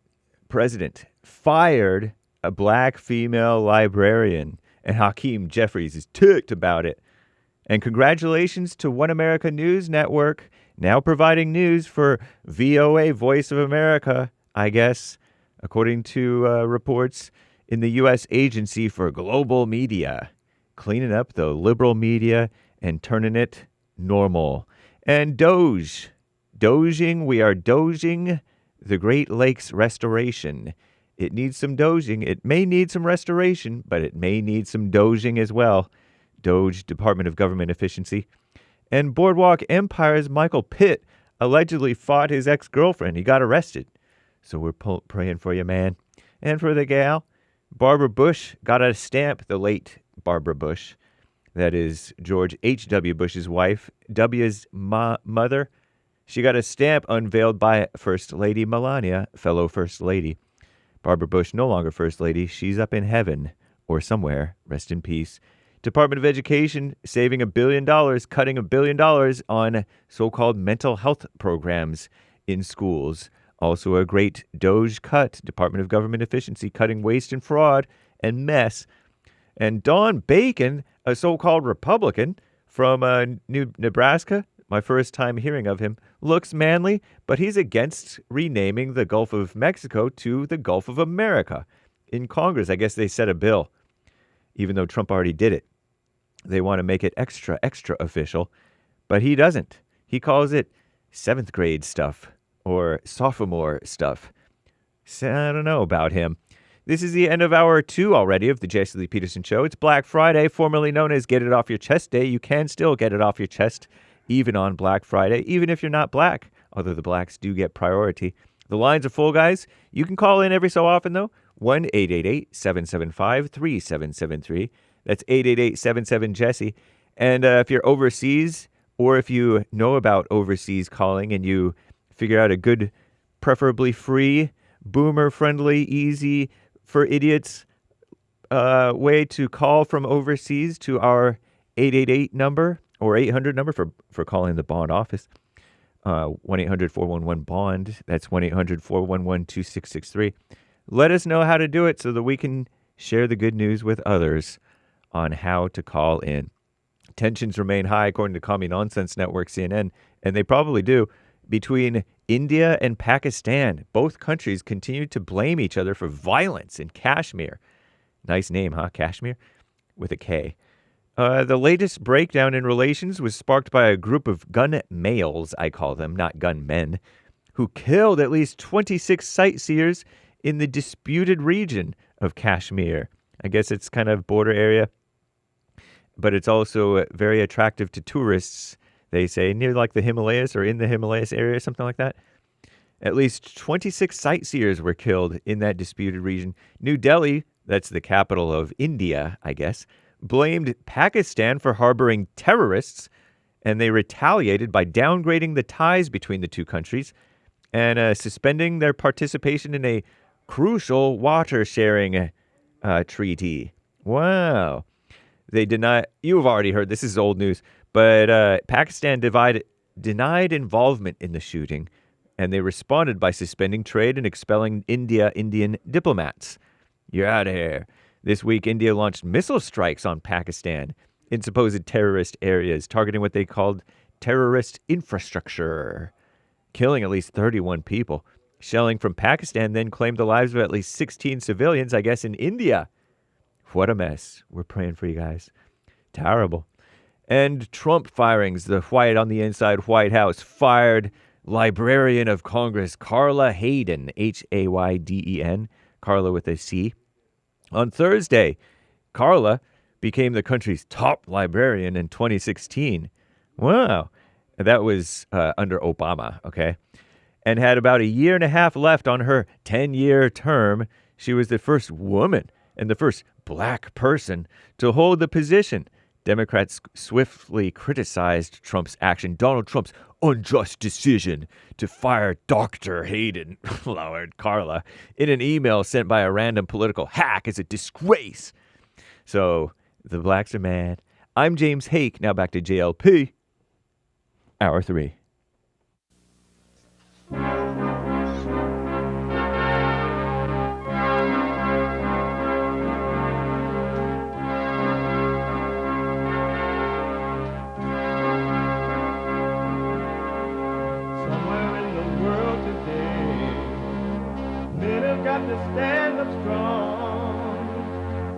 G: fired a black female librarian, and Hakeem Jeffries is ticked about it. And congratulations to One America News Network, now providing news for VOA, Voice of America, I guess, according to reports in the U.S. Agency for Global Media, cleaning up the liberal media and turning it normal. And Doging, we are doging the Great Lakes restoration. It needs some doging. It may need some restoration, but it may need some doging as well. Doge, Department of Government Efficiency. And Boardwalk Empire's Michael Pitt allegedly fought his ex-girlfriend. He got arrested. So we're praying for you, man. And for the gal, Barbara Bush got a stamp, the late Barbara Bush. That is George H.W. Bush's wife, W's mother. She got a stamp unveiled by First Lady Melania, fellow First Lady. Barbara Bush, no longer First Lady. She's up in heaven or somewhere. Rest in peace. Department of Education saving $1 billion, cutting $1 billion on so-called mental health programs in schools. Also a great Doge cut. Department of Government Efficiency cutting waste and fraud and mess. And Don Bacon, a so-called Republican from Nebraska, My first time hearing of him. Looks manly, but he's against renaming the Gulf of Mexico to the Gulf of America. In Congress, I guess they set a bill, even though Trump already did it. They want to make it extra, extra official, but he doesn't. He calls it 7th grade stuff or sophomore stuff. So I don't know about him. This is the end of hour 2 already of the Jesse Lee Peterson Show. It's Black Friday, formerly known as Get It Off Your Chest Day. You can still get it off your chest, even on Black Friday, even if you're not black, although the blacks do get priority. The lines are full, guys. You can call in every so often, though. 1-888-775-3773. That's 888-77-JESSE. And if you're overseas, or if you know about overseas calling and you figure out a good, preferably free, boomer-friendly, easy for idiots way to call from overseas to our 888 number or 800 number for calling the bond office, 1-800-411-BOND. That's 1-800-411-2663. Let us know how to do it so that we can share the good news with others on how to call in. Tensions remain high, according to Commie Nonsense Network, CNN, and they probably do, between India and Pakistan. Both countries continue to blame each other for violence in Kashmir. Nice name, huh? Kashmir? With a K. The latest breakdown in relations was sparked by a group of gun males, I call them, not gun men, who killed at least 26 sightseers in the disputed region of Kashmir. I guess it's kind of border area, but it's also very attractive to tourists, they say, near like the Himalayas or in the Himalayas area, something like that. At least 26 sightseers were killed in that disputed region. New Delhi, that's the capital of India, I guess, blamed Pakistan for harboring terrorists, and they retaliated by downgrading the ties between the two countries and suspending their participation in a crucial water-sharing treaty. Wow. They deny. You've already heard, this is old news, but Pakistan denied involvement in the shooting, and they responded by suspending trade and expelling Indian diplomats. You're out of here. This week, India launched missile strikes on Pakistan in supposed terrorist areas, targeting what they called terrorist infrastructure, killing at least 31 people. Shelling from Pakistan then claimed the lives of at least 16 civilians, I guess, in India. What a mess. We're praying for you guys. Terrible. And Trump firings. The White on the inside White House fired Librarian of Congress Carla Hayden, Hayden, Carla with a C. On Thursday, Carla became the country's top librarian in 2016. Wow. That was under Obama, okay? And had about a year and a half left on her 10-year term. She was the first woman and the first black person to hold the position. Democrats swiftly criticized Trump's action, Donald Trump's unjust decision to fire Dr. Hayden, Lord Carla, in an email sent by a random political hack as a disgrace. So the blacks are mad. I'm James Hake. Now back to JLP. Hour 3.
B: To stand up strong,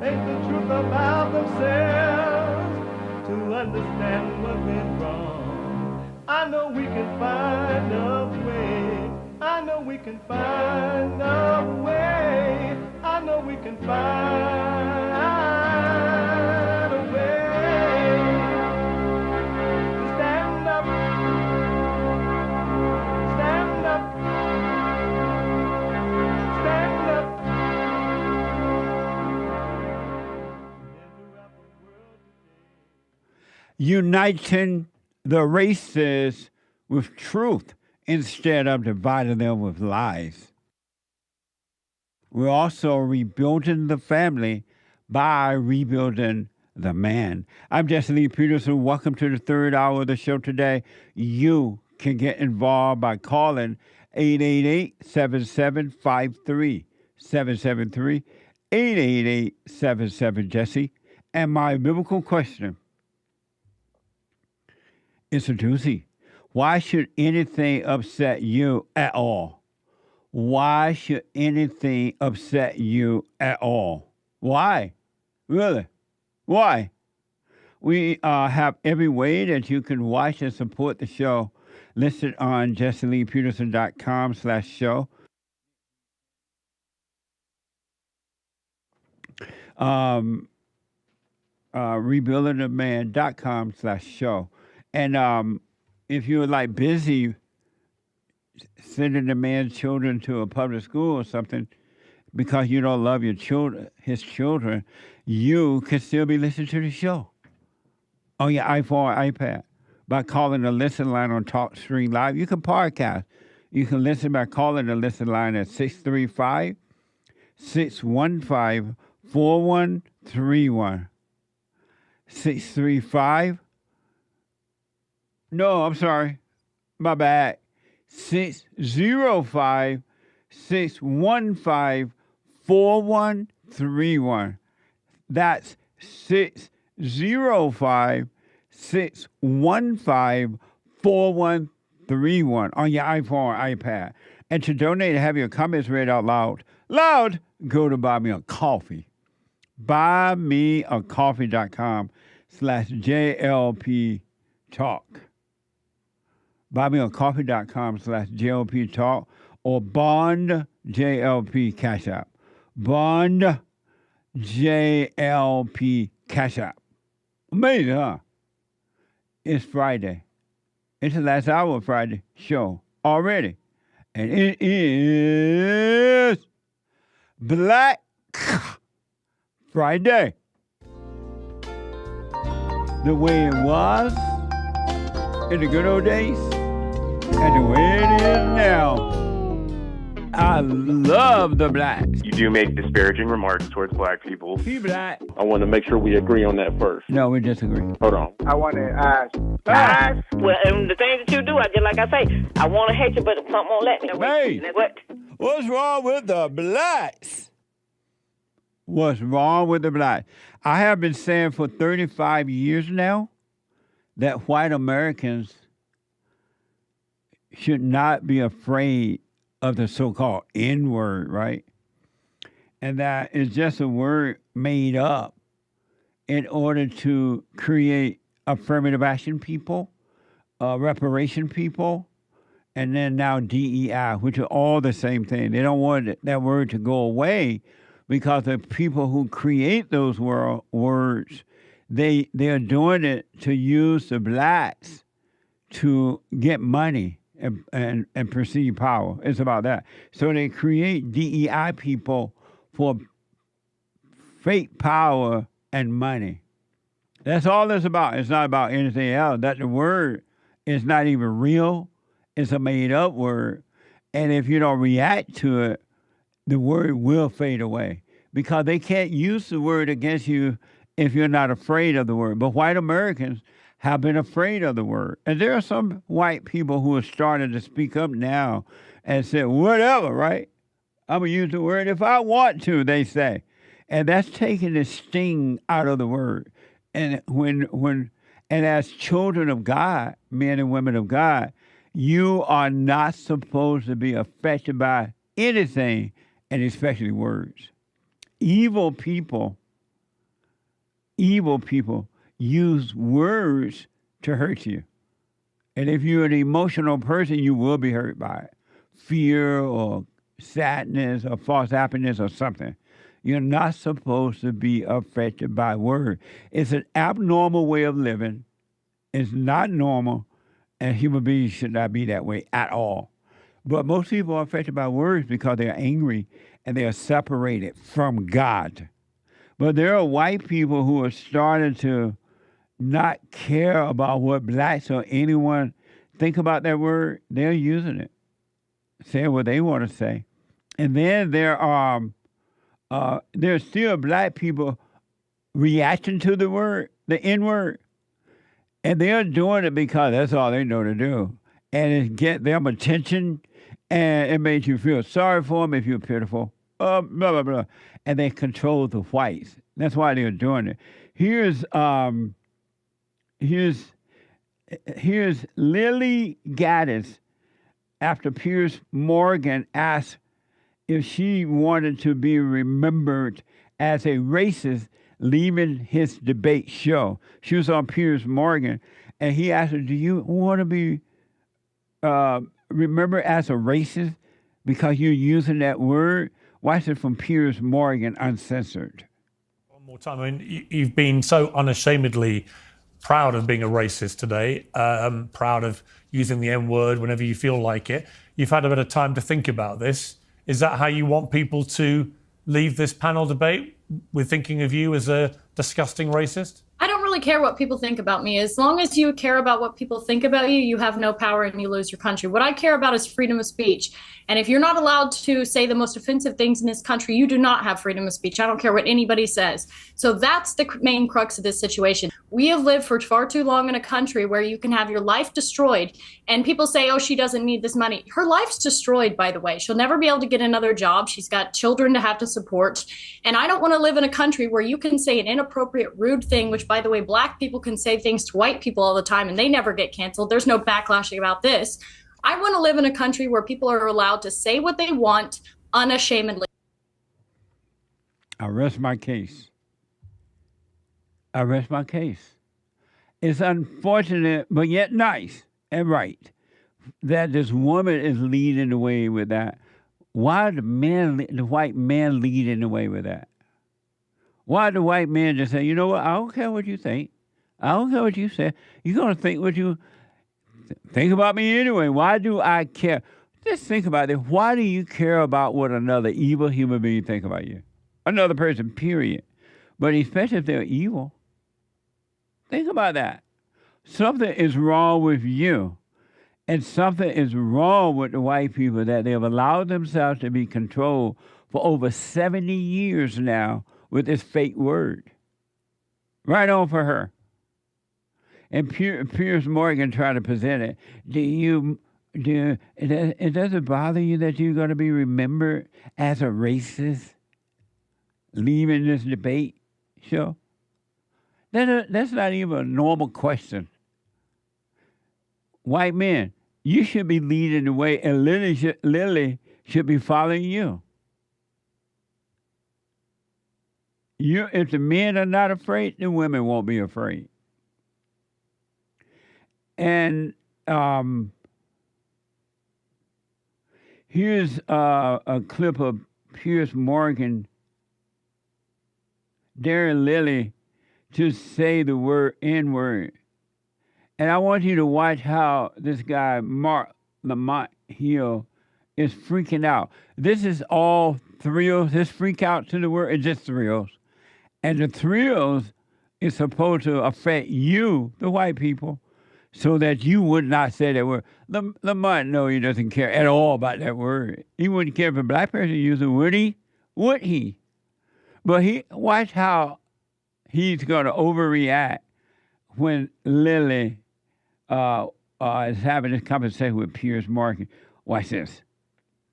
B: face the truth about themselves, to understand what went wrong. I know we can find a way. I know we can find a way. I know we can find a way to stand up, stand up.
C: Uniting the races with truth instead of dividing them with lies. We're also rebuilding the family by rebuilding the man. I'm Jesse Lee Peterson. Welcome to the third hour of the show today. You can get involved by calling 888-7753-773, 888-77-JESSE. And my biblical question, it's a doozy. Why should anything upset you at all? Why should anything upset you at all? Why? Really? Why? We have every way that you can watch and support the show listed on JesselinePeterson.com/show. Rebuildingtheman.com/show. And if you're like busy sending the man's children to a public school or something because you don't love your children, his children, you can still be listening to the show on your iPhone or iPad by calling the listen line on TalkStream Live. You can podcast. You can listen by calling the listen line at 635-615-4131. 635. No, I'm sorry. My bad. 605-615-4131. That's 605-615-4131 on your iPhone or iPad. And to donate and have your comments read out loud, go to Buy Me a Coffee. BuyMeACoffee.com/JLP Talk. BuyMeACoffee.com/JLP Talk or Bond JLP Cash App. Bond JLP Cash App. Amazing, huh? It's Friday. It's the last hour of Friday show already. And it is Black Friday. The way it was in the good old days and the way it is now. I love the blacks.
D: You do make disparaging remarks towards black people.
C: Be black.
D: I want to make sure we agree on that first.
C: No, we disagree.
D: Hold on.
O: I want to ask.
F: Well, and the things that you do, just like I say, I want to hate you, but something won't let me.
C: Hey,
F: what?
C: What's wrong with the blacks? What's wrong with the blacks? I have been saying for 35 years now that white Americans should not be afraid of the so-called N-word, right? And that is just a word made up in order to create affirmative action people, reparation people, and then now DEI, which are all the same thing. They don't want that word to go away because the people who create those words, they are doing it to use the blacks to get money and perceive power. It's about that. So they create DEI people for fake power and money. That's all it's about. It's not about anything else. That the word is not even real. It's a made-up word. And if you don't react to it, the word will fade away because they can't use the word against you if you're not afraid of the word. But white Americans have been afraid of the word. And there are some white people who are starting to speak up now and say, whatever, right? I'm going to use the word if I want to, they say. And that's taking the sting out of the word. And and as children of God, men and women of God, you are not supposed to be affected by anything, and especially words. Evil people use words to hurt you. And if you're an emotional person, you will be hurt by it. Fear or sadness or false happiness or something. You're not supposed to be affected by words. It's an abnormal way of living. It's not normal, and human beings should not be that way at all. But most people are affected by words because they're angry and they are separated from God. But there are white people who are starting to not care about what blacks or anyone think about that word. They're using it, saying what they want to say. And then there's still black people reacting to the word, the N-word. And they're doing it because that's all they know to do. And it get them attention, and it makes you feel sorry for them if you're pitiful. Blah, blah, blah. And they control the whites. That's why they're doing it. Here's Here's Lily Gaddis after Piers Morgan asked if she wanted to be remembered as a racist leaving his debate show. She was on Piers Morgan, and he asked her, do you want to be remembered as a racist because you're using that word? Watch it from Piers Morgan, uncensored.
T: One more time. I mean, you've been so unashamedly proud of being a racist today, proud of using the N-word whenever you feel like it. You've had a bit of time to think about this. Is that how you want people to leave this panel debate, with thinking of you as a disgusting racist?
U: I don't really care what people think about me. As long as you care about what people think about you, you have no power and you lose your country. What I care about is freedom of speech. And if you're not allowed to say the most offensive things in this country, you do not have freedom of speech. I don't care what anybody says. So that's the main crux of this situation. We have lived for far too long in a country where you can have your life destroyed. And people say, oh, she doesn't need this money. Her life's destroyed, by the way. She'll never be able to get another job. She's got children to have to support. And I don't want to live in a country where you can say an inappropriate, rude thing, which, by the way, Black people can say things to white people all the time and they never get canceled. There's no backlashing about this. I want to live in a country where people are allowed to say what they want unashamedly.
C: I rest my case. I rest my case. It's unfortunate, but yet nice and right that this woman is leading the way with that. Why the white man leading the way with that? Why the white man just say, you know what, I don't care what you think. I don't care what you say. You're going to think what you think about me anyway. Why do I care? Just think about it. Why do you care about what another evil human being think about you? Another person, period. But especially if they're evil. Think about that. Something is wrong with you. And something is wrong with the white people that they have allowed themselves to be controlled for over 70 years now with this fake word. Right on for her. And Piers Morgan tried to present it. It doesn't bother you that you're going to be remembered as a racist leaving this debate show? That's not even a normal question. White men, you should be leading the way, and Lily should be following you. If the men are not afraid, the women won't be afraid. And here's a clip of Piers Morgan daring Lily to say the word N-word. And I want you to watch how this guy, Mark Lamont Hill, is freaking out. This is all thrills. This freak out to the word is just thrills. And the thrills is supposed to affect you, the white people, so that you would not say that word. Lamont, no, he doesn't care at all about that word. He wouldn't care if a black person used it, would he? Would he? But watch how he's going to overreact when Lily is having this conversation with Piers Morgan. Watch this.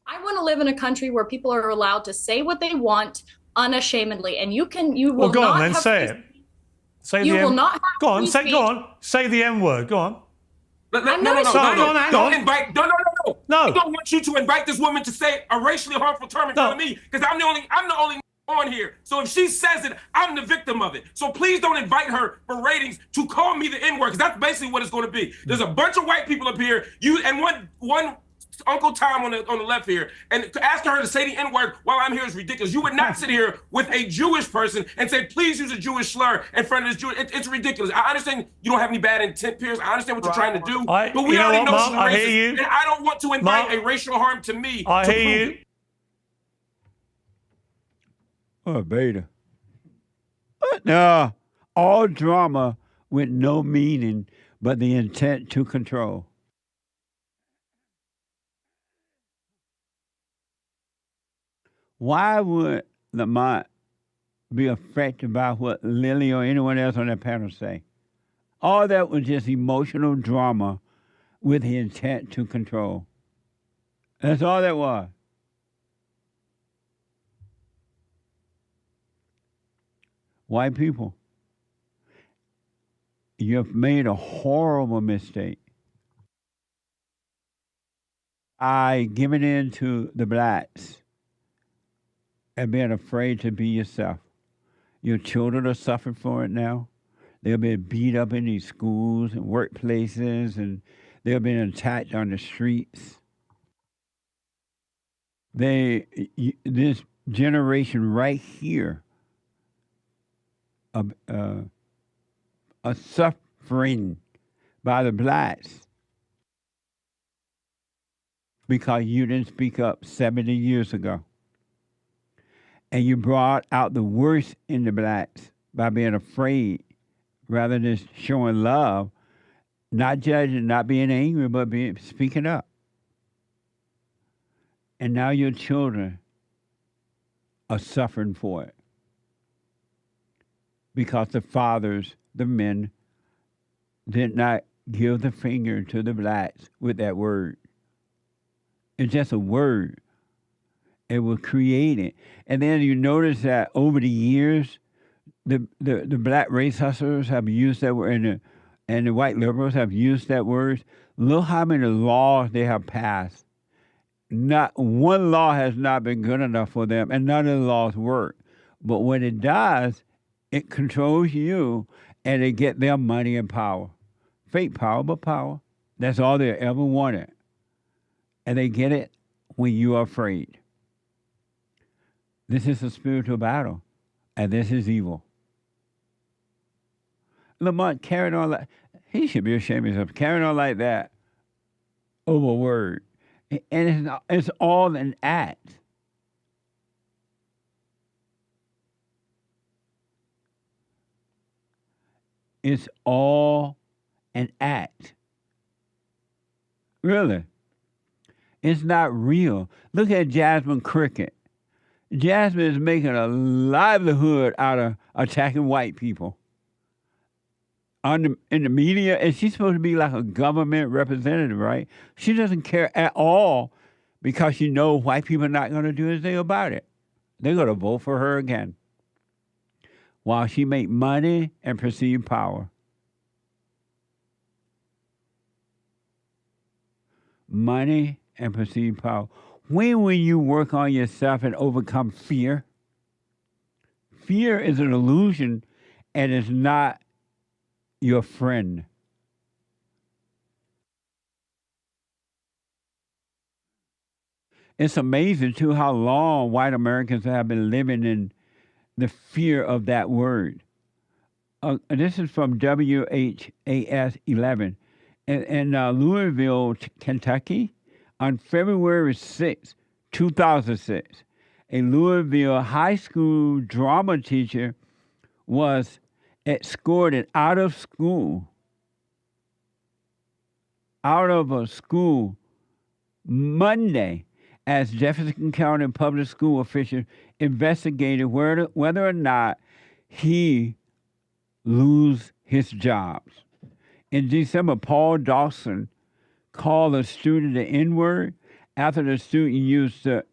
U: I want to live in a country where people are allowed to say what they want unashamedly, and you will
T: well, go
U: not
T: on then,
U: have
T: say it. Say
U: you
T: the
U: will
T: M-
U: not have
T: go on,
U: free
T: say
U: speech.
T: go on, say the M word. Go on.
V: No.
T: Hang on.
V: Don't invite. No. I don't want you to invite this woman to say a racially harmful term in front of me because I'm the only on here. So if she says it, I'm the victim of it. So please don't invite her for ratings to call me the N-word because that's basically what it's going to be. There's a bunch of white people up here. You and one Uncle Tom on the left here, and to ask her to say the N-word while I'm here is ridiculous. You would not sit here with a Jewish person and say, please use a Jewish slur in front of this Jewish. It's ridiculous. I understand you don't have any bad intent, Piers. I understand what you're trying to do. But we already know she's racist. And I don't want to invite a racial harm to me.
T: I hear you.
C: Oh, beta. No, all drama with no meaning but the intent to control. Why would Lamont be affected by what Lily or anyone else on that panel say? All that was just emotional drama with the intent to control. That's all that was. White people. You've made a horrible mistake. I giving in to the blacks and being afraid to be yourself. Your children are suffering for it now. They're being beat up in these schools and workplaces, and they're being attacked on the streets. This generation right here, are suffering by the blacks because you didn't speak up 70 years ago. And you brought out the worst in the blacks by being afraid rather than showing love, not judging, not being angry, but speaking up. And now your children are suffering for it because the fathers, the men, did not give the finger to the blacks with that word. It's just a word. It was created. And then you notice that over the years, the black race hustlers have used that word, and the white liberals have used that word. Look how many laws they have passed. Not one law has not been good enough for them, and none of the laws work. But what it does, it controls you, and it get their money and power. Fake power, but power. That's all they ever wanted. And they get it when you are afraid. This is a spiritual battle, and this is evil. Lamont carrying on like, he should be ashamed of himself, carrying on like that over a word. And it's all an act. It's all an act. Really. It's not real. Look at Jasmine Cricket. Jasmine is making a livelihood out of attacking white people in the media, and she's supposed to be like a government representative, right? She doesn't care at all because she knows white people are not going to do anything about it. They're going to vote for her again while she make money and perceived power. Money and perceived power. When will you work on yourself and overcome fear? Fear is an illusion and it's not your friend. It's amazing, too, how long white Americans have been living in the fear of that word. This is from WHAS 11. In Louisville, Kentucky, on February 6, 2006, a Louisville high school drama teacher was escorted out of a school Monday as Jefferson County public school officials investigated whether or not he lose his jobs. In December, Paul Dawson called a student the N-word after the student used the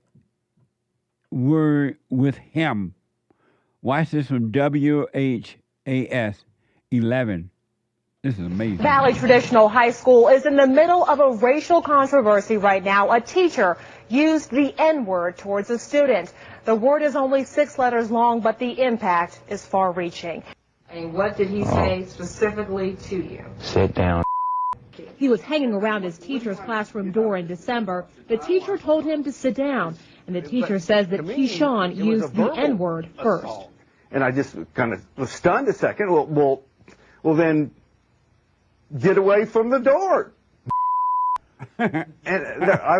C: word with him. Watch this from WHAS 11. This is amazing.
I: Valley Traditional High School is in the middle of a racial controversy right now. A teacher used the N-word towards a student. The word is only 6 letters long, but the impact is far-reaching.
J: And what did he say specifically to you?
W: Sit down.
I: He was hanging around his teacher's classroom door in December. The teacher told him to sit down, and the teacher says that Keyshawn used the N-word first.
X: And I just kind of was stunned a second. Well, then get away from the door. And I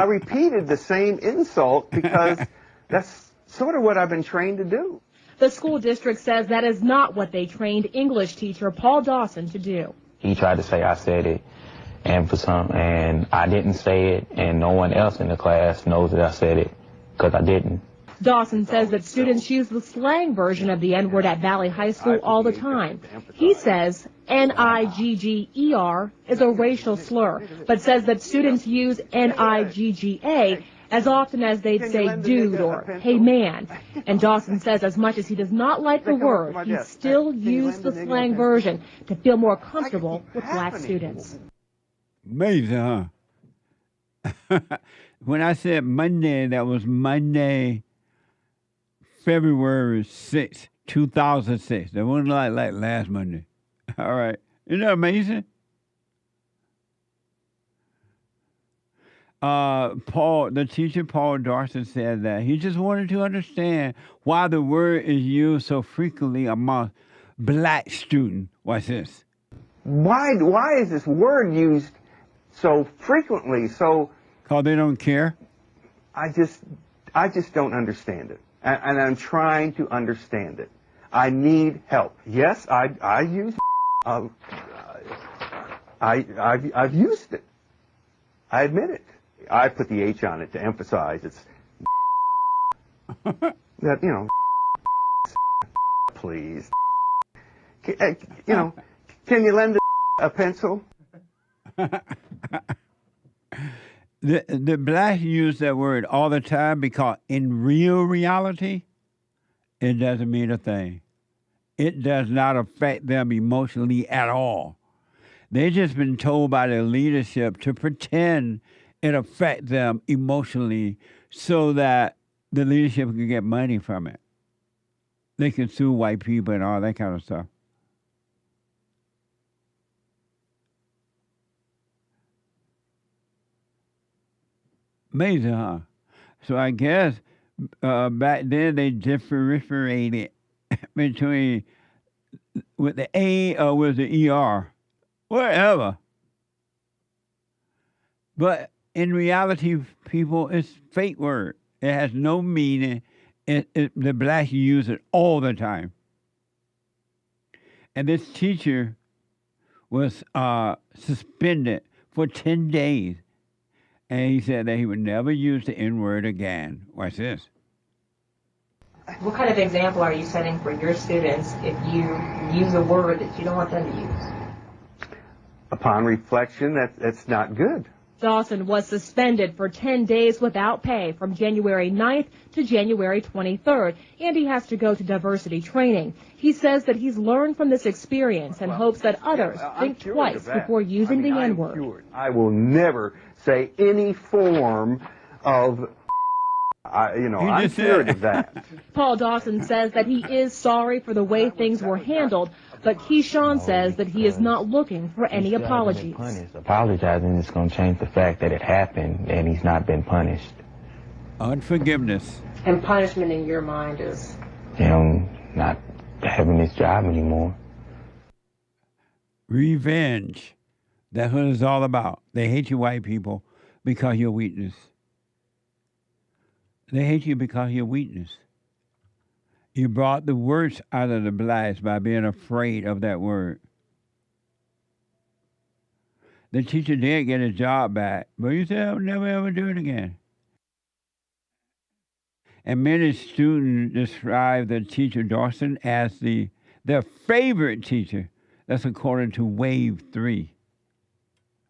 X: repeated the same insult because that's sort of what I've been trained to do.
I: The school district says that is not what they trained English teacher Paul Dawson to do.
W: He tried to say I said it, and I didn't say it, and no one else in the class knows that I said it because I didn't.
I: Dawson says that students use the slang version of the N-word at Valley High School all the time. He says Nigger is a racial slur, but says that students use Nigga as often as they'd say dude or hey man. And Dawson says as much as he does not like the word, he still used the slang version to feel more comfortable with black students.
C: Amazing, huh? When I said Monday, that was Monday, February 6, 2006. That wasn't like last Monday. All right. Isn't that amazing? The teacher, Paul Dawson, said that he just wanted to understand why the word is used so frequently among black students. Watch this.
X: Why is this word used so frequently?
C: Because they don't care?
X: I just don't understand it. And I'm trying to understand it. I need help. Yes, I use I've used it. I admit it. I put the H on it to emphasize it's that, you know, please. You know, can you lend a pencil?
C: The blacks use that word all the time because in real reality, it doesn't mean a thing. It does not affect them emotionally at all. They've just been told by their leadership to pretend it affects them emotionally so that the leadership can get money from it. They can sue white people and all that kind of stuff. Amazing, huh? So I guess back then they differentiated between with the A or with the ER, whatever. But in reality, people, it's fake word. It has no meaning. The blacks use it all the time. And this teacher was suspended for 10 days. And he said that he would never use the N-word again. Watch this.
J: What kind of example are you setting for your students if you use a word that you don't want them to use?
X: Upon reflection, that's not good.
I: Dawson was suspended for 10 days without pay from January 9th to January 23rd, and he has to go to diversity training. He says that he's learned from this experience and hopes that others think twice before using the N-word.
X: I will never say any form of, I'm cured of that.
I: Paul Dawson says that he is sorry for the way things were handled, but Keyshawn says that he is not looking for any apologies.
W: Apologizing is going to change the fact that it happened and he's not been punished.
C: Unforgiveness.
J: And punishment in your mind is?
W: Not having this job anymore.
C: Revenge. That's what it's all about. They hate you white people because of your weakness. They hate you because of your weakness. You brought the worst out of the blacks by being afraid of that word. The teacher did get his job back, but you said, I'll never ever do it again. And many students describe the teacher Dawson as their favorite teacher. That's according to Wave 3.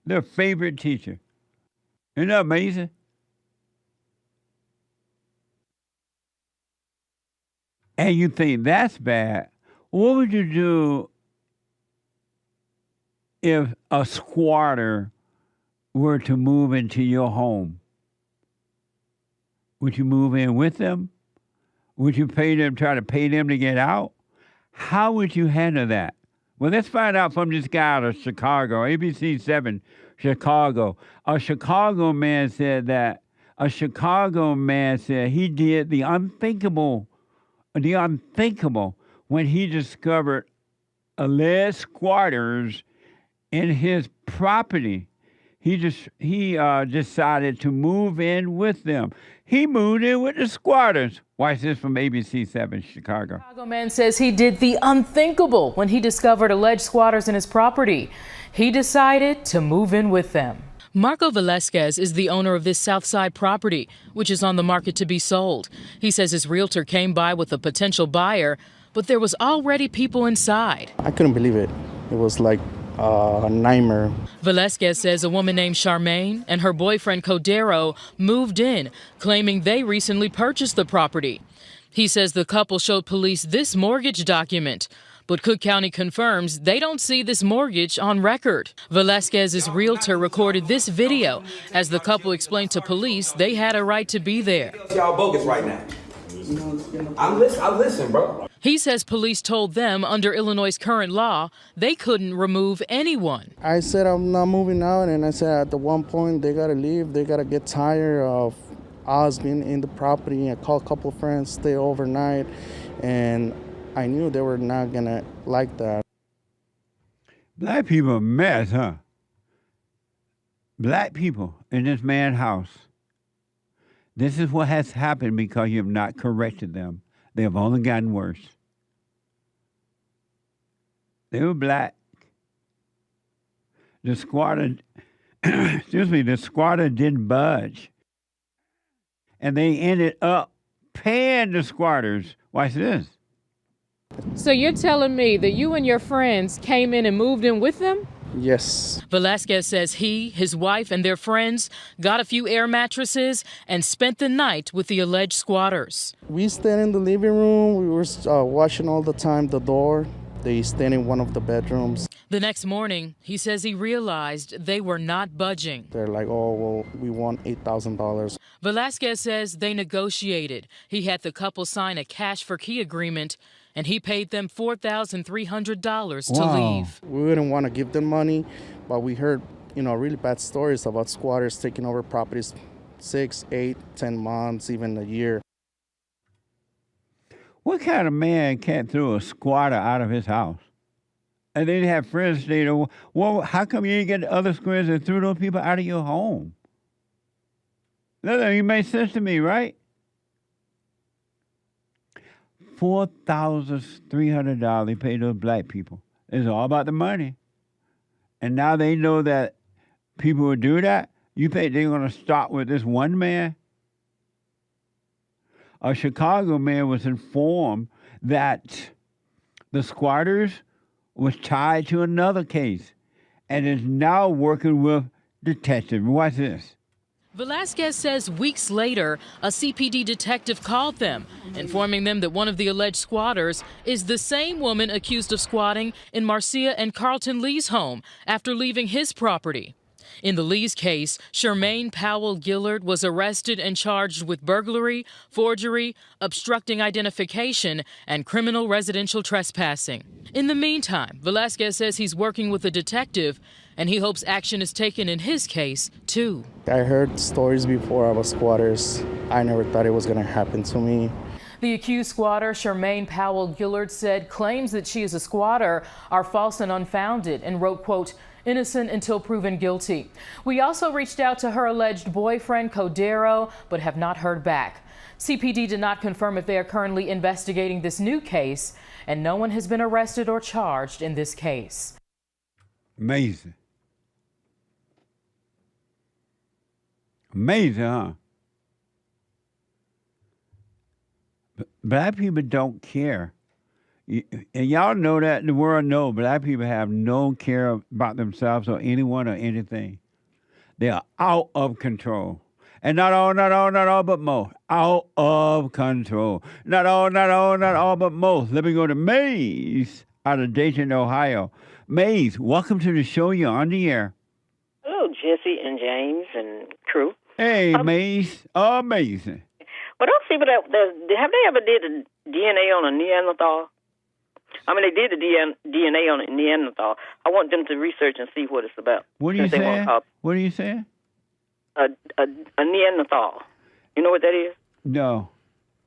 C: Their favorite teacher. Isn't that amazing? And you think that's bad. What would you do if a squatter were to move into your home? Would you move in with them? Would you try to pay them to get out? How would you handle that? Well, let's find out from this guy out of Chicago, ABC 7, Chicago. A Chicago man said he did the unthinkable when he discovered alleged squatters in his property. He decided to move in with them. He moved in with the squatters. Watch this from ABC 7 Chicago.
E: Chicago man says he did the unthinkable when he discovered alleged squatters in his property. He decided to move in with them. Marco Velasquez is the owner of this Southside property, which is on the market to be sold. He says his realtor came by with a potential buyer, but there was already people inside.
H: I couldn't believe it. It was like
A: nightmare.
E: Velasquez says a woman named Charmaine and her boyfriend Cordero moved in, claiming they recently purchased the property. He says the couple showed police this mortgage document, but Cook County confirms they don't see this mortgage on record. Velasquez's realtor recorded this video as the couple explained to police they had a right to be there.
H: Y'all bogus right now. I listen, bro.
E: He says police told them under Illinois' current law they couldn't remove anyone.
A: I said I'm not moving out, and I said at the one point they gotta leave. They gotta get tired of us being in the property. I called a couple of friends, stay overnight, and I knew they were not gonna like that.
C: Black people are a mess, huh? Black people in this man's house. This is what has happened because you have not corrected them. They have only gotten worse. They were black. The squatter, the squatter didn't budge. And they ended up paying the squatters. Watch this.
E: So you're telling me that you and your friends came in and moved in with them?
A: Yes.
E: Velasquez says he, his wife, and their friends got a few air mattresses and spent the night with the alleged squatters.
A: We stayed in the living room. We were watching all the time the door. They stayed in one of the bedrooms.
E: The next morning, he says he realized they were not budging.
A: They're like, oh, well, we want $8,000.
E: Velasquez says they negotiated. He had the couple sign a cash for key agreement, and he paid them $4,300 to leave.
A: We wouldn't want to give them money, but we heard, really bad stories about squatters taking over properties 6, 8, 10 months, even a year.
C: What kind of man can't throw a squatter out of his house? And then have friends stay there. Well, how come you didn't get the other squares and threw those people out of your home? That doesn't even make sense to me, right? $4,300 they paid those black people. It's all about the money. And now they know that people will do that. You think they're going to start with this one man? A Chicago man was informed that the squatters was tied to another case and is now working with detectives. Watch this.
E: Velasquez says weeks later, a CPD detective called them, informing them that one of the alleged squatters is the same woman accused of squatting in Marcia and Carlton Lee's home after leaving his property. In the Lee's case, Charmaine Powell Gillard was arrested and charged with burglary, forgery, obstructing identification, and criminal residential trespassing. In the meantime, Velasquez says he's working with a detective, and he hopes action is taken in his case, too.
A: I heard stories before about squatters. I never thought it was going to happen to me.
E: The accused squatter, Charmaine Powell Gillard, said claims that she is a squatter are false and unfounded, and wrote, quote, innocent until proven guilty. We also reached out to her alleged boyfriend, Cordero, but have not heard back. CPD did not confirm if they are currently investigating this new case, and no one has been arrested or charged in this case.
C: Amazing. Amazing, huh? Black people don't care. And y'all know that, the world knows, black people have no care about themselves or anyone or anything. They are out of control. And not all, but most. Out of control. Not all, but most. Let me go to Maze out of Dayton, Ohio. Maze, welcome to the show. You're on the air.
F: Hello, Jesse and James and crew.
C: Hey, Maze. Amazing.
F: But I'll see, but have they ever did a DNA on a Neanderthal? I mean, they did the DNA on a Neanderthal. I want them to research and see what it's about.
C: What are you saying? What are you saying?
F: A Neanderthal. You know what that is?
C: No.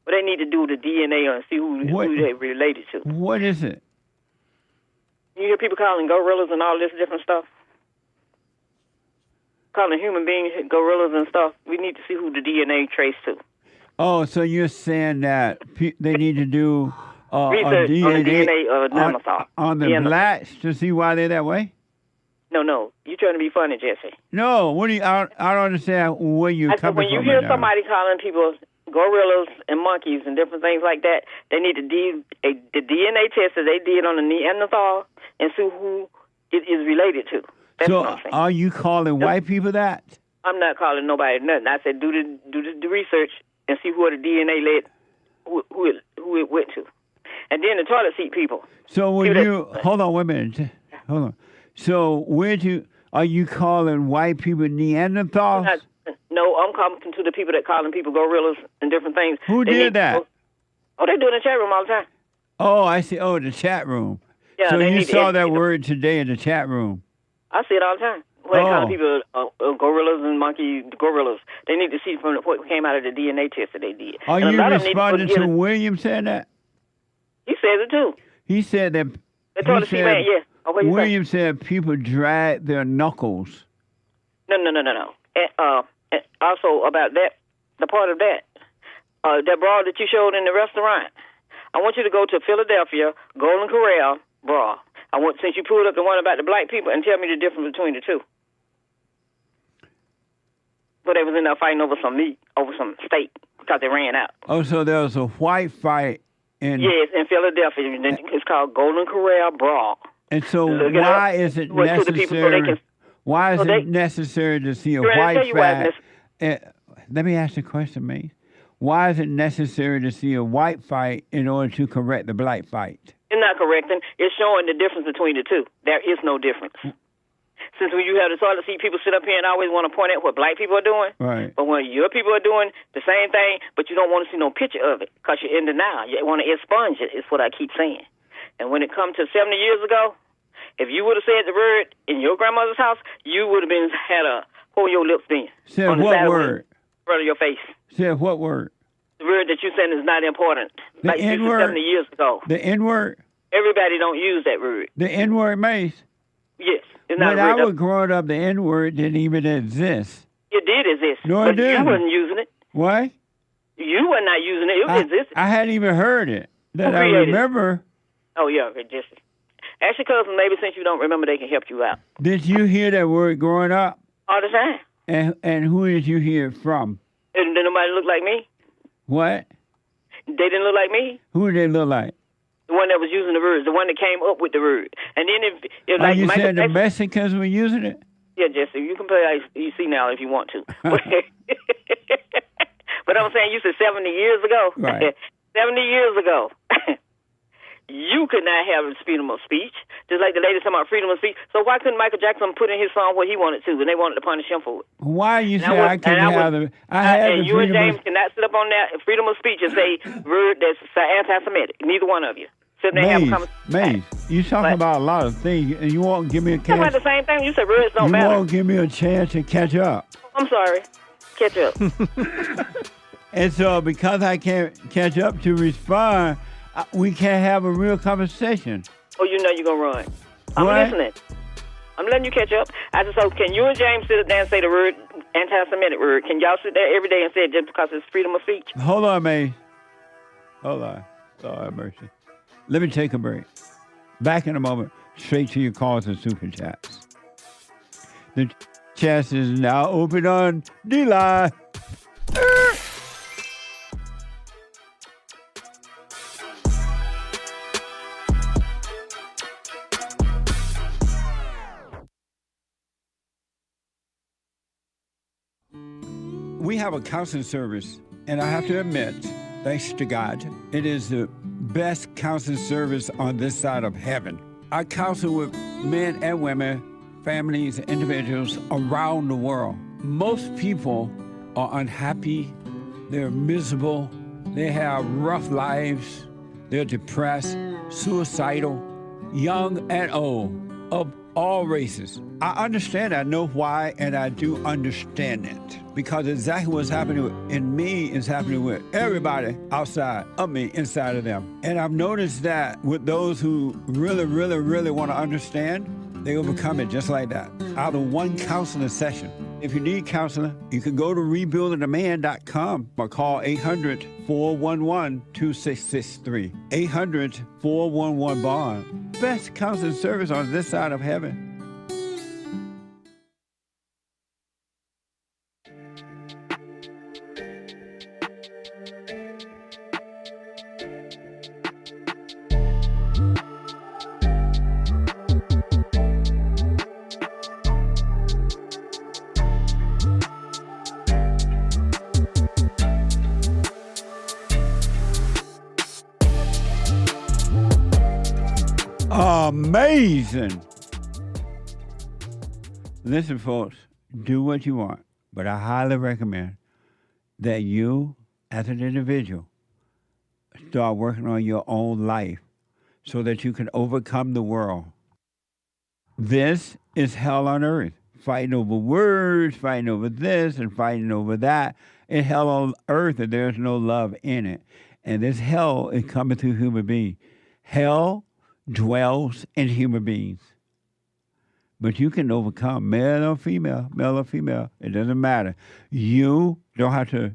F: But they need to do the DNA and see who they related to.
C: What is it?
F: You hear people calling gorillas and all this different stuff? Calling human beings gorillas and stuff. We need to see who the DNA traced to.
C: Oh, so you're saying that they need to do
F: research on the DNA of Neanderthal.
C: On the blacks to see why they're that way?
F: No. You're trying to be funny, Jesse.
C: No. What do you? I don't understand where you're coming from.
F: When you hear somebody calling people gorillas and monkeys and different things like that, they need to do the DNA test that they did on the Neanderthal and see who it is related to. That's what I'm saying.
C: Are you calling white people that?
F: I'm not calling nobody nothing. I said do the research and see where the DNA led, who it went to, and then the toilet seat people.
C: So when hold on, wait a minute, hold on. So are you calling white people Neanderthals?
F: No, I'm calling to the people that calling people gorillas and different things.
C: Who did that?
F: Oh, they do it in the chat room all the time.
C: Oh, I see. Oh, the chat room.
F: Yeah,
C: so you saw that word today in the chat room.
F: I see it all the time. When calling people gorillas and monkey gorillas, they need to see from what came out of the DNA test that they did.
C: Are you responding to William saying that?
F: He says it too.
C: He said that.
F: The toilet seat man, yes. Oh,
C: William said people drag their knuckles.
F: No. And also about that, the part of that brawl that you showed in the restaurant. I want you to go to Philadelphia Golden Corral brawl. Since you pulled up the one about the black people, and tell me the difference between the two. But they was in there fighting over some meat, over some steak, because they ran out.
C: Oh, so there was a white fight in...
F: Yes, in Philadelphia. It's called Golden Corral brawl.
C: And so why is it necessary... Why is it necessary to see a white fight? Let me ask the question, mate. Why is it necessary to see a white fight in order to correct the black fight?
F: It's not correcting. It's showing the difference between the two. There is no difference. Since when you have the toilet seat people sit up here and always want to point at what black people are doing,
C: right?
F: But when your people are doing the same thing, but you don't want to see no picture of it because you're in denial. You want to expunge it, is what I keep saying. And when it comes to 70 years ago, if you would have said the word in your grandmother's house, you would have had a hold your lips then.
C: Said what word?
F: In front of your face.
C: Said what word?
F: The word that you're saying is not important.
C: The N-word?
F: 70 years ago.
C: The N-word?
F: Everybody don't use that word.
C: The N-word, Mace?
F: Yes. It's not
C: when I was growing up, the N-word didn't even exist.
F: It did exist.
C: No, it didn't.
F: You wasn't using it.
C: What?
F: You were not using it. It existed.
C: I hadn't even heard it. That I remember.
F: Oh, yeah, just ask your cousin, maybe since you don't remember, they can help you out.
C: Did you hear that word growing up?
F: All the time.
C: And who did you hear it from?
F: Did nobody look like me?
C: What?
F: They didn't look like me?
C: Who did they look like?
F: The one that was using the words, the one that came up with the word. And then if like
C: you
F: Michael
C: said the
F: Jackson,
C: Mexicans were using it?
F: Yeah, Jesse, you can play EC now if you want to. But I'm saying you said 70 years ago.
C: Right.
F: 70 years ago. You could not have freedom of speech, just like the lady talking about freedom of speech. So why couldn't Michael Jackson put in his song what he wanted to, and they wanted to punish him for it?
C: Why you say I couldn't have the? I had
F: and
C: the
F: you and
C: freedom
F: James cannot sit up on that freedom of speech and say word that's anti-Semitic. Neither one of you. Sit there and have a conversation.
C: Maze, you talking about a lot of things, and you won't give me a
F: Talking
C: chance.
F: about the same thing. You said words don't matter.
C: You won't give me a chance to catch up.
F: I'm sorry. Catch up.
C: And so because I can't catch up to respond, we can't have a real conversation.
F: Oh, you know you're going to run. I'm listening. I'm letting you catch up. I just hope, can you and James sit there and say the word, anti-Semitic word? Can y'all sit there every day and say it just because it's freedom of speech?
C: Hold on, May. Hold on. Lord have mercy. Let me take a break. Back in a moment, straight to your calls and super chats. The chat is now open on D-Line. We have a counseling service, and I have to admit, thanks to God, it is the best counseling service on this side of heaven. I counsel with men and women, families, individuals around the world. Most people are unhappy, they're miserable, they have rough lives, they're depressed, suicidal, young and old, of all races. I understand, I know why, and I do understand it. Because exactly what's happening in me is happening with everybody outside of me, inside of them. And I've noticed that with those who really, really, really want to understand, they will become it just like that, out of one counseling session. If you need counseling, you can go to rebuildingaman.com or call 800-411-2663. 800-411-BOND. Best counseling service on this side of heaven. amazing. Listen, folks, do what you want, but I highly recommend that you, as an individual, start working on your own life so that you can overcome the world. This is hell on earth. Fighting over words, fighting over this, and fighting over that. It's hell on earth, and there's no love in it. And this hell is coming through human beings. Hell dwells in human beings. But you can overcome, male or female, it doesn't matter. You don't have to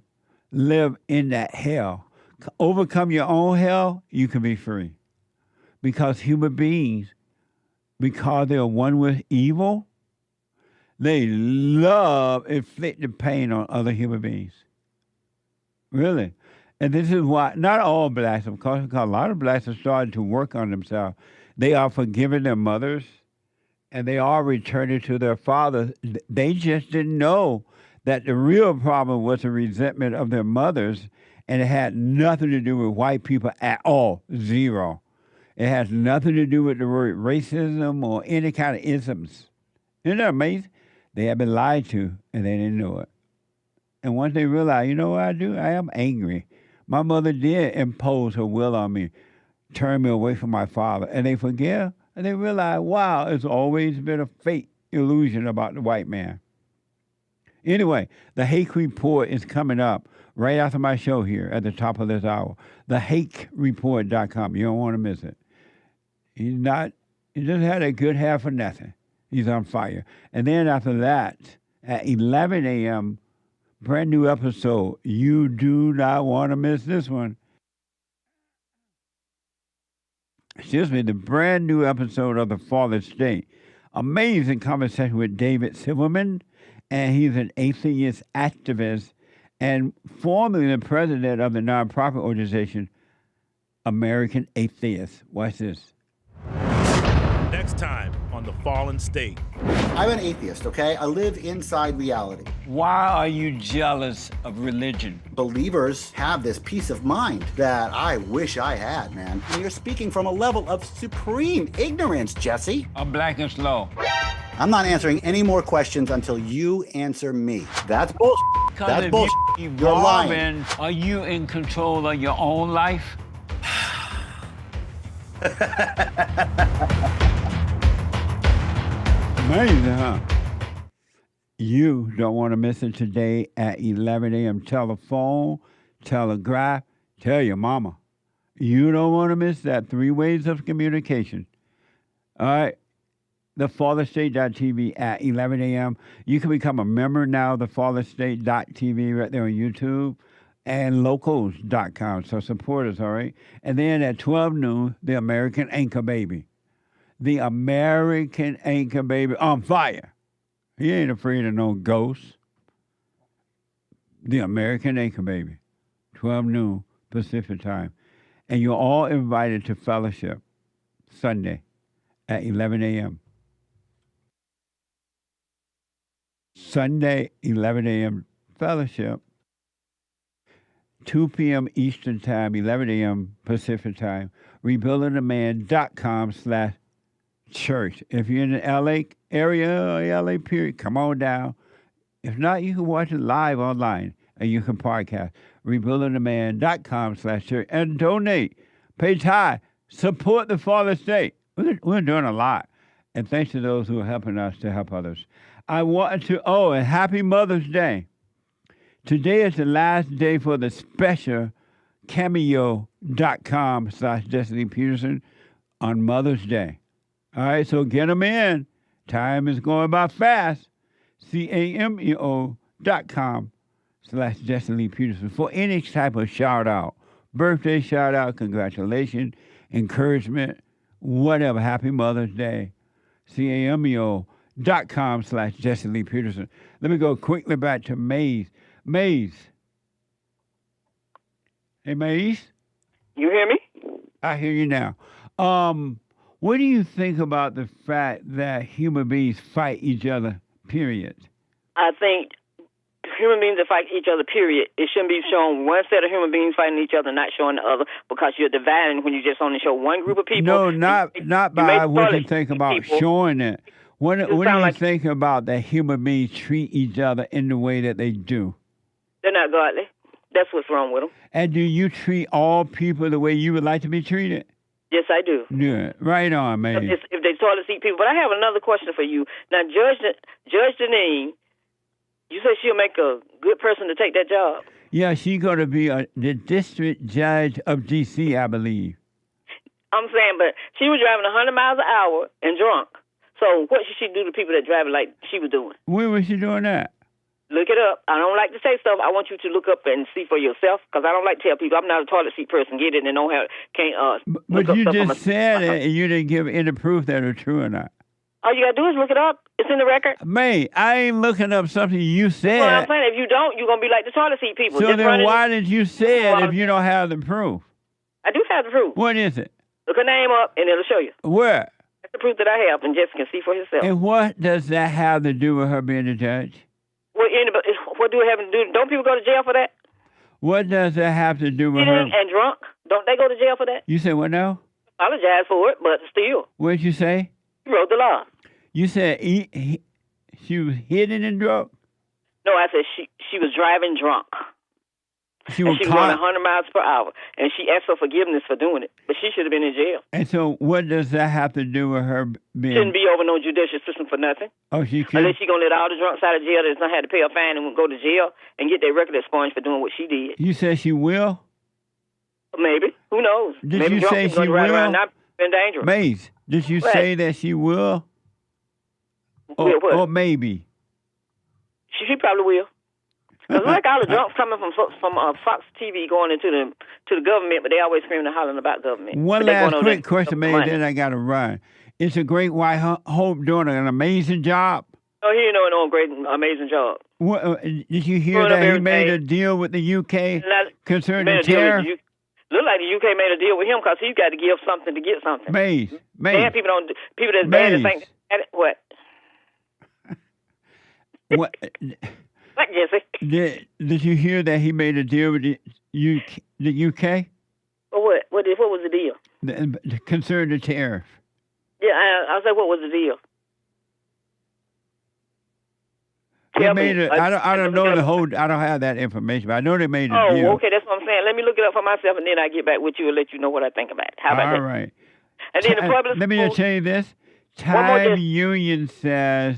C: live in that hell. Overcome your own hell, you can be free. Because human beings, because they are one with evil, they love inflicting pain on other human beings. Really. And this is why, not all blacks, of course, because a lot of blacks are starting to work on themselves. They are forgiving their mothers, and they are returning to their fathers. They just didn't know that the real problem was the resentment of their mothers, and it had nothing to do with white people at all. Zero. It has nothing to do with the word racism or any kind of isms. Isn't that amazing? They have been lied to, and they didn't know it. And once they realize, you know what I do? I am angry. My mother did impose her will on me, turn me away from my father. And they forgive, and they realize, wow, it's always been a fake illusion about the white man. Anyway, the Hake Report is coming up right after my show here at the top of this hour. TheHakeReport.com. You don't want to miss it. He just had a good hair for nothing. He's on fire. And then after that, at 11 a.m., brand new episode. You do not want to miss this one. Excuse me, the brand new episode of The Fallen State. Amazing conversation with David Silverman, and he's an atheist activist and formerly the president of the nonprofit organization American Atheists. Watch this.
K: Next time on The Fallen State.
M: I'm an atheist, okay? I live inside reality.
C: Why are you jealous of religion?
M: Believers have this peace of mind that I wish I had, man. And you're speaking from a level of supreme ignorance, Jesse.
C: I'm black and slow.
M: I'm not answering any more questions until you answer me. That's bullshit. That's bullshit. You're lying.
C: Are you in control of your own life? Amazing, huh? You don't want to miss it today at 11 a.m. Telephone, telegraph, tell your mama. You don't want to miss that. 3 ways of communication. All right. TheFallenState.tv at 11 a.m. You can become a member now, TheFallenState.tv right there on YouTube, and locals.com. So support us, all right? And then at 12 noon, the American Anchor Baby. The American Anchor Baby on fire. He ain't afraid of no ghosts. The American Anchor Baby. 12 noon Pacific time. And you're all invited to fellowship Sunday at 11 a.m. Sunday, 11 a.m. fellowship. 2 p.m. Eastern time, 11 a.m. Pacific time. RebuildingTheMan.com/church. If you're in the LA area, LA period, come on down. If not, you can watch it live online and you can podcast. RebuildingTheMan.com/church and donate. Pay tithe. Support the Fallen State. We're doing a lot. And thanks to those who are helping us to help others. I wanted to, and happy Mother's Day. Today is the last day for the special cameo.com/Destiny Peterson on Mother's Day. All right, so get them in. Time is going by fast. cameo.com/Destiny Peterson for any type of shout out. Birthday shout out, congratulations, encouragement, whatever. Happy Mother's Day. cameo.com/Destiny Peterson. Let me go quickly back to Maze. Maze. Hey, Maze?
F: You hear me?
C: I hear you now. What do you think about the fact that human beings fight each other, period?
F: I think human beings that fight each other, period. It shouldn't be shown one set of human beings fighting each other, not showing the other, because you're dividing when you just only show one group of people.
C: No, not by what you think about
F: people.
C: showing it. What do you think about that human beings treat each other in the way that they do?
F: They're not godly. That's what's wrong with them.
C: And do you treat all people the way you would like to be treated?
F: Yes, I do.
C: Yeah, right on, man.
F: If they toilet seat people. But I have another question for you. Now, Judge Jeanine, you say she'll make a good person to take that job.
C: Yeah, she's going to be the district judge of D.C., I believe.
F: I'm saying, but she was driving 100 miles an hour and drunk. So what should she do to people that drive it like she was doing?
C: When was she doing that?
F: Look it up. I don't like to say stuff. I want you to look up and see for yourself, because I don't like to tell people. I'm not a toilet seat person. Get it and don't have
C: But you just said it, and you didn't give any proof that it's true or not.
F: All you gotta do is look it up. It's in the record.
C: May, I ain't looking up something you said.
F: Well, I'm saying, if you don't, you're gonna be like the toilet seat people.
C: So
F: just
C: then why did you say it if you don't have the proof?
F: I do have the proof.
C: What is it?
F: Look her name up and it'll show you.
C: Where?
F: That's the proof that I have, and Jessica can see for herself.
C: And what does that have to do with her being a judge?
F: Well, what do it have to do? Don't people go to jail for that?
C: What does that have to do with her?
F: And drunk? Don't they go to jail for that?
C: You said what now?
F: Apologize for it, but still.
C: What did you say?
F: You wrote the law.
C: You said she was hidden and drunk?
F: No, I said she was driving drunk.
C: She was
F: going 100 miles per hour, and she asked for forgiveness for doing it, but she should have been in jail.
C: And so what does that have to do with her being...
F: Shouldn't be over no judicial system for nothing.
C: Oh, she can't?
F: Unless she going to let all the drunks out of jail that's not had to pay a fine and go to jail and get their record expunged for doing what she did.
C: You said she will?
F: Maybe. Who knows?
C: Did
F: Maybe
C: you say she will?
F: Not been dangerous.
C: Maze, did you say that she will? Or maybe?
F: She probably will. Because like all the drunks coming from Fox TV going into the government, but they always screaming and hollering about government.
C: One last quick question, Maze, then I got to run. Is a Great White Hope doing an amazing job?
F: Oh, he ain't doing a great, amazing job.
C: What, did you hear that he made a deal with the UK concerning the tariff?
F: Look like the UK made a deal with him because he's got to give something to get something.
C: Maze.
F: Bad people that's bad to think. What?
C: What?
F: What, Jesse?
C: Did you hear that he made a deal with the UK?
F: What? What was the deal?
C: Concerning the tariff.
F: Yeah, I said, what was the deal?
C: They made it. I don't know the whole. I don't have that information, but I know they made a deal.
F: Oh, okay, that's what I'm saying. Let me look it up for myself, and then I get back with you and let you know what I think about it. How about that?
C: All right.
F: And then the public.
C: Let me just tell you this. Time Union says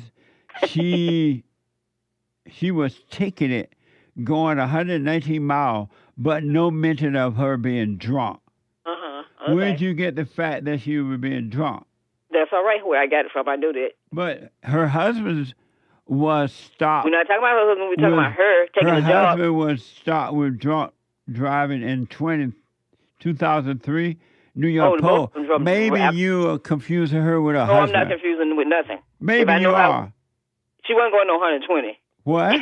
C: she was ticketed going 119 miles, but no mention of her being drunk.
F: Okay.
C: Where'd you get the fact that she was being drunk?
F: That's all right. Where I got it from, I knew that.
C: But her husband was stopped.
F: We're not talking about her husband. We're talking about her taking the job.
C: Her husband was stopped with drunk driving in 2003. New York Post. Maybe you are confusing her with her husband.
F: No, I'm not confusing with nothing.
C: Maybe you are.
F: She wasn't going no 120.
C: What?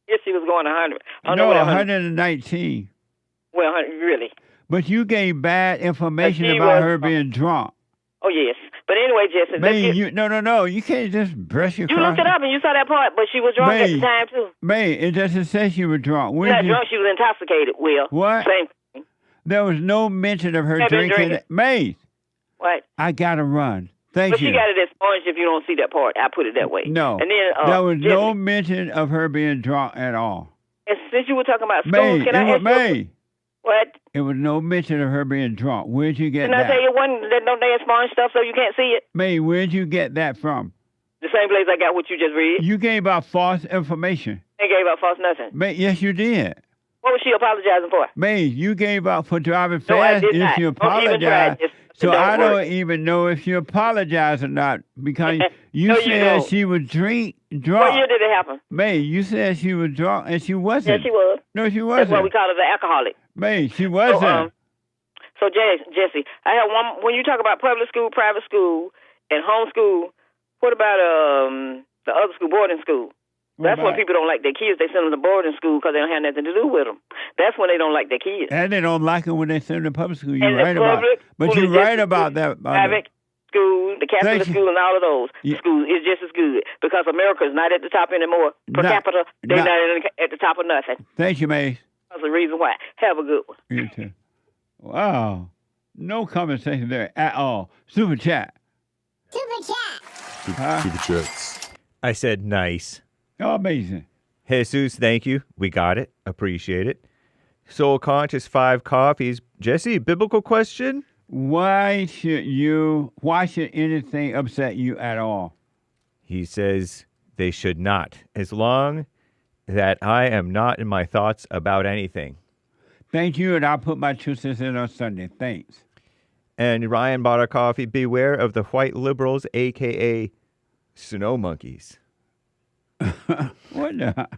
F: Yes, she was going 100.
C: No, 119.
F: Well, really.
C: But you gave bad information about her being drunk.
F: Oh, yes. But anyway, Jesse.
C: No. You can't just brush your
F: You looked it up and you saw that part, but she was drunk at the time, too.
C: It doesn't say she was drunk.
F: Not drunk, she was intoxicated, Will.
C: What?
F: Same thing.
C: There was no mention of her drinking. May.
F: What?
C: I got to run. Thank you.
F: But she got it expunged if you don't see that part. I put it that way.
C: No.
F: And then,
C: there was no mention of her being drunk at all.
F: And since you were talking about schools, can I ask you? What?
C: It was no mention of her being drunk. Where'd you get that?
F: Can I tell you one that don't they expunge stuff so you can't see it?
C: May, where'd you get that from?
F: The same place I got what you just read.
C: You gave out false information.
F: I gave out false nothing.
C: May, yes, you did.
F: What was she apologizing for?
C: May, you gave out for driving fast.
F: No, I did not.
C: If you apologize. So I don't even know if you apologize or not because you said she was drunk.
F: What year did it happen?
C: May, you said she was drunk and she wasn't.
F: Yes, she was.
C: No, she wasn't.
F: That's why we call her the alcoholic.
C: May, she wasn't.
F: So Jesse, I have one. When you talk about public school, private school, and homeschool, what about the other school, boarding school? That's when people don't like their kids. They send them to boarding school because they don't have nothing to do with them. That's when they don't like their kids.
C: And they don't like them when they send them to public school. You're right about it. But you're right about that.
F: Private school, the Catholic school, and all of those schools is just as good because America is not at the top anymore per capita. They're not at the top of nothing.
C: Thank you, Mace.
F: That's the reason why. Have a good one.
C: You too. Wow. No conversation there at all. Super chat.
N: Super chat.
G: Super chats. I said nice.
C: Oh, amazing.
G: Jesus, thank you. We got it. Appreciate it. Soul Conscious 5 coffees. Jesse, biblical question?
C: Why should anything upset you at all?
G: He says they should not, as long that I am not in my thoughts about anything.
C: Thank you, and I'll put my 2 cents in on Sunday. Thanks.
G: And Ryan bought a coffee. Beware of the white liberals, a.k.a. snow monkeys.
C: What the?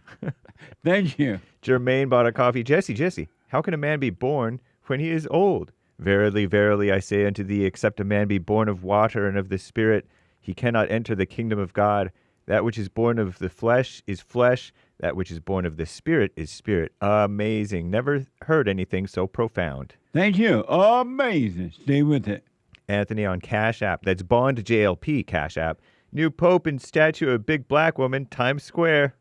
C: Thank you.
G: Jermaine bought a coffee. Jesse, how can a man be born when he is old? Verily, verily, I say unto thee, except a man be born of water and of the Spirit, he cannot enter the kingdom of God. That which is born of the flesh is flesh. That which is born of the Spirit is spirit. Amazing. Never heard anything so profound.
C: Thank you. Amazing. Stay with it.
G: Anthony on Cash App. That's Bond JLP Cash App. New Pope and statue of big black woman, Times Square.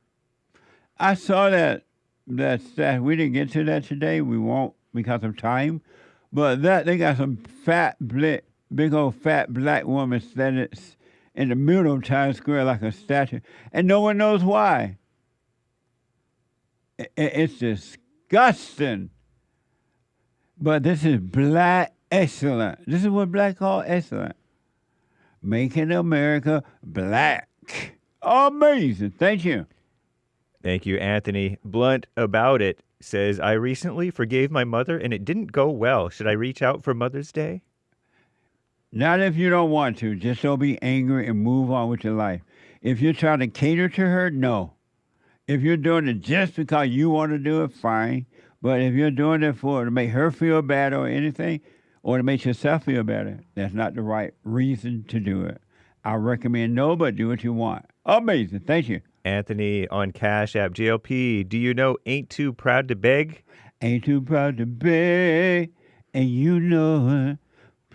C: I saw that we didn't get to that today. We won't because of time. But they got some big old fat black woman standing in the middle of Times Square like a statue. And no one knows why. It's disgusting. But this is black excellent. This is what black call excellent. Making America black. Amazing. Thank you.
G: Thank you, Anthony. Blunt about it says, I recently forgave my mother and it didn't go well. Should I reach out for Mother's Day?
C: Not if you don't want to. Just don't be angry and move on with your life. If you're trying to cater to her, no. If you're doing it just because you want to do it, fine. But if you're doing it to make her feel bad or anything, or to make yourself feel better, that's not the right reason to do it. I recommend no, but do what you want. Amazing. Thank you.
G: Anthony on Cash App. JLP, do you know Ain't Too Proud to Beg?
C: Ain't too proud to beg, and you know it.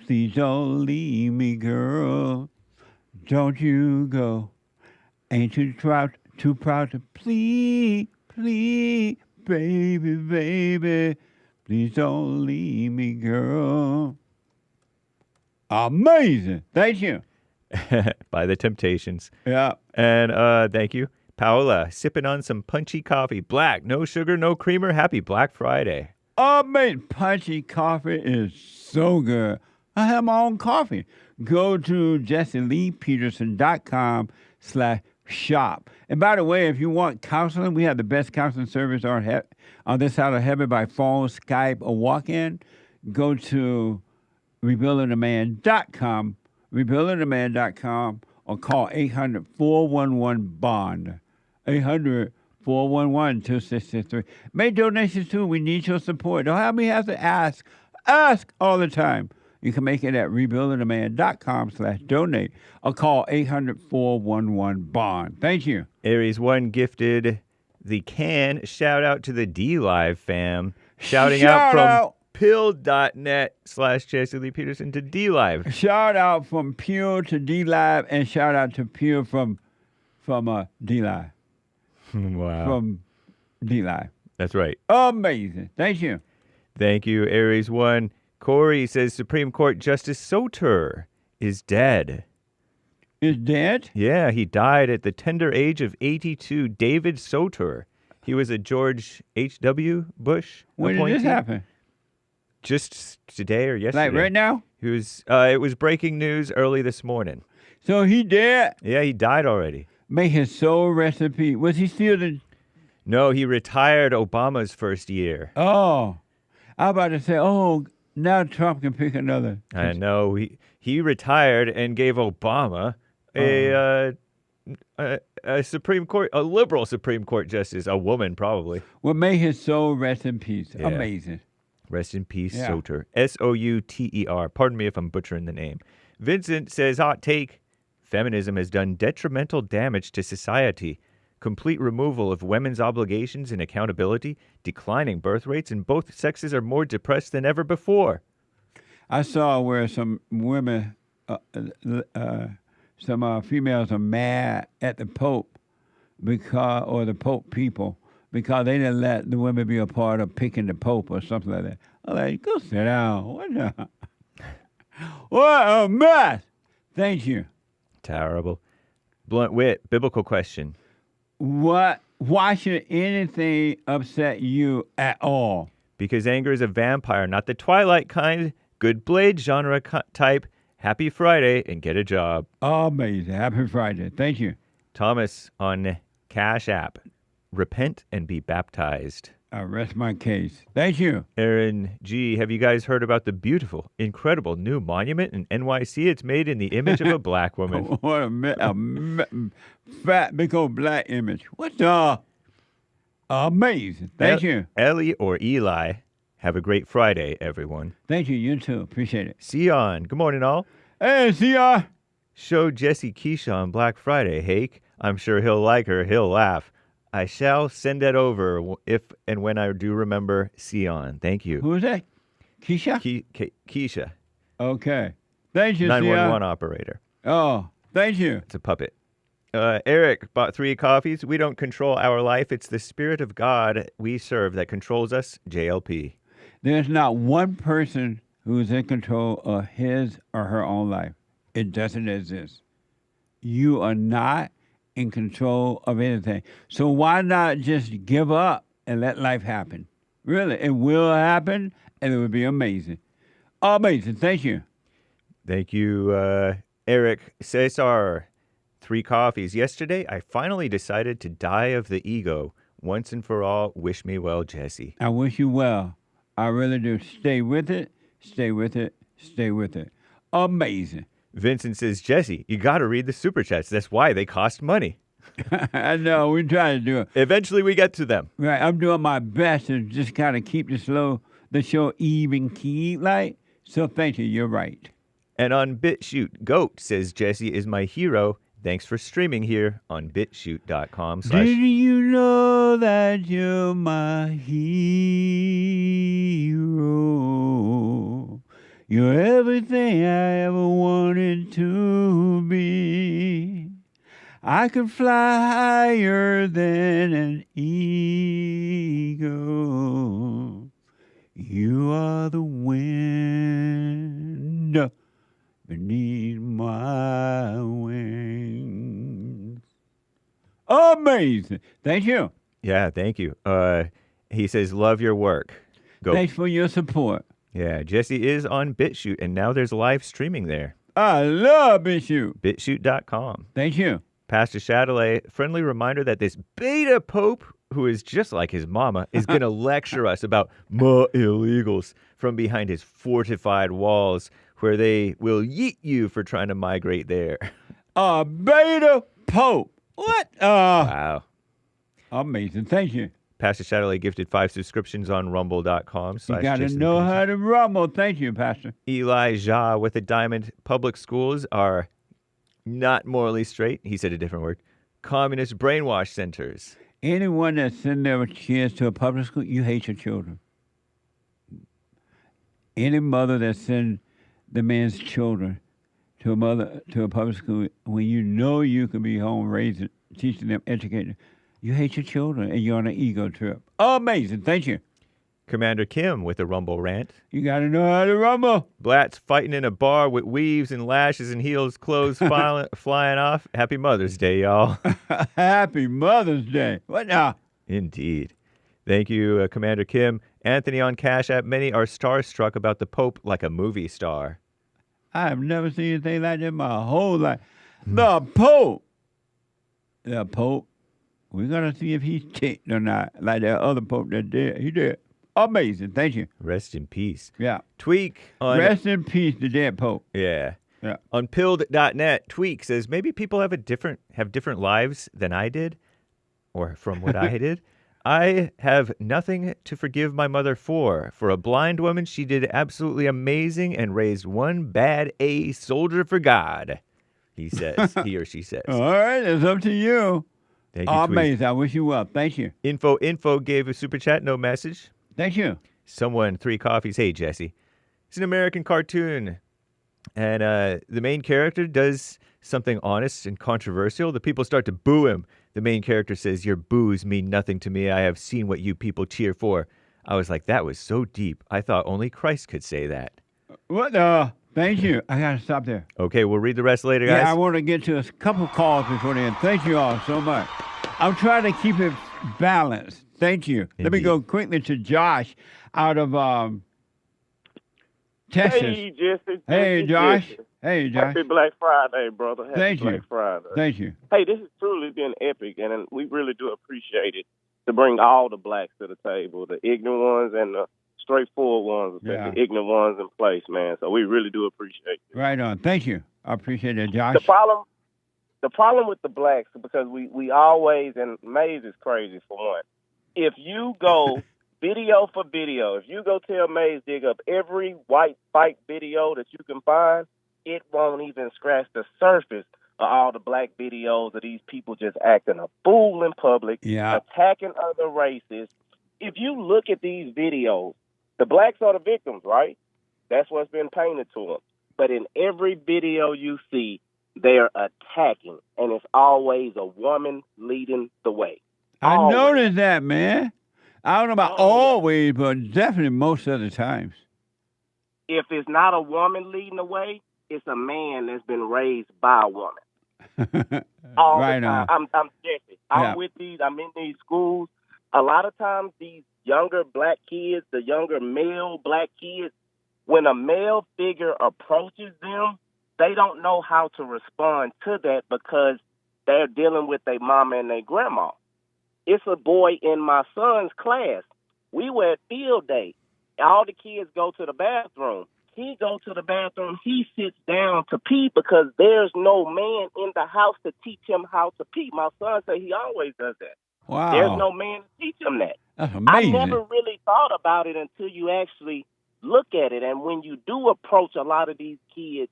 C: Please don't leave me, girl. Don't you go. Ain't too proud to please, baby. Please don't leave me, girl. Amazing. Thank you.
G: By the Temptations.
C: Yeah.
G: And thank you. Paola, sipping on some punchy coffee. Black, no sugar, no creamer. Happy Black Friday.
C: Amazing. Punchy coffee is so good. I have my own coffee. Go to jesseleepeterson.com/shop. And by the way, if you want counseling, we have the best counseling service on this side of heaven by phone, Skype, or walk-in. Go to rebuildingtheman.com, or call 800-411-BOND, 800-411-2663. Make donations too. We need your support. Don't have me have to ask all the time. You can make it at rebuildingtheman.com/donate or call 800-411-BOND. Thank you.
G: Aries 1 gifted the can. Shout out to the D-Live fam. Shouting out from pill.net/Jesse Lee Peterson to D-Live.
C: Shout out from Pure to D-Live, and shout out to Pure from D-Live.
G: Wow.
C: From D-Live.
G: That's right.
C: Amazing. Thank you.
G: Thank you, Aries 1. Corey says Supreme Court Justice Soter is dead.
C: Is dead?
G: Yeah, he died at the tender age of 82. David Soter. He was a George H.W. Bush
C: When
G: appointee.
C: did this happen?
G: Just today or yesterday.
C: Like right now?
G: He was. It was breaking news early this morning.
C: So he dead?
G: Yeah, he died already.
C: May his soul rest in peace. Was he still the...
G: No, he retired Obama's first year.
C: Oh. I was about to say, now Trump can pick another.
G: I know. He retired and gave Obama a Supreme Court, a liberal Supreme Court justice, a woman probably.
C: Well, may his soul rest in peace.
G: Yeah.
C: Amazing.
G: Rest in peace, Soter. Souter. Pardon me if I'm butchering the name. Vincent says, hot take, feminism has done detrimental damage to society. Complete removal of women's obligations and accountability, declining birth rates, and both sexes are more depressed than ever before.
C: I saw where some women females are mad at the Pope or the Pope people because they didn't let the women be a part of picking the Pope or something like that. I'm like, go sit down. What a mess. Thank you.
G: Terrible. Blunt wit, biblical question.
C: Why should anything upset you at all?
G: Because anger is a vampire, not the Twilight kind. Good blade genre type. Happy Friday and get a job.
C: Amazing. Happy Friday. Thank you.
G: Thomas on Cash App. Repent and be baptized.
C: I rest my case. Thank you.
G: Aaron G., have you guys heard about the beautiful, incredible new monument in NYC? It's made in the image of a black woman.
C: What a fat, big old black image. What the? Amazing. Thank you.
G: Ellie or Eli, have a great Friday, everyone.
C: Thank you. You too. Appreciate it.
G: Sion, good morning, all.
C: Hey, Sion.
G: Show Jesse Keisha on Black Friday, Hake. I'm sure he'll like her. He'll laugh. I shall send that over if and when I do remember Sion. Thank you.
C: Who is that? Keisha?
G: Keisha.
C: Okay. Thank you,
G: 911
C: Sion.
G: operator.
C: Oh, thank you.
G: It's a puppet. Eric bought 3 coffees. We don't control our life. It's the Spirit of God we serve that controls us. JLP.
C: There's not one person who is in control of his or her own life. It doesn't exist. You are not in control of anything. So why not just give up and let life happen? Really, it will happen, and it would be amazing. Amazing. Thank you.
G: Thank you, Eric. Cesar, 3 coffees. Yesterday, I finally decided to die of the ego. Once and for all, wish me well, Jesse.
C: I wish you well. I really do. Stay with it. Stay with it. Stay with it. Amazing.
G: Vincent says, Jesse, you got to read the super chats. That's why they cost money.
C: I know. We try to do it.
G: Eventually, we get to them.
C: Right. I'm doing my best to just kind of keep the show even key. So thank you. You're right.
G: And on BitChute, Goat says, Jesse is my hero. Thanks for streaming here on bitchute.com.
C: Did you know that you're my hero? You're everything I ever wanted to be. I could fly higher than an eagle. You are the wind beneath my wings. Amazing. Thank you.
G: Yeah, thank you. He says, love your work. Go.
C: Thanks for your support.
G: Yeah, Jesse is on BitChute, and now there's live streaming there.
C: I love BitChute.
G: BitChute.com.
C: Thank you.
G: Pastor Chatelet, friendly reminder that this beta pope, who is just like his mama, is going to lecture us about illegals from behind his fortified walls, where they will yeet you for trying to migrate there.
C: A beta pope. What?
G: Wow.
C: Amazing. Thank you.
G: Pastor Chatelet gifted 5 subscriptions on rumble.com.
C: You got to know how to rumble. Thank you, Pastor.
G: Elijah with a diamond. Public schools are not morally straight. He said a different word. Communist brainwash centers.
C: Anyone that sends their kids to a public school, you hate your children. Any mother that sends the man's children to a public school, when you know you can be home raising, teaching them, educating them, you hate your children, and you're on an ego trip. Amazing. Thank you.
G: Commander Kim with a rumble rant.
C: You got to know how to rumble.
G: Blatz fighting in a bar with weaves and lashes and heels, clothes flying off. Happy Mother's Day, y'all.
C: Happy Mother's Day. What now?
G: Indeed. Thank you, Commander Kim. Anthony on Cash App. Many are starstruck about the Pope like a movie star.
C: I have never seen anything like that in my whole life. The Pope. The Pope. We're going to see if he's kicked or not, like that other Pope that did. He did. Amazing. Thank you.
G: Rest in peace.
C: Yeah.
G: Tweak on...
C: Rest in peace, the dead Pope.
G: Yeah.
C: Yeah.
G: On pilled.net, Tweak says, maybe people have different lives than I did, or from what I did. I have nothing to forgive my mother for. For a blind woman, she did absolutely amazing and raised one bad A soldier for God, he says. He or she says.
C: All right. It's up to you.
G: Thank you,
C: amazing.
G: Tweak.
C: I wish you well. Thank you.
G: Info gave a super chat, no message.
C: Thank you.
G: Someone, 3 coffees. Hey, Jesse. It's an American cartoon. And the main character does something honest and controversial. The people start to boo him. The main character says, "Your boos mean nothing to me. I have seen what you people cheer for." I was like, that was so deep. I thought only Christ could say that.
C: What? Thank you. I got to stop there.
G: Okay, we'll read the rest later, guys.
C: Yeah, I want to get to a couple calls before the end. Thank you all so much. I'm trying to keep it balanced. Thank you.
G: Indeed.
C: Let me go quickly to Josh out of Texas.
L: Hey, Jesse.
C: Hey, Josh.
L: Jesse.
C: Hey, Josh.
L: Happy Black Friday, brother. Happy
C: Thank
L: Black
C: you.
L: Friday.
C: Thank you.
L: Hey, this has truly been epic, and we really do appreciate it to bring all the blacks to the table, the ignorant ones and the straightforward ones,
C: Yeah.
L: the ignorant ones in place, man. So we really do appreciate it.
C: Right on. Thank you. I appreciate it, Josh.
L: The problem with the blacks, because we always, and Maze is crazy for one. If you go video for video, if you go tell Maze dig up every white fight video that you can find, it won't even scratch the surface of all the black videos of these people just acting a fool in public, attacking other races. If you look at these videos, the blacks are the victims, right? That's what's been painted to them. But in every video you see, they're attacking, and it's always a woman leading the way.
C: I noticed that, man. I don't know about always, but definitely most of the times.
L: If it's not a woman leading the way, it's a man that's been raised by a woman. All
C: Right
L: the time.
C: on.
L: I'm Jesse. I'm
C: Yeah.
L: with these. I'm in these schools. A lot of times, these younger black kids, the younger male black kids, when a male figure approaches them, they don't know how to respond to that because they're dealing with their mama and their grandma. It's a boy in my son's class. We were at field day. All the kids go to the bathroom. He goes to the bathroom. He sits down to pee because there's no man in the house to teach him how to pee. My son said he always does that.
C: Wow.
L: There's no man to teach him that.
C: That's
L: I
C: amazing.
L: never really thought about it until you actually look at it. And when you do approach a lot of these kids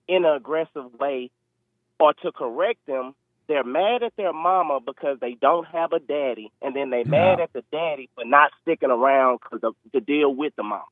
L: in an aggressive way or to correct them, they're mad at their mama because they don't have a daddy, and then they're mad at the daddy for not sticking around to deal with the mom.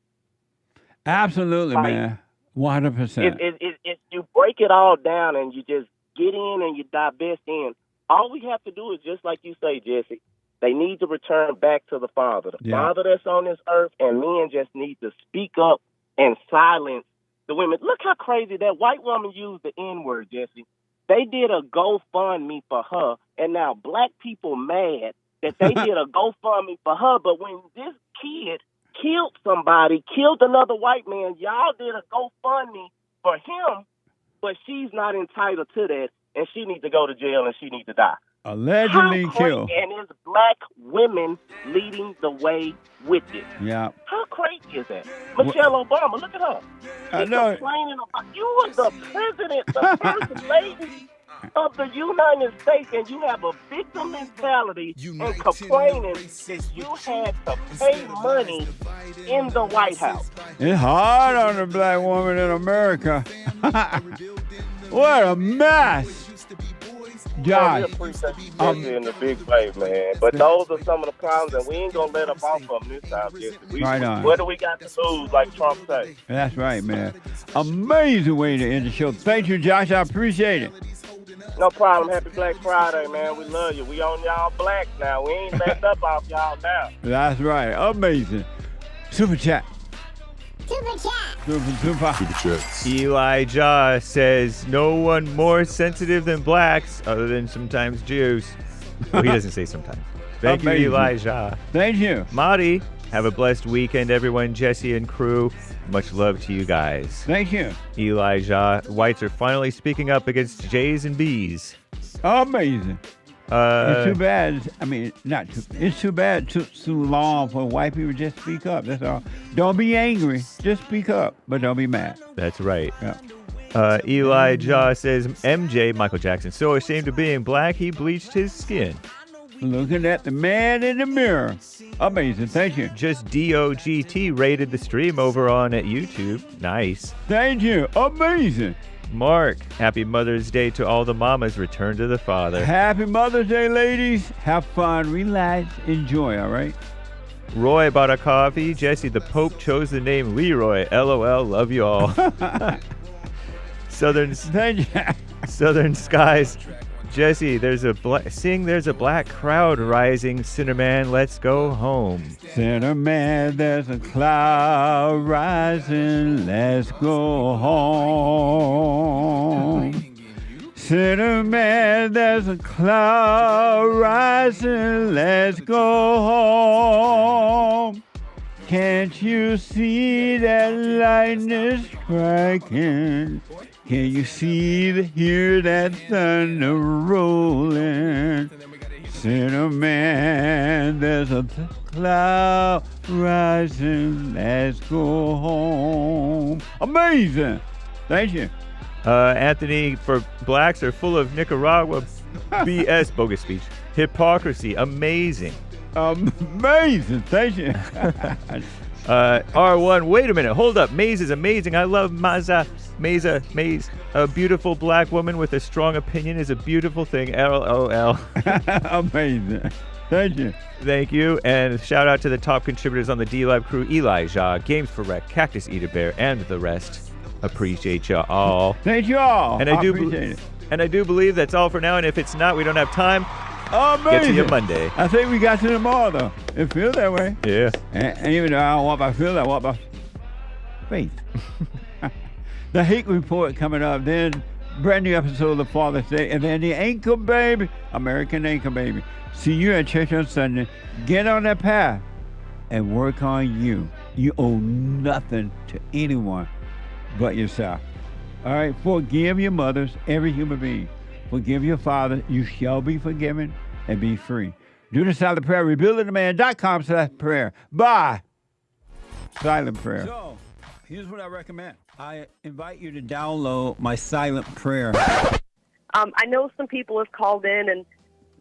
C: Absolutely, man. 100%.
L: If you break it all down and you just get in and you divest in, all we have to do is just like you say, Jesse, they need to return back to the Father. The Father that's on this earth, and men just need to speak up and silence the women. Look how crazy that white woman used the N-word, Jesse. They did a GoFundMe for her, and now black people mad that they did a GoFundMe for her, but when this kid killed somebody, killed another white man, y'all did a GoFundMe for him, but she's not entitled to that, and she needs to go to jail and she needs to die.
C: Allegedly
L: How
C: killed.
L: crazy, and it's black women leading the way with it.
C: Yeah.
L: How crazy is that? Michelle Obama, look at her.
C: I
L: She's
C: know.
L: complaining about, you are the president, the first lady of the United States, and you have a victim mentality and complaining that you had to pay money in the White House.
C: It's hard on the black woman in America. What a mess. Josh.
L: We appreciate you Jesse, in the big way, man. But those are some of the problems, and we ain't going to let up off of them this time, Jesse.
C: Right on.
L: What do we got to lose, like Trump say?
C: That's right, man. Amazing way to end the show. Thank you, Josh. I appreciate it.
L: No problem. Happy Black Friday, man. We love you. We on y'all black now. We ain't letting up off y'all now.
C: That's right. Amazing. Super chat. Super.
G: Elijah says, no one more sensitive than blacks, other than sometimes Jews. Well, he doesn't say sometimes. Thank
C: Amazing.
G: you, Elijah.
C: Thank you.
G: Marty, have a blessed weekend, everyone. Jesse and crew, much love to you guys.
C: Thank you.
G: Elijah, whites are finally speaking up against J's and B's.
C: Amazing. It's too bad. I mean, not too. It's too bad. It took too long for white people to just speak up. That's all. Don't be angry. Just speak up, but don't be mad.
G: That's right.
C: Yeah.
G: Elijah says, MJ, Michael Jackson, so ashamed of being black, he bleached his skin.
C: Looking at the man in the mirror. Amazing. Thank you.
G: Just DOGT rated the stream over on YouTube. Nice.
C: Thank you. Amazing.
G: Mark, happy Mother's Day to all the mamas. Return to the father.
C: Happy Mother's Day, ladies. Have fun, relax, enjoy, all right?
G: Roy bought a coffee. Jesse, the Pope chose the name Leroy. LOL, love you all. Southern skies. Jesse, there's a black crowd rising. Cinnamon, let's go home.
C: Cinnamon, there's a cloud rising. Let's go home. Cinnamon, there's a cloud rising. Let's go home. Can't you see that lightning striking? Can you hear that thunder rolling? Cinnamon, there's a cloud rising. Let's go home. Amazing. Thank you.
G: Anthony, for blacks are full of Nicaragua BS, bogus speech, hypocrisy. Amazing.
C: Amazing. Thank you.
G: R1, wait a minute. Hold up. Maze is amazing. I love Maze. A beautiful black woman with a strong opinion is a beautiful thing. LOL.
C: Amazing. Thank you.
G: Thank you. And shout out to the top contributors on the D-Lab crew, Elijah, Games for Rec, Cactus Eater Bear, and the rest. Appreciate you all.
C: Thank you all.
G: And I do believe that's all for now. And if it's not, we don't have time.
C: Amazing.
G: Get to you Monday.
C: I think we got to tomorrow, though. It feels that way.
G: Yeah.
C: And even though I don't walk by feel, I walk by faith. The Hate Report coming up. Then brand new episode of Father's Day. And then the Anchor Baby, American Anchor Baby. See you at church on Sunday. Get on that path and work on you. You owe nothing to anyone but yourself. All right, forgive your mothers, every human being. Forgive your father, you shall be forgiven and be free. Do the silent prayer, rebuildingtheman.com/prayer. Bye. Silent prayer. So, here's what I recommend. I invite you to download my silent prayer.
P: I know some people have called in and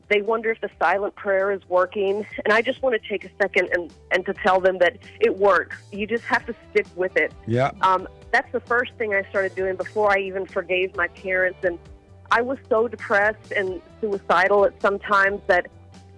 P: they wonder if the silent prayer is working. And I just want to take a second and to tell them that it works. You just have to stick with it.
C: Yeah.
P: That's the first thing I started doing before I even forgave my parents. And I was so depressed and suicidal at some times that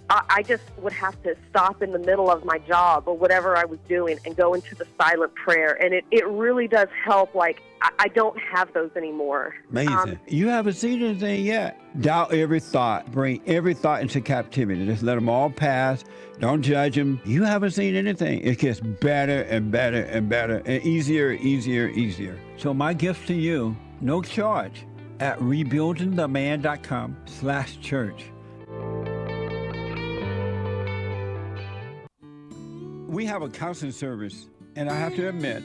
P: I just would have to stop in the middle of my job or whatever I was doing and go into the silent prayer. And it really does help. Like, I don't have those anymore.
C: Amazing. You haven't seen anything yet. Doubt every thought. Bring every thought into captivity. Just let them all pass. Don't judge them. You haven't seen anything. It gets better and better and better and easier. So my gift to you, no charge, at rebuildingtheman.com/church. We have a counseling service, and I have to admit,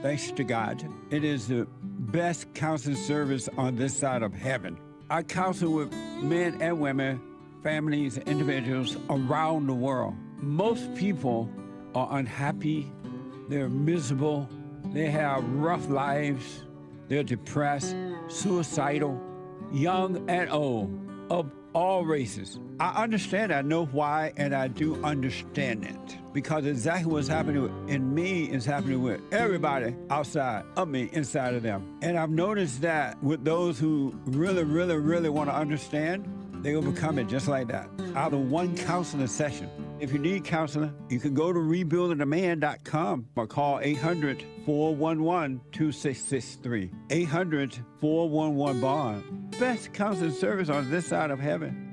C: thanks to God, it is the best counseling service on this side of heaven. I counsel with men and women, families, individuals around the world. Most people are unhappy, they're miserable, they have rough lives, they're depressed, suicidal, young and old, of all races. I understand, I know why, and I do understand it. Because exactly what's happening in me is happening with everybody outside of me, inside of them. And I've noticed that with those who really want to understand, they will become it just like that, out of one counseling session. If you need counseling, you can go to rebuildingtheman.com or call 800-411-2663. 800-411-BOND. Best counseling service on this side of heaven.